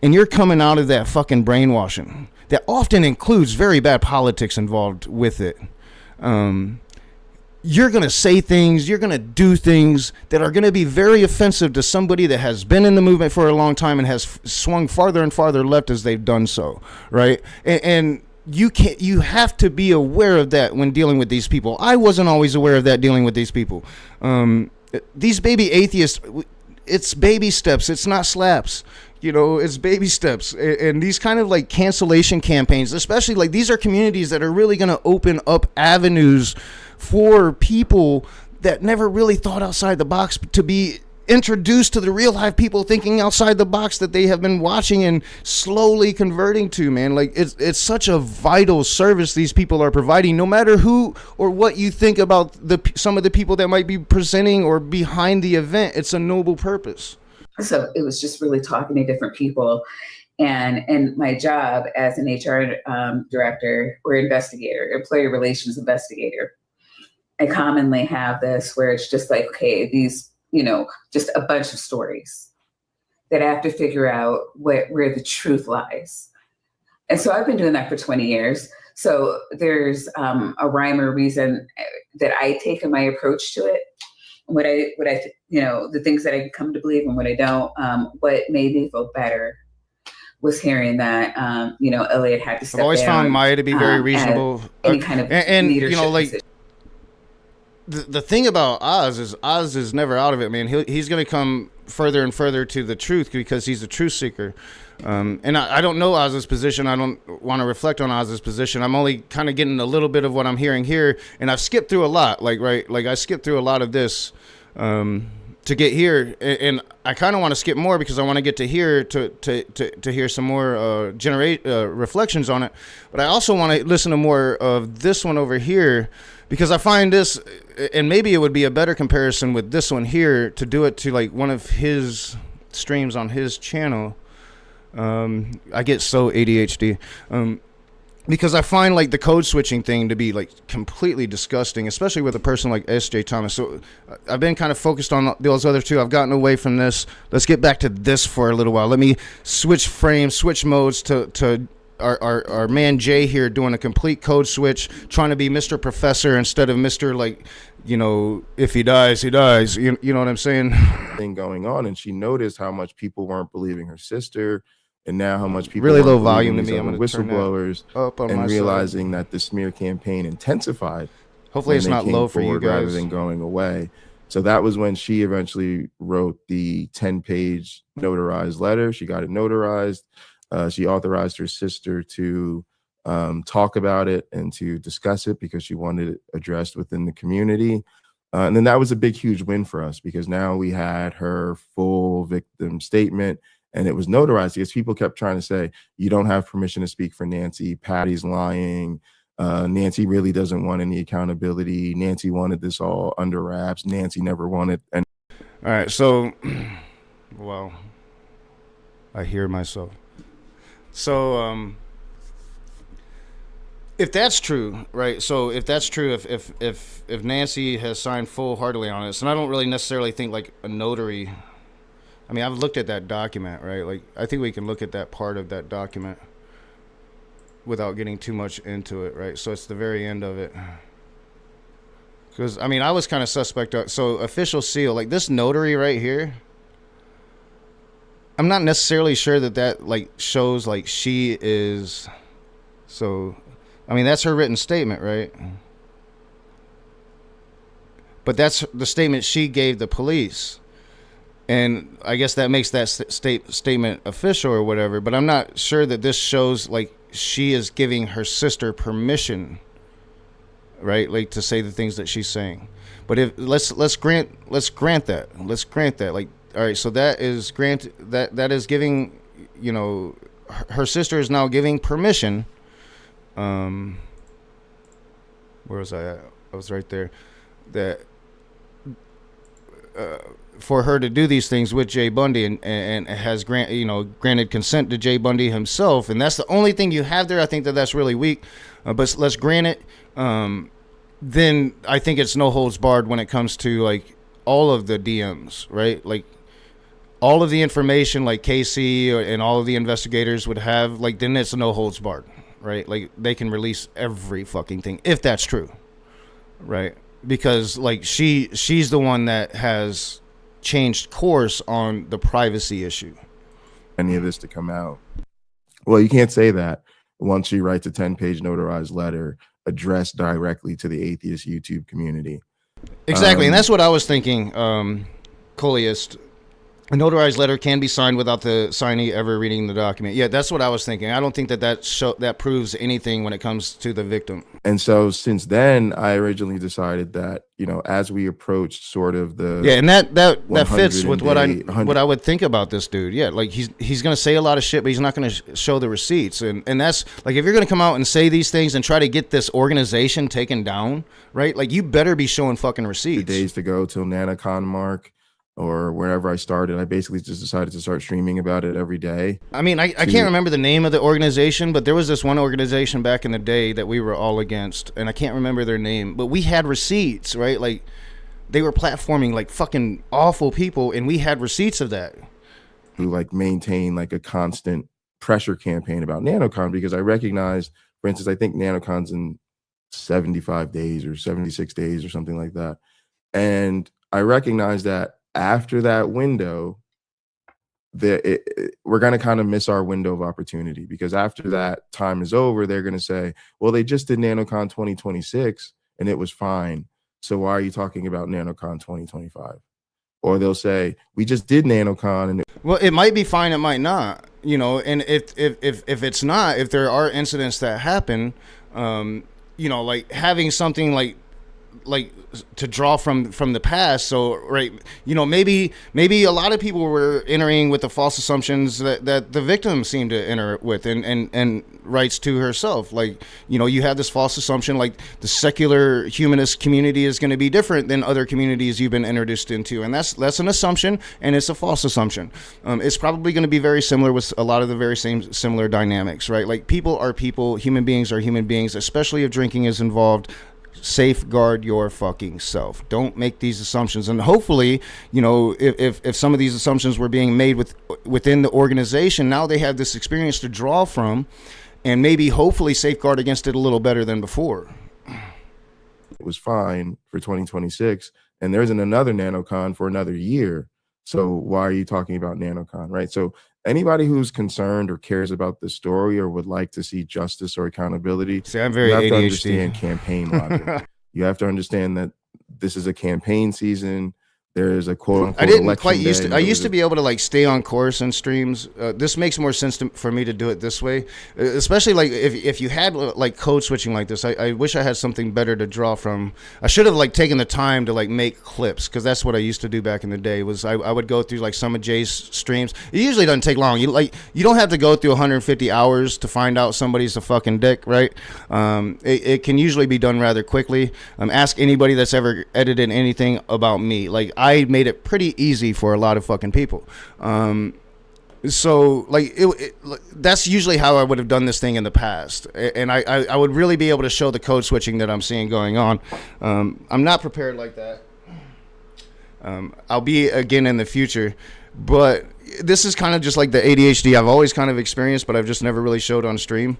And you're coming out of that fucking brainwashing that often includes very bad politics involved with it. You're going to say things, you're going to do things that are going to be very offensive to somebody that has been in the movement for a long time and has swung farther and farther left as they've done so, right? And you have to be aware of that when dealing with these people. I wasn't always aware of that dealing with these people. These baby atheists, it's baby steps, it's not slaps. You know, it's baby steps. And these kind of like cancellation campaigns, especially like these are communities that are really going to open up avenues for people that never really thought outside the box to be introduced to the real life people thinking outside the box that they have been watching and slowly converting to, man. Like it's such a vital service these people are providing, no matter who or what you think about some of the people that might be presenting or behind the event. It's a noble purpose. So it was just really talking to different people. And my job as an HR director or investigator, employee relations investigator, I commonly have this where it's just like, okay, these, you know, just a bunch of stories that I have to figure out where the truth lies. And so I've been doing that for 20 years. So there's a rhyme or reason that I take in my approach to it. What I, you know, the things that I come to believe and what I don't. What made me feel better was hearing that, you know, Elliot had to step down. I've always found Maya to be very reasonable. Any kind of and leadership you know, like position. the thing about Oz is never out of it, man. He's going to come further and further to the truth because he's a truth seeker. And I don't know Oz's position. I don't want to reflect on Oz's position. I'm only kind of getting a little bit of what I'm hearing here, and I've skipped through a lot. Like I skipped through a lot of this to get here, and I kind of want to skip more because I want to get to here to hear some more reflections on it. But I also want to listen to more of this one over here, because I find this, and maybe it would be a better comparison with this one here, to do it to like one of his streams on his channel. I get so ADHD. Because I find like the code switching thing to be like completely disgusting, especially with a person like S.J. Thomas. So I've been kind of focused on those other two. I've gotten away from this. Let's get back to this for a little while. Let me switch frames, switch modes to our man Jay here doing a complete code switch, trying to be Mr. Professor instead of Mr. like, you know, if he dies, he dies. You know what I'm saying? Thing going on, and she noticed how much people weren't believing her sister. And now how much people really low volume to me. I'm going to turn whistleblowers up on and my realizing side. that the smear campaign intensified. Hopefully it's not low for you guys. Rather than going away. So that was when she eventually wrote the 10-page notarized letter. She got it notarized. She authorized her sister to talk about it and to discuss it because she wanted it addressed within the community. And then that was a big, huge win for us because now we had her full victim statement. And it was notarized because people kept trying to say, you don't have permission to speak for Nancy. Patty's lying. Nancy really doesn't want any accountability. Nancy wanted this all under wraps. Nancy never wanted. And all right, so, well, I hear myself. So, if that's true, right? So if that's true, if Nancy has signed full-heartedly on this, and I don't really necessarily think like a notary. I mean, I've looked at that document, right? Like, I think we can look at that part of that document without getting too much into it, right? So it's the very end of it. Because, I mean, I was kind of suspect. So official seal, like this notary right here, I'm not necessarily sure that like shows like she is. So, I mean, that's her written statement, right? But that's the statement she gave the police. And I guess that makes that statement official or whatever. But I'm not sure that this shows like she is giving her sister permission, right? Like to say the things that she's saying. But if let's grant that. Like, all right, so that is that is giving, you know, her sister is now giving permission. Where was I at? I was right there. That for her to do these things with Jay Bundy and has granted consent to Jay Bundy himself, and that's the only thing you have there. I think that's really weak, but let's grant it. Then I think it's no holds barred when it comes to like all of the DMs, right? Like all of the information like Casey and all of the investigators would have, like then it's no holds barred, right? Like they can release every fucking thing if that's true, right? Because like she's the one that has changed course on the privacy issue. Any of this to come out. Well, you can't say that once she writes a 10-page notarized letter addressed directly to the atheist YouTube community. Exactly, and that's what I was thinking, Coleist. A notarized letter can be signed without the signee ever reading the document. Yeah, that's what I was thinking. I don't think that proves anything when it comes to the victim. And so since then, I originally decided that, you know, as we approached sort of the and that fits with what I would think about this dude. Yeah, like he's gonna say a lot of shit, but he's not gonna show the receipts. And that's like, if you're gonna come out and say these things and try to get this organization taken down, right? Like you better be showing fucking receipts. The days to go till NaNoCon mark. Or wherever I started, I basically just decided to start streaming about it every day. I mean, I can't remember the name of the organization, but there was this one organization back in the day that we were all against, and I can't remember their name, but we had receipts, right? Like, they were platforming, like, fucking awful people, and we had receipts of that. Who, like, maintain, like, a constant pressure campaign about NaNoCon, because I recognized, for instance, I think NaNoCon's in 75 days or 76 days or something like that. And I recognized that after that window, we're going to kind of miss our window of opportunity, because after that time is over, they're going to say, well, they just did NaNoCon 2026 and it was fine. So why are you talking about NaNoCon 2025? Or they'll say, we just did NaNoCon. And well, it might be fine. It might not, you know, and if it's not, if there are incidents that happen, you know, like having something like to draw from the past. So right, you know, maybe a lot of people were entering with the false assumptions that the victim seemed to enter with and writes to herself, like, you know, you have this false assumption like the secular humanist community is going to be different than other communities you've been introduced into, and that's an assumption, and it's a false assumption. It's probably going to be very similar with a lot of the very similar dynamics, right? Like people are people, human beings are human beings, especially if drinking is involved. Safeguard your fucking self. Don't make these assumptions. And hopefully, you know, if some of these assumptions were being made within the organization, now they have this experience to draw from and maybe hopefully safeguard against it a little better than before. It was fine for 2026, and there isn't another NaNoCon for another year. So why are you talking about NaNoCon, right? So anybody who's concerned or cares about the story or would like to see justice or accountability, see, I'm very you have ADHD. to understand campaign logic. You have to understand that this is a campaign season. There's a quote unquote. I didn't election quite used day. to. I used to be able to like stay on course in streams. This makes more sense for me to do it this way, especially like if you had like code switching like this. I wish I had something better to draw from. I should have like taken the time to like make clips, because that's what I used to do back in the day. Was I would go through like some of Jay's streams. It usually doesn't take long. You don't have to go through 150 hours to find out somebody's a fucking dick, right? It can usually be done rather quickly. Ask anybody that's ever edited anything about me. Like, I made it pretty easy for a lot of fucking people. So like that's usually how I would have done this thing in the past, and I would really be able to show the code switching that I'm seeing going on. I'm not prepared like that. I'll be again in the future, but this is kind of just like the ADHD I've always kind of experienced, but I've just never really showed on stream.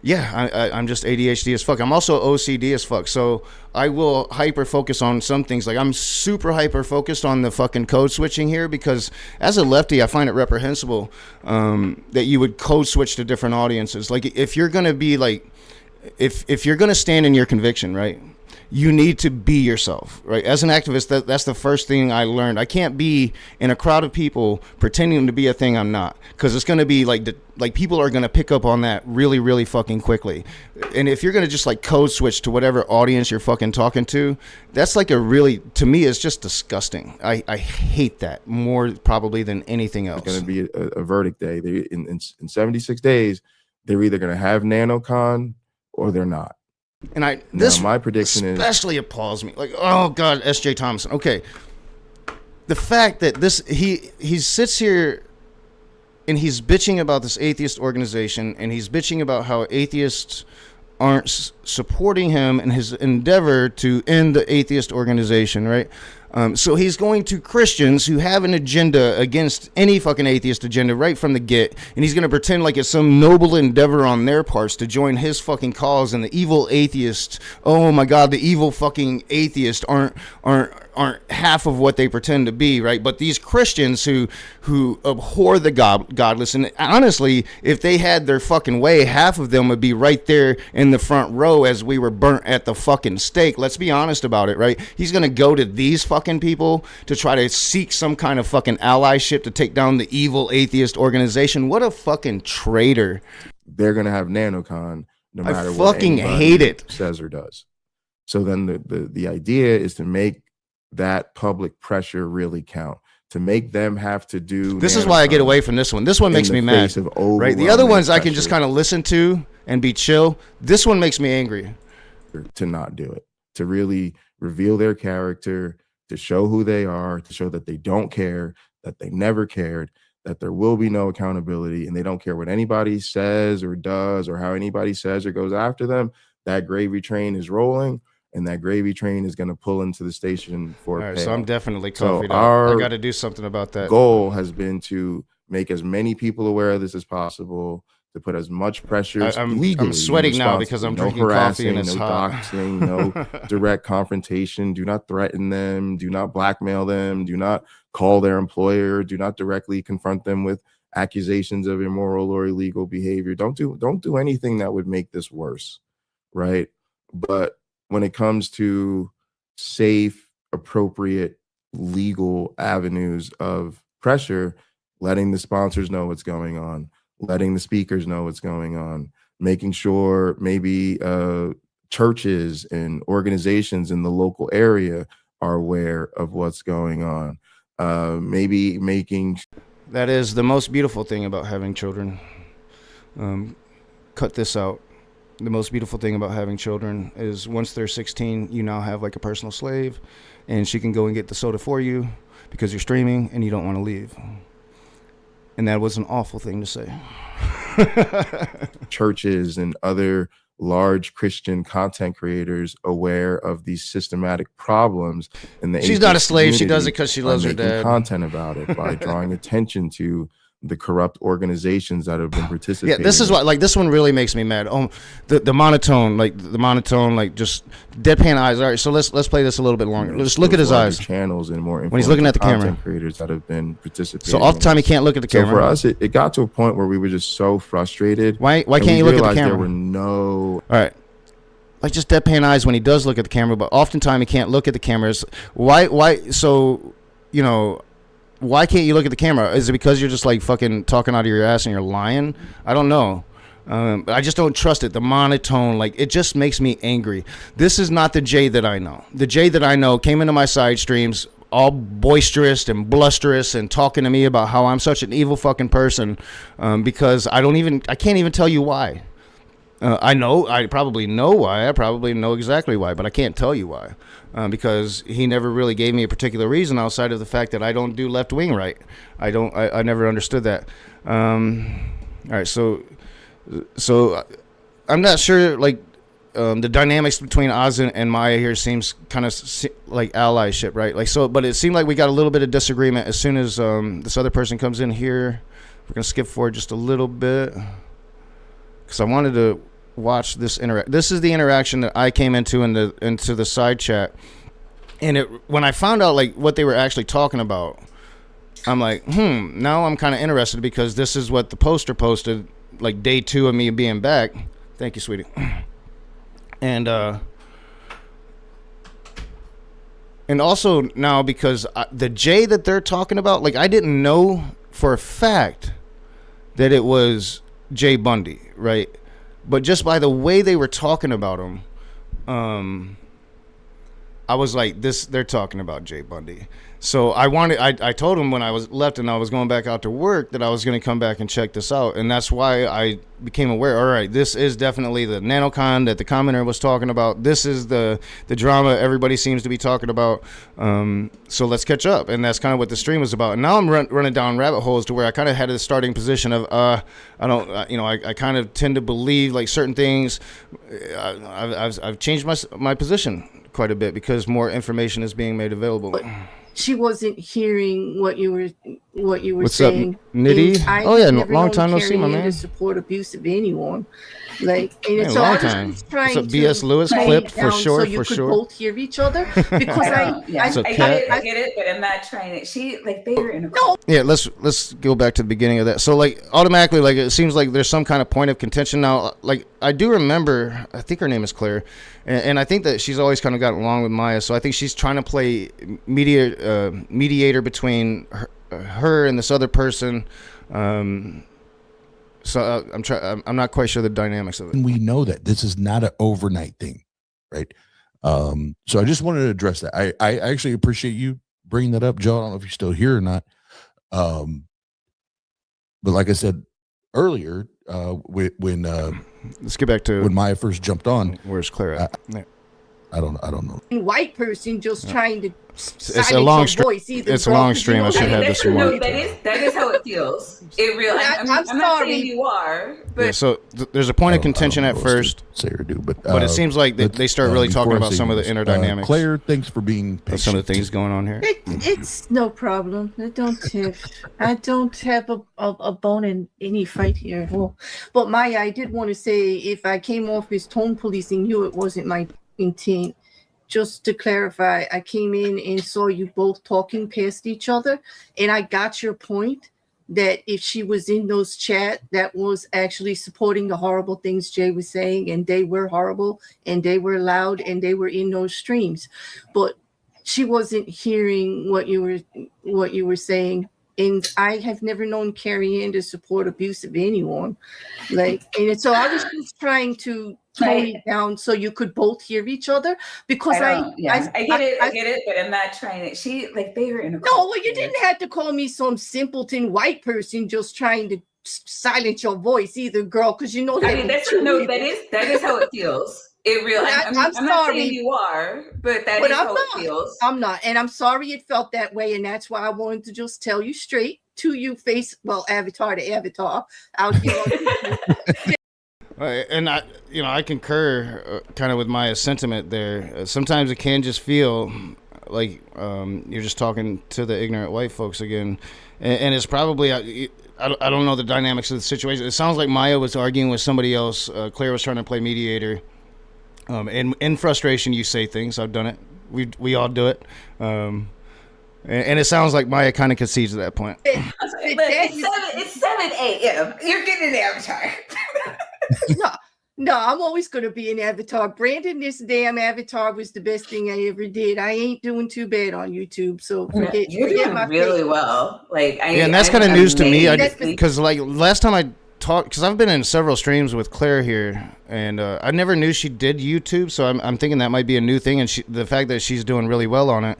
Yeah, I'm just ADHD as fuck. I'm also OCD as fuck. So I will hyper focus on some things. Like, I'm super hyper focused on the fucking code switching here, because as a lefty, I find it reprehensible that you would code switch to different audiences. Like, if you're going to be like, if you're going to stand in your conviction, right? You need to be yourself, right? As an activist, that's the first thing I learned. I can't be in a crowd of people pretending to be a thing I'm not, because it's going to be like people are going to pick up on that really, really fucking quickly. And if you're going to just like code switch to whatever audience you're fucking talking to, that's like to me, it's just disgusting. I hate that more probably than anything else. It's going to be a verdict day. In 76 days, they're either going to have NaNoCon or they're not. And my prediction especially appalls me. Like, oh God, S.J. Thompson. Okay, the fact that he sits here and he's bitching about this atheist organization, and he's bitching about how atheists aren't supporting him in his endeavor to end the atheist organization, right? So he's going to Christians who have an agenda against any fucking atheist agenda right from the get, and he's going to pretend like it's some noble endeavor on their parts to join his fucking cause. And the evil atheists, oh my God, the evil fucking atheists aren't half of what they pretend to be, right? But these Christians who abhor the godless, and honestly, if they had their fucking way, half of them would be right there in the front row as we were burnt at the fucking stake. Let's be honest about it, right? He's gonna go to these fucking people to try to seek some kind of fucking allyship to take down the evil atheist organization. What a fucking traitor. They're gonna have NaNoCon no matter I what fucking hate it says or does. So then the idea is to make that public pressure really count, to make them have to do. This is why I get away from this one. This one makes me mad, right? The other ones I can just kind of listen to and be chill. This one makes me angry. To not do it, to really reveal their character, to show who they are, to show that they don't care, that they never cared, that there will be no accountability, and they don't care what anybody says or does or how anybody says or goes after them. That gravy train is rolling, and that gravy train is going to pull into the station for a payoff. So I'm definitely coffeeed up. I got to do something about that. Goal has been to make as many people aware of this as possible, to put as much pressure. I'm sweating now because I'm drinking coffee and it's hot. Doxing, no direct confrontation. Do not threaten them. Do not blackmail them. Do not call their employer. Do not directly confront them with accusations of immoral or illegal behavior. Don't do anything that would make this worse, right? But when it comes to safe, appropriate, legal avenues of pressure, letting the sponsors know what's going on, letting the speakers know what's going on, making sure maybe churches and organizations in the local area are aware of what's going on. Maybe making... That is the most beautiful thing about having children. Cut this out. The most beautiful thing about having children is once they're 16, you now have like a personal slave, and she can go and get the soda for you because you're streaming and you don't want to leave. And that was an awful thing to say. Churches and other large Christian content creators aware of these systematic problems. And she's not a slave. She does it because she loves her dad. Content about it by drawing attention to the corrupt organizations that have been participating. Yeah, this is what, like, this one really makes me mad. The monotone, just deadpan eyes. All right, so let's play this a little bit longer. Just look at his eyes. Channels and more when he's looking at the camera. Creators that have been participating. So all the time he can't look at the camera. So for us, it got to a point where we were just so frustrated. Why can't you look at the camera? There were no. All right. like just deadpan eyes when he does look at the camera, but oftentimes he can't look at the cameras. Why? So, you know, why can't you look at the camera? Is it because you're just like fucking talking out of your ass and you're lying? I don't know. I just don't trust it. The monotone, like, it just makes me angry. This is not the Jay that I know. The Jay that I know came into my side streams all boisterous and blusterous and talking to me about how I'm such an evil fucking person, because I can't even tell you why. I probably know why. I probably know exactly why, but I can't tell you why, because he never really gave me a particular reason outside of the fact that I don't do left wing right. I never understood that. All right, so I'm not sure, like, the dynamics between Oz and Maya here seems kind of like allyship, right? Like, so, but it seemed like we got a little bit of disagreement as soon as this other person comes in here. We're gonna skip forward just a little bit because I wanted to watch this This is the interaction that I came into the side chat, and when I found out like what they were actually talking about, I'm like, now I'm kind of interested, because this is what the poster posted, like day 2 of me being back. Thank you, sweetie. And also now, because the Jay that they're talking about, like, I didn't know for a fact that it was Jay Bundy, right? But just by the way they were talking about him, I was like, they're talking about Jay Bundy. So I told him when I was left and I was going back out to work that I was going to come back and check this out. And that's why I became aware, all right, this is definitely the NaNoCon that the commenter was talking about. This is the drama everybody seems to be talking about. So let's catch up. And that's kind of what the stream was about. And now I'm running down rabbit holes to where I kind of had a starting position of, I kind of tend to believe like certain things. I've changed my position quite a bit because more information is being made available. She wasn't hearing what you were What's saying. up, Nitty? Oh yeah, long time no see, my man. To support abuse of anyone, like, and yeah, so long I was time. just trying What's up, to BS Lewis clip for sure, so you could both hear each other, because I get it, but I'm not trying to. They were in a Yeah, let's go back to the beginning of that. So like automatically, like it seems like there's some kind of point of contention now. Like I do remember, I think her name is Claire, and I think that she's always kind of gotten along with Maya. So I think she's trying to play mediator between her and this other person. So I'm not quite sure the dynamics of it. And we know that this is not an overnight thing, right? So I just wanted to address that. I actually appreciate you bringing that up, Joe. I don't know if you're still here or not. But like I said earlier, when let's get back to when Maya first jumped on. Where's Claire at? I don't know. White person just trying to it's a long stream. It's a long stream. I should have this in mind. That is how it feels. It really. I'm not saying you are, but yeah, so there's a point of contention at first. Say or do, but it seems like they start really talking about some of the inner dynamics. Claire, thanks for being patient. Some of the things going on here. It's no problem. I don't have a bone in any fight here. Well, but Maya, I did want to say, if I came off as tone policing you, it wasn't my intent. Just to clarify, I came in and saw you both talking past each other, and I got your point that if she was in those chat, that was actually supporting the horrible things Jay was saying, and they were horrible, and they were loud, and they were in those streams, but she wasn't hearing what you were saying. And I have never known Carrie Ann to support abuse of anyone. And so I was just trying to tone it down so you could both hear each other, because I get it, but I'm not trying to. They were in a you didn't have to call me some simpleton white person just trying to silence your voice either, girl, because you know that. That is how it feels. It really. I'm sorry. Not saying you are, but that is how it feels. I'm not, and I'm sorry it felt that way, and that's why I wanted to just tell you straight to you, avatar to avatar out here. And I concur kind of with Maya's sentiment there. Sometimes it can just feel like you're just talking to the ignorant white folks again, and it's probably I don't know the dynamics of the situation. It sounds like Maya was arguing with somebody else. Claire was trying to play mediator. And in frustration, you say things. I've done it. We all do it. And it sounds like Maya kind of concedes at that point. It's 7 a.m. You're getting an avatar. No, I'm always going to be an avatar. Brandon, this damn avatar was the best thing I ever did. I ain't doing too bad on YouTube, so forget. You're doing really well. Like, and that's kind of news to me. Because like last time I talked, because I've been in several streams with Claire here, and I never knew she did YouTube. So I'm thinking that might be a new thing, and the fact that she's doing really well on it.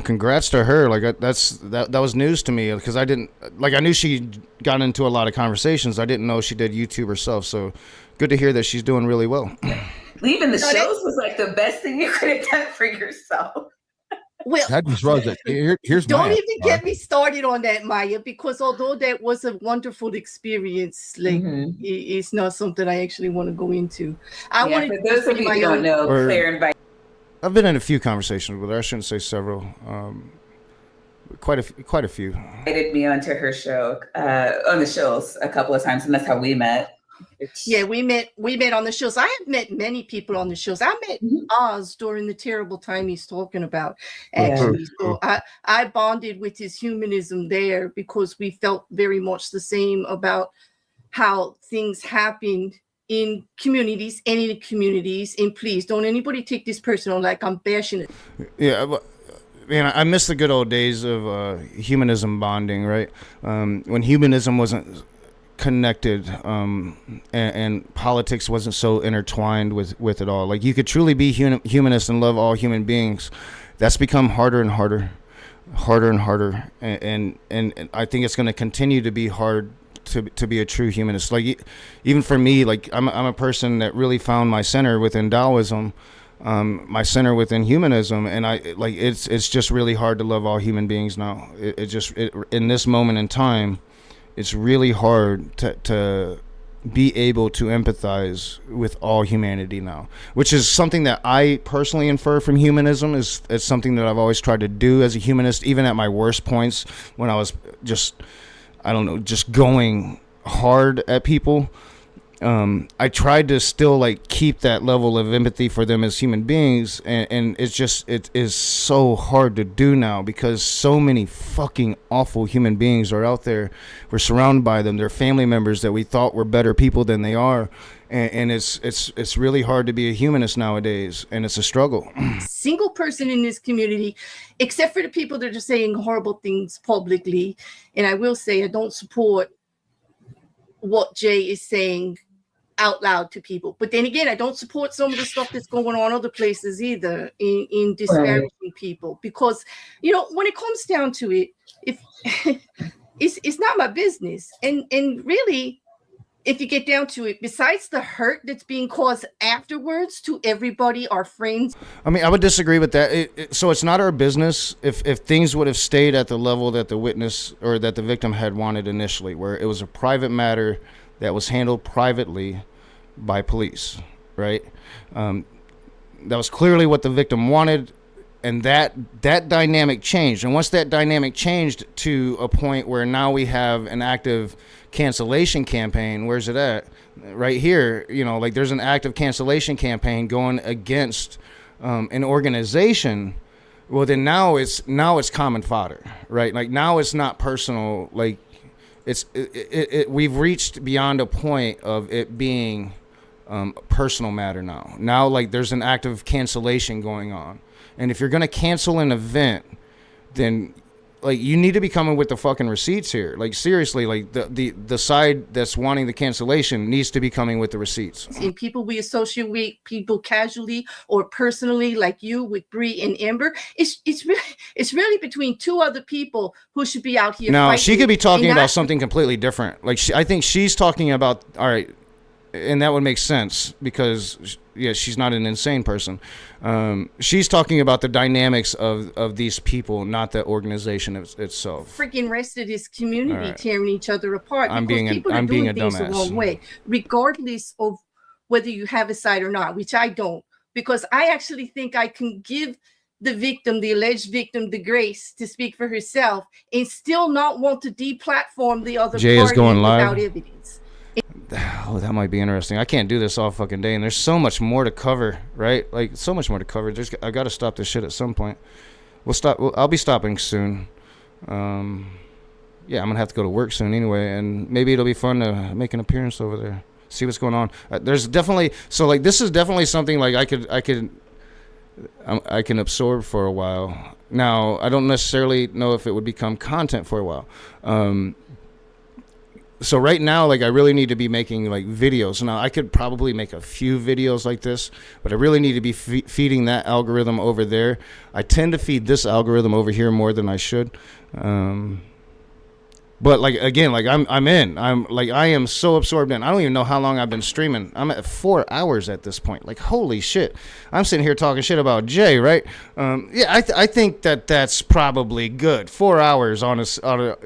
Congrats to her. Like that was news to me because I didn't I knew she got into a lot of conversations. I didn't know she did YouTube herself. So good to hear that she's doing really well. Leaving the shows was like the best thing you could have done for yourself. Well, I just realized that here's don't my even get me started on that, Maya, because although that was a wonderful experience, like it's not something I actually want to go into. I want for those of you who don't know, Claire invited. I've been in a few conversations with her. I shouldn't say several. Quite a few. Invited me onto her show, on the shows a couple of times, and that's how we met. Yeah, we met on the shows. I have met many people on the shows. I met Oz during the terrible time he's talking about, actually. So I bonded with his humanism there because we felt very much the same about how things happened in communities, any communities. And please don't anybody take this personal, like I'm bashing it. Yeah, but man, I miss the good old days of humanism bonding, right? When humanism wasn't connected and politics wasn't so intertwined with it all. Like you could truly be humanist and love all human beings. That's become harder and harder, and I think it's going to continue to be hard to be a true humanist. Like even for me, like I'm a person that really found my center within Taoism, my center within humanism, and it's just really hard to love all human beings now. It in this moment in time, it's really hard to be able to empathize with all humanity now, which is something that I personally infer from humanism. It's something that I've always tried to do as a humanist, even at my worst points when I was just going hard at people. I tried to still keep that level of empathy for them as human beings, and it is so hard to do now because so many fucking awful human beings are out there. We're surrounded by them. They're family members that we thought were better people than they are, and it's really hard to be a humanist nowadays, and it's a struggle. Single person in this community, except for the people that are saying horrible things publicly, and I will say I don't support what Jay is saying out loud to people, but then again, I don't support some of the stuff that's going on other places either in disparaging people, because when it comes down to it, if it's not my business, and really, if you get down to it, besides the hurt that's being caused afterwards to everybody, our friends. I mean, I would disagree with that. So it's not our business if things would have stayed at the level that the witness or that the victim had wanted initially, where it was a private matter that was handled privately by police, right? That was clearly what the victim wanted, and that dynamic changed. And once that dynamic changed to a point where now we have an active cancellation campaign, where's it at? Right here, there's an active cancellation campaign going against an organization. Well, then now it's common fodder, right? Like now it's not personal. Like we've reached beyond a point of it being a personal matter now. Now, there's an active cancellation going on. And if you're going to cancel an event, then you need to be coming with the fucking receipts here. Seriously, the side that's wanting the cancellation needs to be coming with the receipts. And people we associate with, people casually or personally, like you with Bree and Amber, it's really between two other people who should be out here. No, she could be talking about something completely different. I think she's talking about, all right, and that would make sense because she's not an insane person. She's talking about the dynamics of these people, not the organization itself. Freaking rest of this community tearing each other apart. I'm being a dumbass. The wrong way, regardless of whether you have a side or not, which I don't, because I actually think I can give the victim, the alleged victim, the grace to speak for herself and still not want to deplatform the other Jay party is going live without evidence. Oh, that might be interesting. I can't do this all fucking day, and there's so much more to cover, right? So much more to cover. I got to stop this shit at some point. I'll be stopping soon. I'm gonna have to go to work soon anyway, and maybe it'll be fun to make an appearance over there see what's going on. There's definitely, so like this is definitely something like I can absorb for a while. Now I don't necessarily know if it would become content for a while. So right now, like I really need to be making like videos. Now I could probably make a few videos like this, but I really need to be feeding that algorithm over there. I tend to feed this algorithm over here more than I should. But like again, like I am so absorbed in. I don't even know how long I've been streaming. I'm at 4 hours at this point. Like holy shit, I'm sitting here talking shit about Jay, right? Yeah, I think that's probably good. 4 hours on a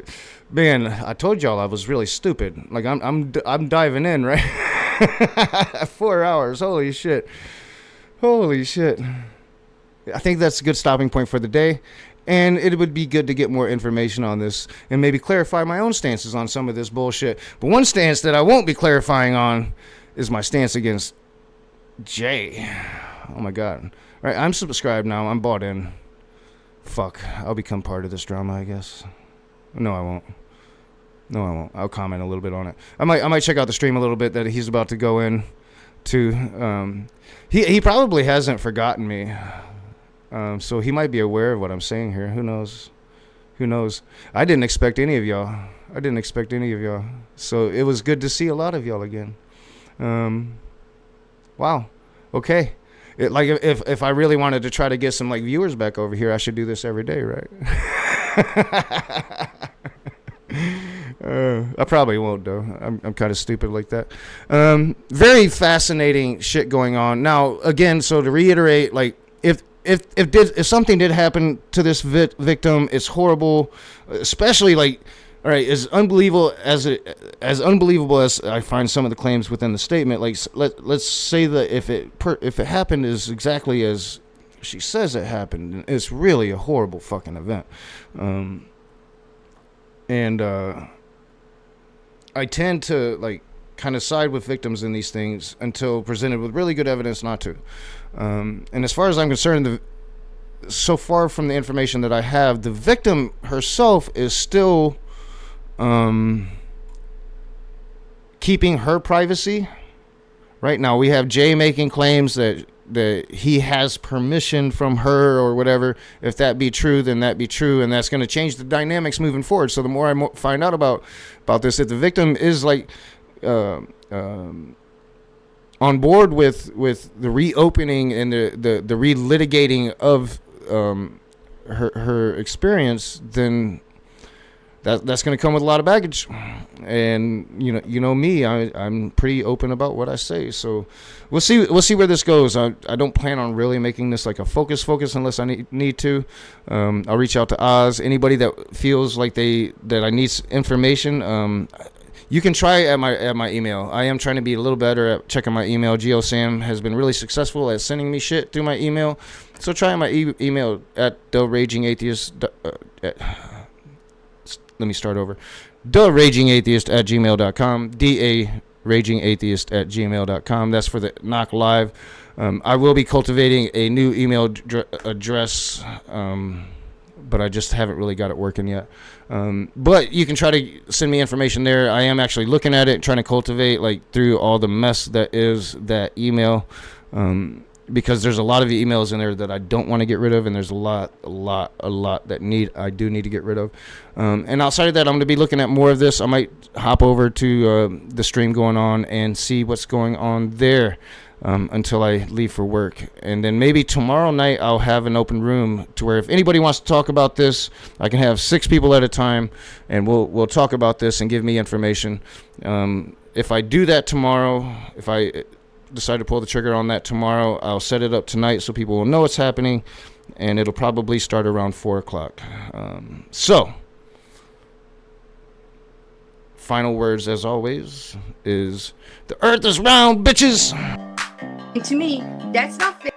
man. I told y'all I was really stupid. Like I'm diving in, right? 4 hours. Holy shit. I think that's a good stopping point for the day. And it would be good to get more information on this and maybe clarify my own stances on some of this bullshit. But one stance that I won't be clarifying on is my stance against Jay. Oh my God. All right, I'm subscribed now. I'm bought in. Fuck. I'll become part of this drama, I guess. No, I won't. I'll comment a little bit on it. I might check out the stream a little bit that he's about to go in to. He probably hasn't forgotten me. So he might be aware of what I'm saying here. Who knows? I didn't expect any of y'all. So it was good to see a lot of y'all again. Wow. Okay. Like if I really wanted to try to get some like viewers back over here, I should do this every day, right? I probably won't though. I'm kind of stupid like that. Very fascinating shit going on. Now again, so to reiterate, like if something did happen to this victim, it's horrible, especially like, all right, as unbelievable as I find some of the claims within the statement. Like let's say that if it happened is exactly as she says it happened, it's really a horrible fucking event. And I tend to like kind of side with victims in these things until presented with really good evidence not to. And as far as I'm concerned, so far from the information that I have, the victim herself is still keeping her privacy. Right now, we have Jay making claims that he has permission from her or whatever. If that be true, then that be true, and that's going to change the dynamics moving forward. So the more I find out about this, if the victim is like on board with the reopening and the relitigating of her experience, then that's going to come with a lot of baggage. And you know me, I'm pretty open about what I say. So we'll see where this goes. I don't plan on really making this like a focus unless I need to. I'll reach out to Oz. Anybody that feels like that I need information. You can try at my email. I am trying to be a little better at checking my email. GeoSam has been really successful at sending me shit through my email. So try my email at TheRagingAtheist. Let me start over. TheRagingAtheist@gmail.com. DaRagingAtheist@gmail.com. That's for the Knock Live. I will be cultivating a new email address, but I just haven't really got it working yet. But you can try to send me information there. I am actually looking at it, trying to cultivate like through all the mess that is that email, because there's a lot of emails in there that I don't want to get rid of, and there's a lot that I do need to get rid of. And outside of that, I'm going to be looking at more of this. I might hop over to the stream going on and see what's going on there. Until I leave for work. And then maybe tomorrow night I'll have an open room to where if anybody wants to talk about this, I can have 6 people at a time, and we'll talk about this and give me information. If I do that tomorrow, if I decide to pull the trigger on that tomorrow, I'll set it up tonight so people will know what's happening, and it'll probably start around 4 o'clock. So, final words as always is, the earth is round, bitches! And to me, that's not fair.